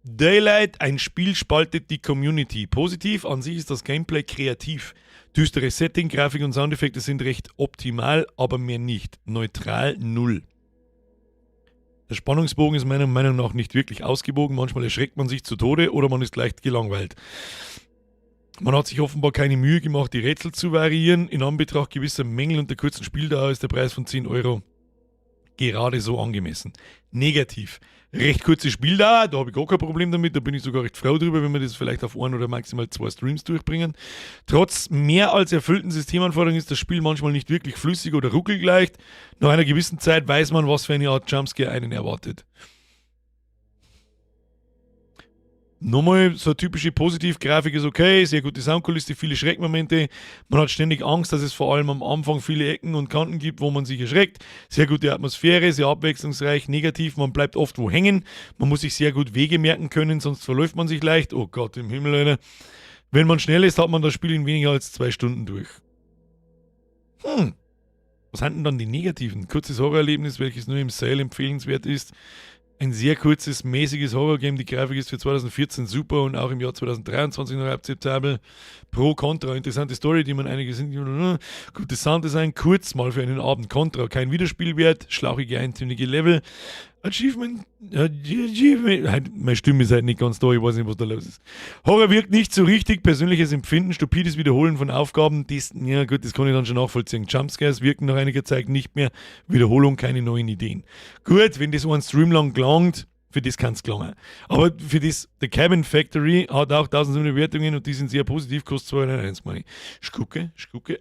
Daylight, ein Spiel spaltet die Community. Positiv, an sich ist das Gameplay kreativ. Düsteres Setting, Grafik und Soundeffekte sind recht optimal, aber mehr nicht. Neutral, null. Der Spannungsbogen ist meiner Meinung nach nicht wirklich ausgewogen. Manchmal erschreckt man sich zu Tode oder man ist leicht gelangweilt. Man hat sich offenbar keine Mühe gemacht, die Rätsel zu variieren. In Anbetracht gewisser Mängel und der kurzen Spieldauer ist der Preis von 10 € gerade so angemessen. Negativ. Recht kurze Spieldauer, da habe ich gar kein Problem damit, da bin ich sogar recht froh drüber, wenn wir das vielleicht auf 1 oder maximal 2 Streams durchbringen. Trotz mehr als erfüllten Systemanforderungen ist das Spiel manchmal nicht wirklich flüssig oder ruckelgleich. Nach einer gewissen Zeit weiß man, was für eine Art Jumpscare einen erwartet. Nochmal, so eine typische Positivgrafik ist okay, sehr gute Soundkulisse, viele Schreckmomente. Man hat ständig Angst, dass es vor allem am Anfang viele Ecken und Kanten gibt, wo man sich erschreckt. Sehr gute Atmosphäre, sehr abwechslungsreich, negativ, man bleibt oft wo hängen. Man muss sich sehr gut Wege merken können, sonst verläuft man sich leicht. Oh Gott im Himmel, Alter. Wenn man schnell ist, hat man das Spiel in weniger als 2 Stunden durch. Was sind denn dann die negativen? Kurzes Horrorerlebnis, welches nur im Sale empfehlenswert ist. Ein sehr kurzes, mäßiges Horrorgame. Die Grafik ist für 2014 super und auch im Jahr 2023 noch akzeptabel. Pro, Contra, interessante Story, die man einige sind. Gutes Sounddesign, kurz mal für einen Abend. Contra, kein Wiederspielwert, schlauchige, eintönige Level. Achievement. Meine Stimme ist halt nicht ganz da, ich weiß nicht, was da los ist. Horror wirkt nicht so richtig, persönliches Empfinden, stupides Wiederholen von Aufgaben, ja gut, das kann ich dann schon nachvollziehen. Jumpscares wirken nach einiger Zeit nicht mehr, Wiederholung, keine neuen Ideen. Gut, wenn das ein Stream lang gelangt, für das kann es gelangen. Aber für das, The Cabin Factory hat auch 1700 Bewertungen und die sind sehr positiv, kostet 291, meine ich. Schgucke.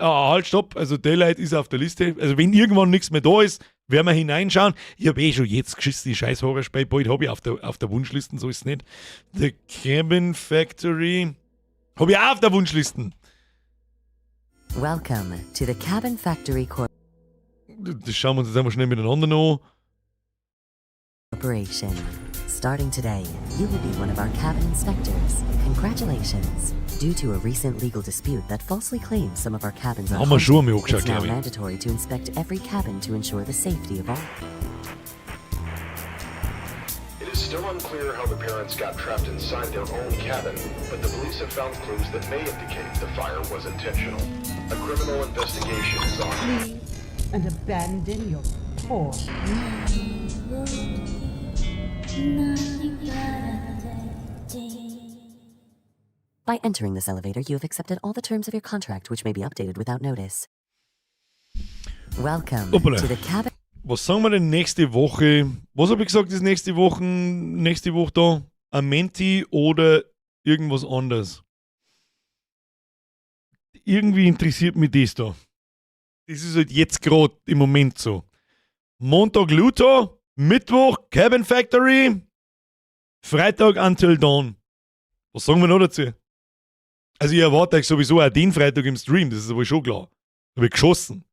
Halt, stopp, also Daylight ist auf der Liste. Also wenn irgendwann nichts mehr da ist, werden wir hineinschauen. Ich habe schon jetzt geschissen, die scheiß Horrorspiele, bald habe ich auf der Wunschliste, so ist es nicht. The Cabin Factory habe ich auch auf der Wunschliste. Welcome to the Cabin Factory Das schauen wir uns jetzt einfach schnell miteinander an. Corporation. Starting today, you will be one of our cabin inspectors. Congratulations. Due to a recent legal dispute that falsely claims some of our cabins are Haben wir schon haunted, mal angeschaut, it's now glaube ich. mandatory to inspect every cabin to ensure the safety of all. It is still unclear how the parents got trapped inside their own cabin, but the police have found clues that may indicate the fire was intentional. A criminal investigation is on. Please, and abandon your poor. By entering this elevator, you have accepted all the terms of your contract, which may be updated without notice. Welcome Hoppala. to the cabin. Was sagen wir denn nächste Woche? Was habe ich gesagt, ist nächste Woche da? Ein Menti oder irgendwas anderes? Irgendwie interessiert mich das da. Das ist halt jetzt gerade im Moment so. Montag Luto, Mittwoch Cabin Factory, Freitag Until Dawn. Was sagen wir noch dazu? Also ich erwarte euch sowieso auch den Freitag im Stream, das ist aber schon klar. Da wird geschossen.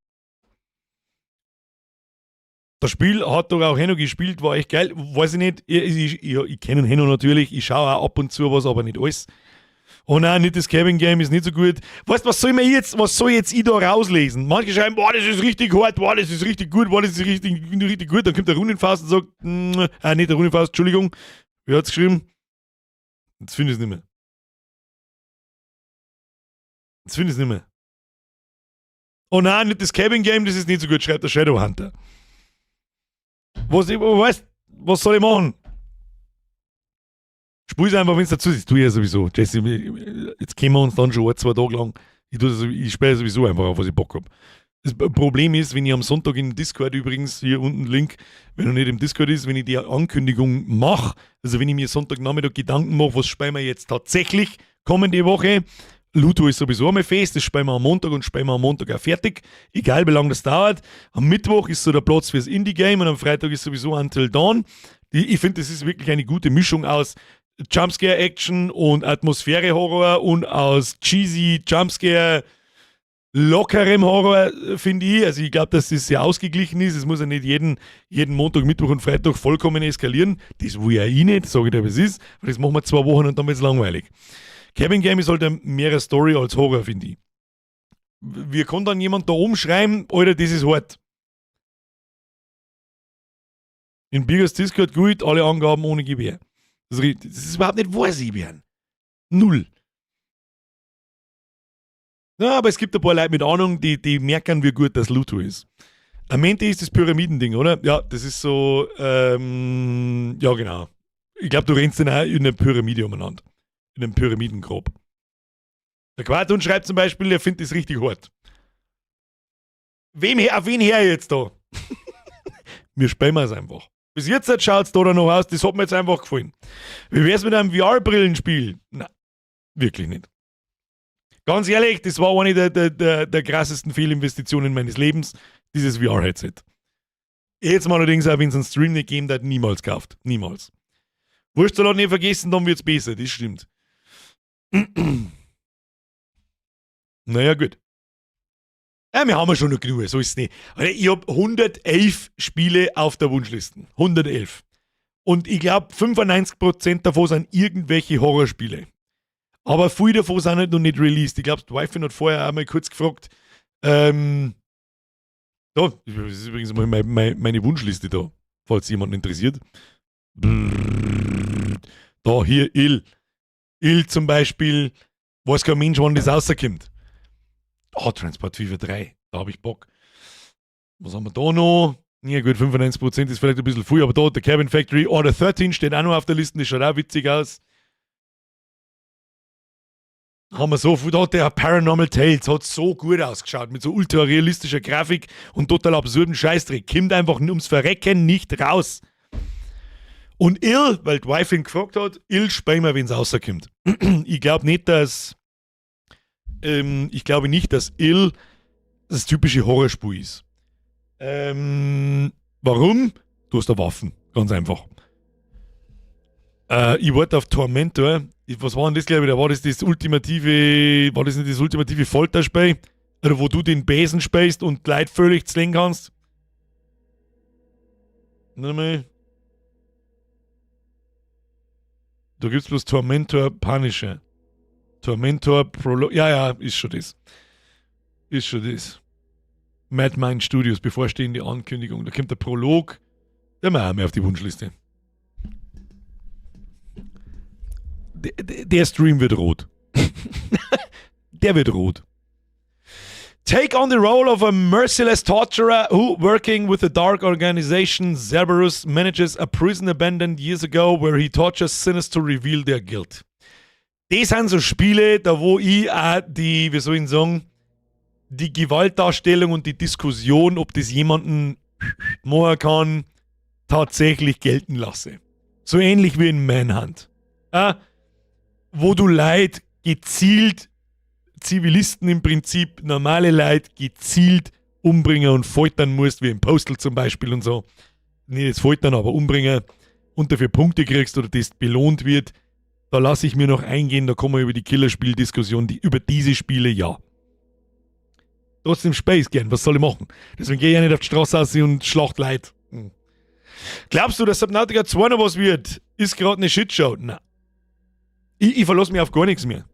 Das Spiel hat doch auch Henno gespielt, war echt geil. Weiß ich nicht, ich kenne Henno natürlich, ich schaue auch ab und zu was, aber nicht alles. Oh nein, nicht das Cabin Game ist nicht so gut. Weißt du, was soll jetzt ich da rauslesen? Manche schreiben, boah, das ist richtig hart, boah, das ist richtig gut, boah, das ist richtig gut. Dann kommt der Runenfaust und sagt, nicht der Runenfaust, Entschuldigung, wer hat's geschrieben? Jetzt finde ich es nicht mehr. Oh nein, nicht das Cabin Game, das ist nicht so gut, schreibt der Shadowhunter. Was soll ich machen? Spiel's einfach, wenn es dazu ist. Tu ja sowieso. Jesse, jetzt kennen wir uns dann schon 2 Tage lang. Ich spiele sowieso einfach auf, was ich Bock habe. Das Problem ist, wenn ich am Sonntag im Discord übrigens, hier unten Link, wenn er nicht im Discord ist, wenn ich die Ankündigung mache, also wenn ich mir Sonntagnachmittag Gedanken mache, was spielen wir jetzt tatsächlich kommende Woche. Ludo ist sowieso einmal fest, das spielen wir am Montag und spielen wir am Montag auch fertig. Egal wie lange das dauert. Am Mittwoch ist so der Platz fürs Indie-Game und am Freitag ist sowieso Until Dawn. Ich finde, das ist wirklich eine gute Mischung aus Jumpscare-Action und Atmosphäre-Horror und aus cheesy Jumpscare lockerem Horror, finde ich. Also ich glaube, dass das sehr ausgeglichen ist. Es muss ja nicht jeden Montag, Mittwoch und Freitag vollkommen eskalieren. Das will ja ich nicht, sage ich dir, was es ist. Aber das machen wir 2 Wochen und dann wird es langweilig. Cabin Game ist halt mehr eine Story als Horror, finde ich. Wie kann dann jemand da oben schreiben, Alter, das ist hart. In Biggers Discord gilt alle Angaben ohne Gewähr. Das ist überhaupt nicht wahr, Siebjörn. 0. Ja, aber es gibt ein paar Leute mit Ahnung, die merken, wie gut das Luto ist. Amente ist das Pyramidending, oder? Ja, das ist so, ja genau. Ich glaube, du rennst dann auch in einer Pyramide umeinander. In einem Pyramidengrab. Der Quartun schreibt zum Beispiel, er findet das richtig hart. Auf wen her jetzt da? Wir spielen es einfach. Bis jetzt schaut es da noch aus, das hat mir jetzt einfach gefallen. Wie wär's mit einem VR-Brillenspiel? Nein, wirklich nicht. Ganz ehrlich, das war eine der krassesten Fehlinvestitionen meines Lebens, dieses VR-Headset. Jetzt mal allerdings auch, wenn es einen Stream nicht gegeben hat, niemals gekauft. Niemals. Wurstsalat nicht vergessen, dann wird's besser, das stimmt. Naja, gut. Ja, wir haben ja schon noch genug, so ist es nicht. Ich habe 111 Spiele auf der Wunschliste. 111. Und ich glaube, 95% davon sind irgendwelche Horrorspiele. Aber viele davon sind halt noch nicht released. Ich glaube, Wi-Fi hat vorher auch mal kurz gefragt. Da, das ist übrigens mal meine Wunschliste da, falls jemand interessiert. Da, hier, Il zum Beispiel, weiß kein Mensch, wann das rauskommt. Transport FIFA 3, da habe ich Bock. Was haben wir da noch? Ja gut, 95% ist vielleicht ein bisschen viel, aber da hat der Cabin Factory Order 13 steht auch noch auf der Liste, das schaut auch witzig aus. Haben wir so viel, da hat der Paranormal Tales, hat so gut ausgeschaut, mit so ultra realistischer Grafik und total absurden Scheißdreck. Kommt einfach ums Verrecken nicht raus. Und weil die Wife ihn gefragt hat, spielen wir, wenn es rauskommt. Ich glaube nicht, dass das typische Horrorspiel ist. Warum? Du hast da Waffen, ganz einfach. Ich warte auf Tormentor. Was war denn das, glaube ich? War das nicht das ultimative Folterspiel? Oder wo du den Besen spielst und Leute völlig zlängen kannst? Nochmal. Da gibt es bloß Tormentor Punisher. Tormentor Prolog. Ja, ist schon das. Mad Mind Studios, bevorstehende Ankündigung. Da kommt der Prolog. Der machen wir auf die Wunschliste. Der Stream wird rot. Der wird rot. Take on the role of a merciless torturer who, working with a dark organization, Cerberus manages a prison abandoned years ago where he tortures sinners to reveal their guilt. Das sind so Spiele, da wo ich auch die Gewaltdarstellung und die Diskussion, ob das jemanden machen kann, tatsächlich gelten lasse. So ähnlich wie in Manhunt. Wo du Leute gezielt, Zivilisten im Prinzip, normale Leute gezielt umbringen und foltern musst, wie im Postal zum Beispiel und so. Nicht das Foltern, aber umbringen und dafür Punkte kriegst oder das belohnt wird. Da lasse ich mir noch eingehen, da kommen wir über die Killerspiel-Diskussion, über diese Spiele, ja. Trotzdem Space gern, was soll ich machen? Deswegen gehe ich ja nicht auf die Straße aus und schlacht Leute. Glaubst du, dass Subnautica 2 noch was wird? Ist gerade eine Shitshow? Nein. Ich verlasse mich auf gar nichts mehr.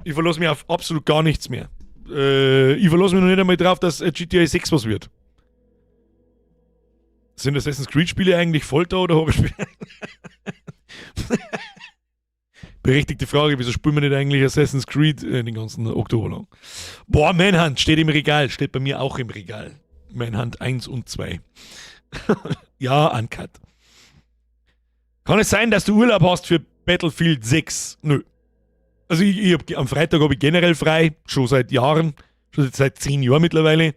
Ich verlasse mich auf absolut gar nichts mehr. Ich verlasse mich noch nicht einmal drauf, dass GTA 6 was wird. Sind Assassin's Creed Spiele eigentlich Folter oder Horrorspiele? Berechtigte Frage, wieso spielen wir nicht eigentlich Assassin's Creed den ganzen Oktober lang? Boah, Manhunt steht im Regal, steht bei mir auch im Regal. Manhunt 1 und 2. Ja, uncut. Kann es sein, dass du Urlaub hast für Battlefield 6? Nö. Also am Freitag habe ich generell frei, schon seit Jahren, schon seit 10 Jahren mittlerweile.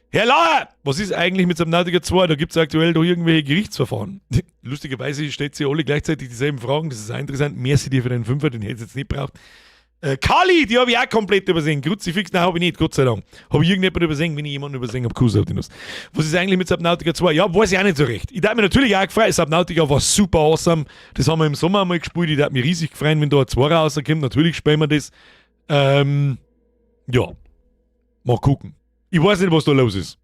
Herr Lauer, was ist eigentlich mit Subnautica 2? Da gibt es aktuell doch irgendwelche Gerichtsverfahren. Lustigerweise stellt sie alle gleichzeitig dieselben Fragen, das ist auch interessant. Merci dir für deinen Fünfer, den hätte ich jetzt nicht braucht. Kali, die habe ich auch komplett übersehen. Kruzifix, nein, habe ich nicht, Gott sei Dank. Habe ich irgendjemanden übersehen, wenn ich jemanden übersehen habe, Kuss auf den Nuss. Was ist eigentlich mit Subnautica 2? Ja, weiß ich auch nicht so recht. Ich darf mich natürlich auch gefreut, Subnautica war super awesome. Das haben wir im Sommer einmal gespielt, ich darf mich riesig gefreut, wenn da ein 2 rauskommt. Natürlich spielen wir das. Ja. Mal gucken. Ich weiß nicht, was da los ist.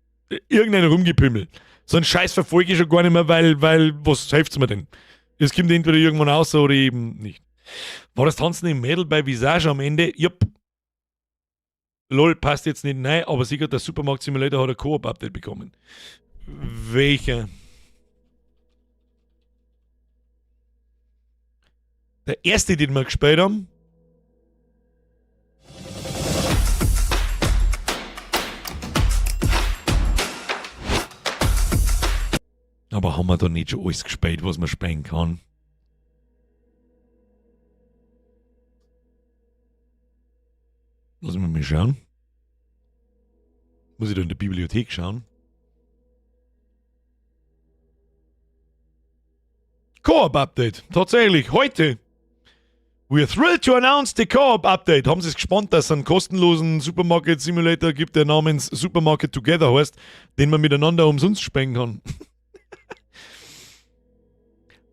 Irgendein Rumgepimmel. So ein Scheiß verfolge ich schon gar nicht mehr, weil was hilft's mir denn? Es kommt entweder irgendwann raus oder eben nicht. War das Tanzen im Mädel bei Visage am Ende? Jupp. Lol, passt jetzt nicht rein, aber sicher, der Supermarkt Simulator hat ein Koop-Update bekommen. Welcher? Der erste, den wir gespielt haben. Aber haben wir da nicht schon alles gespielt, was man spielen kann? Lassen wir mal schauen. Muss ich da in der Bibliothek schauen? Co-op-Update. Tatsächlich, heute. We are thrilled to announce the Co-op-Update. Haben Sie es gespannt, dass es einen kostenlosen Supermarket-Simulator gibt, der namens Supermarket Together heißt, den man miteinander umsonst spielen kann.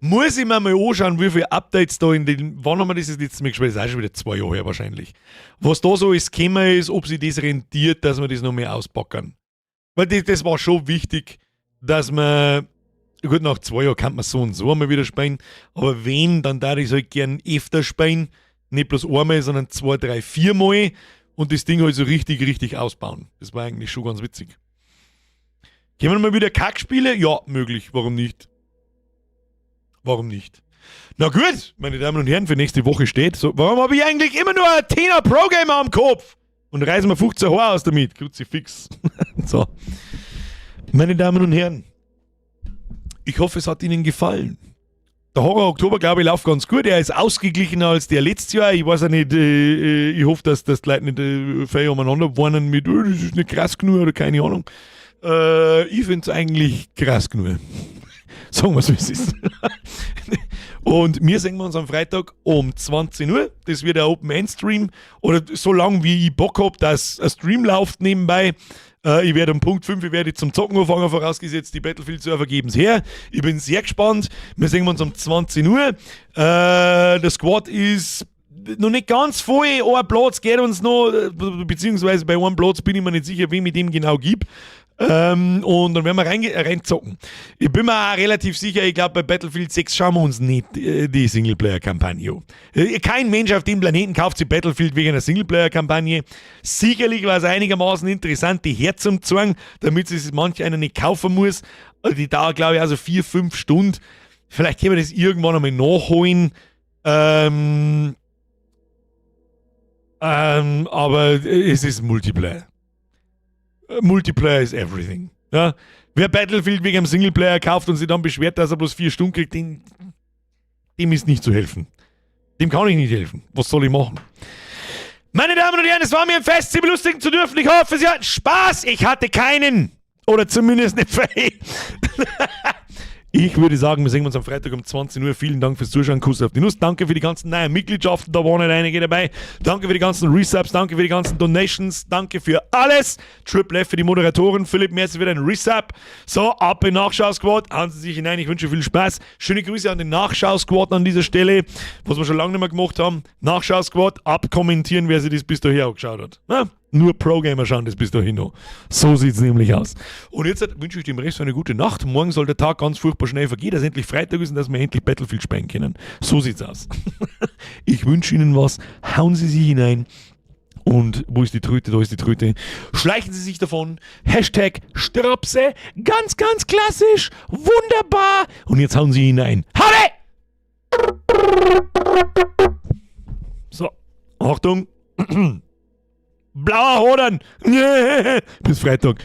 Muss ich mir mal anschauen, wie viele Updates da in den... Wann haben wir das jetzt mal gespielt? Das ist auch schon wieder 2 Jahre her wahrscheinlich. Was da so ist, gekommen ist, ob sich das rentiert, dass wir das noch mehr auspacken. Weil das war schon wichtig, dass man... Gut, nach 2 Jahren kann man so und so einmal wieder spielen. Aber wenn, dann darf ich es halt gern öfter spielen. Nicht bloß einmal, sondern 2, 3, 4 Mal. Und das Ding halt so richtig ausbauen. Das war eigentlich schon ganz witzig. Können wir mal wieder Kackspiele? Ja, möglich. Warum nicht? Warum nicht? Na gut, meine Damen und Herren, für nächste Woche steht. So, warum habe ich eigentlich immer nur ein Tina Pro Gamer am Kopf? Und reißen wir 15 Haare aus damit. Kruzifix. So. Meine Damen und Herren, ich hoffe, es hat Ihnen gefallen. Der Horror Oktober, glaube ich, läuft ganz gut. Er ist ausgeglichener als der letztes Jahr. Ich weiß auch nicht, ich hoffe, dass die Leute nicht völlig umeinander warnen mit, das ist nicht krass genug oder keine Ahnung. Ich finde es eigentlich krass genug. Sagen wir es, wie es ist. Und wir sehen uns am Freitag um 20 Uhr. Das wird ein Open-End-Stream. Oder so lange, wie ich Bock habe, dass ein Stream läuft nebenbei. Ich werde um Punkt 5 zum Zocken anfangen, vorausgesetzt die Battlefield-Server geben es her. Ich bin sehr gespannt. Wir sehen uns um 20 Uhr. Der Squad ist noch nicht ganz voll. Ein Platz geht uns noch, beziehungsweise bei einem Platz bin ich mir nicht sicher, wem ich dem genau gibt. Und dann werden wir reinzocken. Ich bin mir auch relativ sicher, ich glaube, bei Battlefield 6 schauen wir uns nicht die Singleplayer-Kampagne an. Kein Mensch auf dem Planeten kauft sich Battlefield wegen einer Singleplayer-Kampagne. Sicherlich war es einigermaßen interessant, die herzuzwingen, damit es manch einer nicht kaufen muss. Die dauert, glaube ich, also 4-5 Stunden. Vielleicht können wir das irgendwann einmal nachholen. Aber es ist Multiplayer. Multiplayer is everything. Ja? Wer Battlefield wegen einem Singleplayer kauft und sich dann beschwert, dass er bloß 4 Stunden kriegt, dem ist nicht zu helfen. Dem kann ich nicht helfen. Was soll ich machen? Meine Damen und Herren, es war mir ein Fest, Sie belustigen zu dürfen. Ich hoffe, Sie hatten Spaß. Ich hatte keinen. Oder zumindest nicht viel. Ich würde sagen, wir sehen uns am Freitag um 20 Uhr. Vielen Dank fürs Zuschauen. Kuss auf die Nuss. Danke für die ganzen neuen Mitgliedschaften. Da waren nicht einige dabei. Danke für die ganzen Resubs. Danke für die ganzen Donations. Danke für alles. Triple F für die Moderatoren. Philipp, merci für deinen Resub. So, ab in Nachschau-Squad. Hauen Sie sich hinein. Ich wünsche viel Spaß. Schöne Grüße an den Nachschau-Squad an dieser Stelle, was wir schon lange nicht mehr gemacht haben. Nachschau-Squad. Abkommentieren, wer sich das bis dahin angeschaut hat. Na? Nur Pro-Gamer schauen das bis dahin noch. So sieht es nämlich aus. Und jetzt wünsche ich dem Rest eine gute Nacht. Morgen soll der Tag ganz furchtbar schnell vergehen, dass endlich Freitag ist und dass wir endlich Battlefield spielen können. So sieht's aus. Ich wünsche Ihnen was. Hauen Sie sich hinein. Und wo ist die Tröte? Da ist die Tröte. Schleichen Sie sich davon. Hashtag Strapse. Ganz, ganz klassisch. Wunderbar. Und jetzt hauen Sie hinein. Halle! So. Achtung. Blauer Hodern. Bis Freitag. Okay.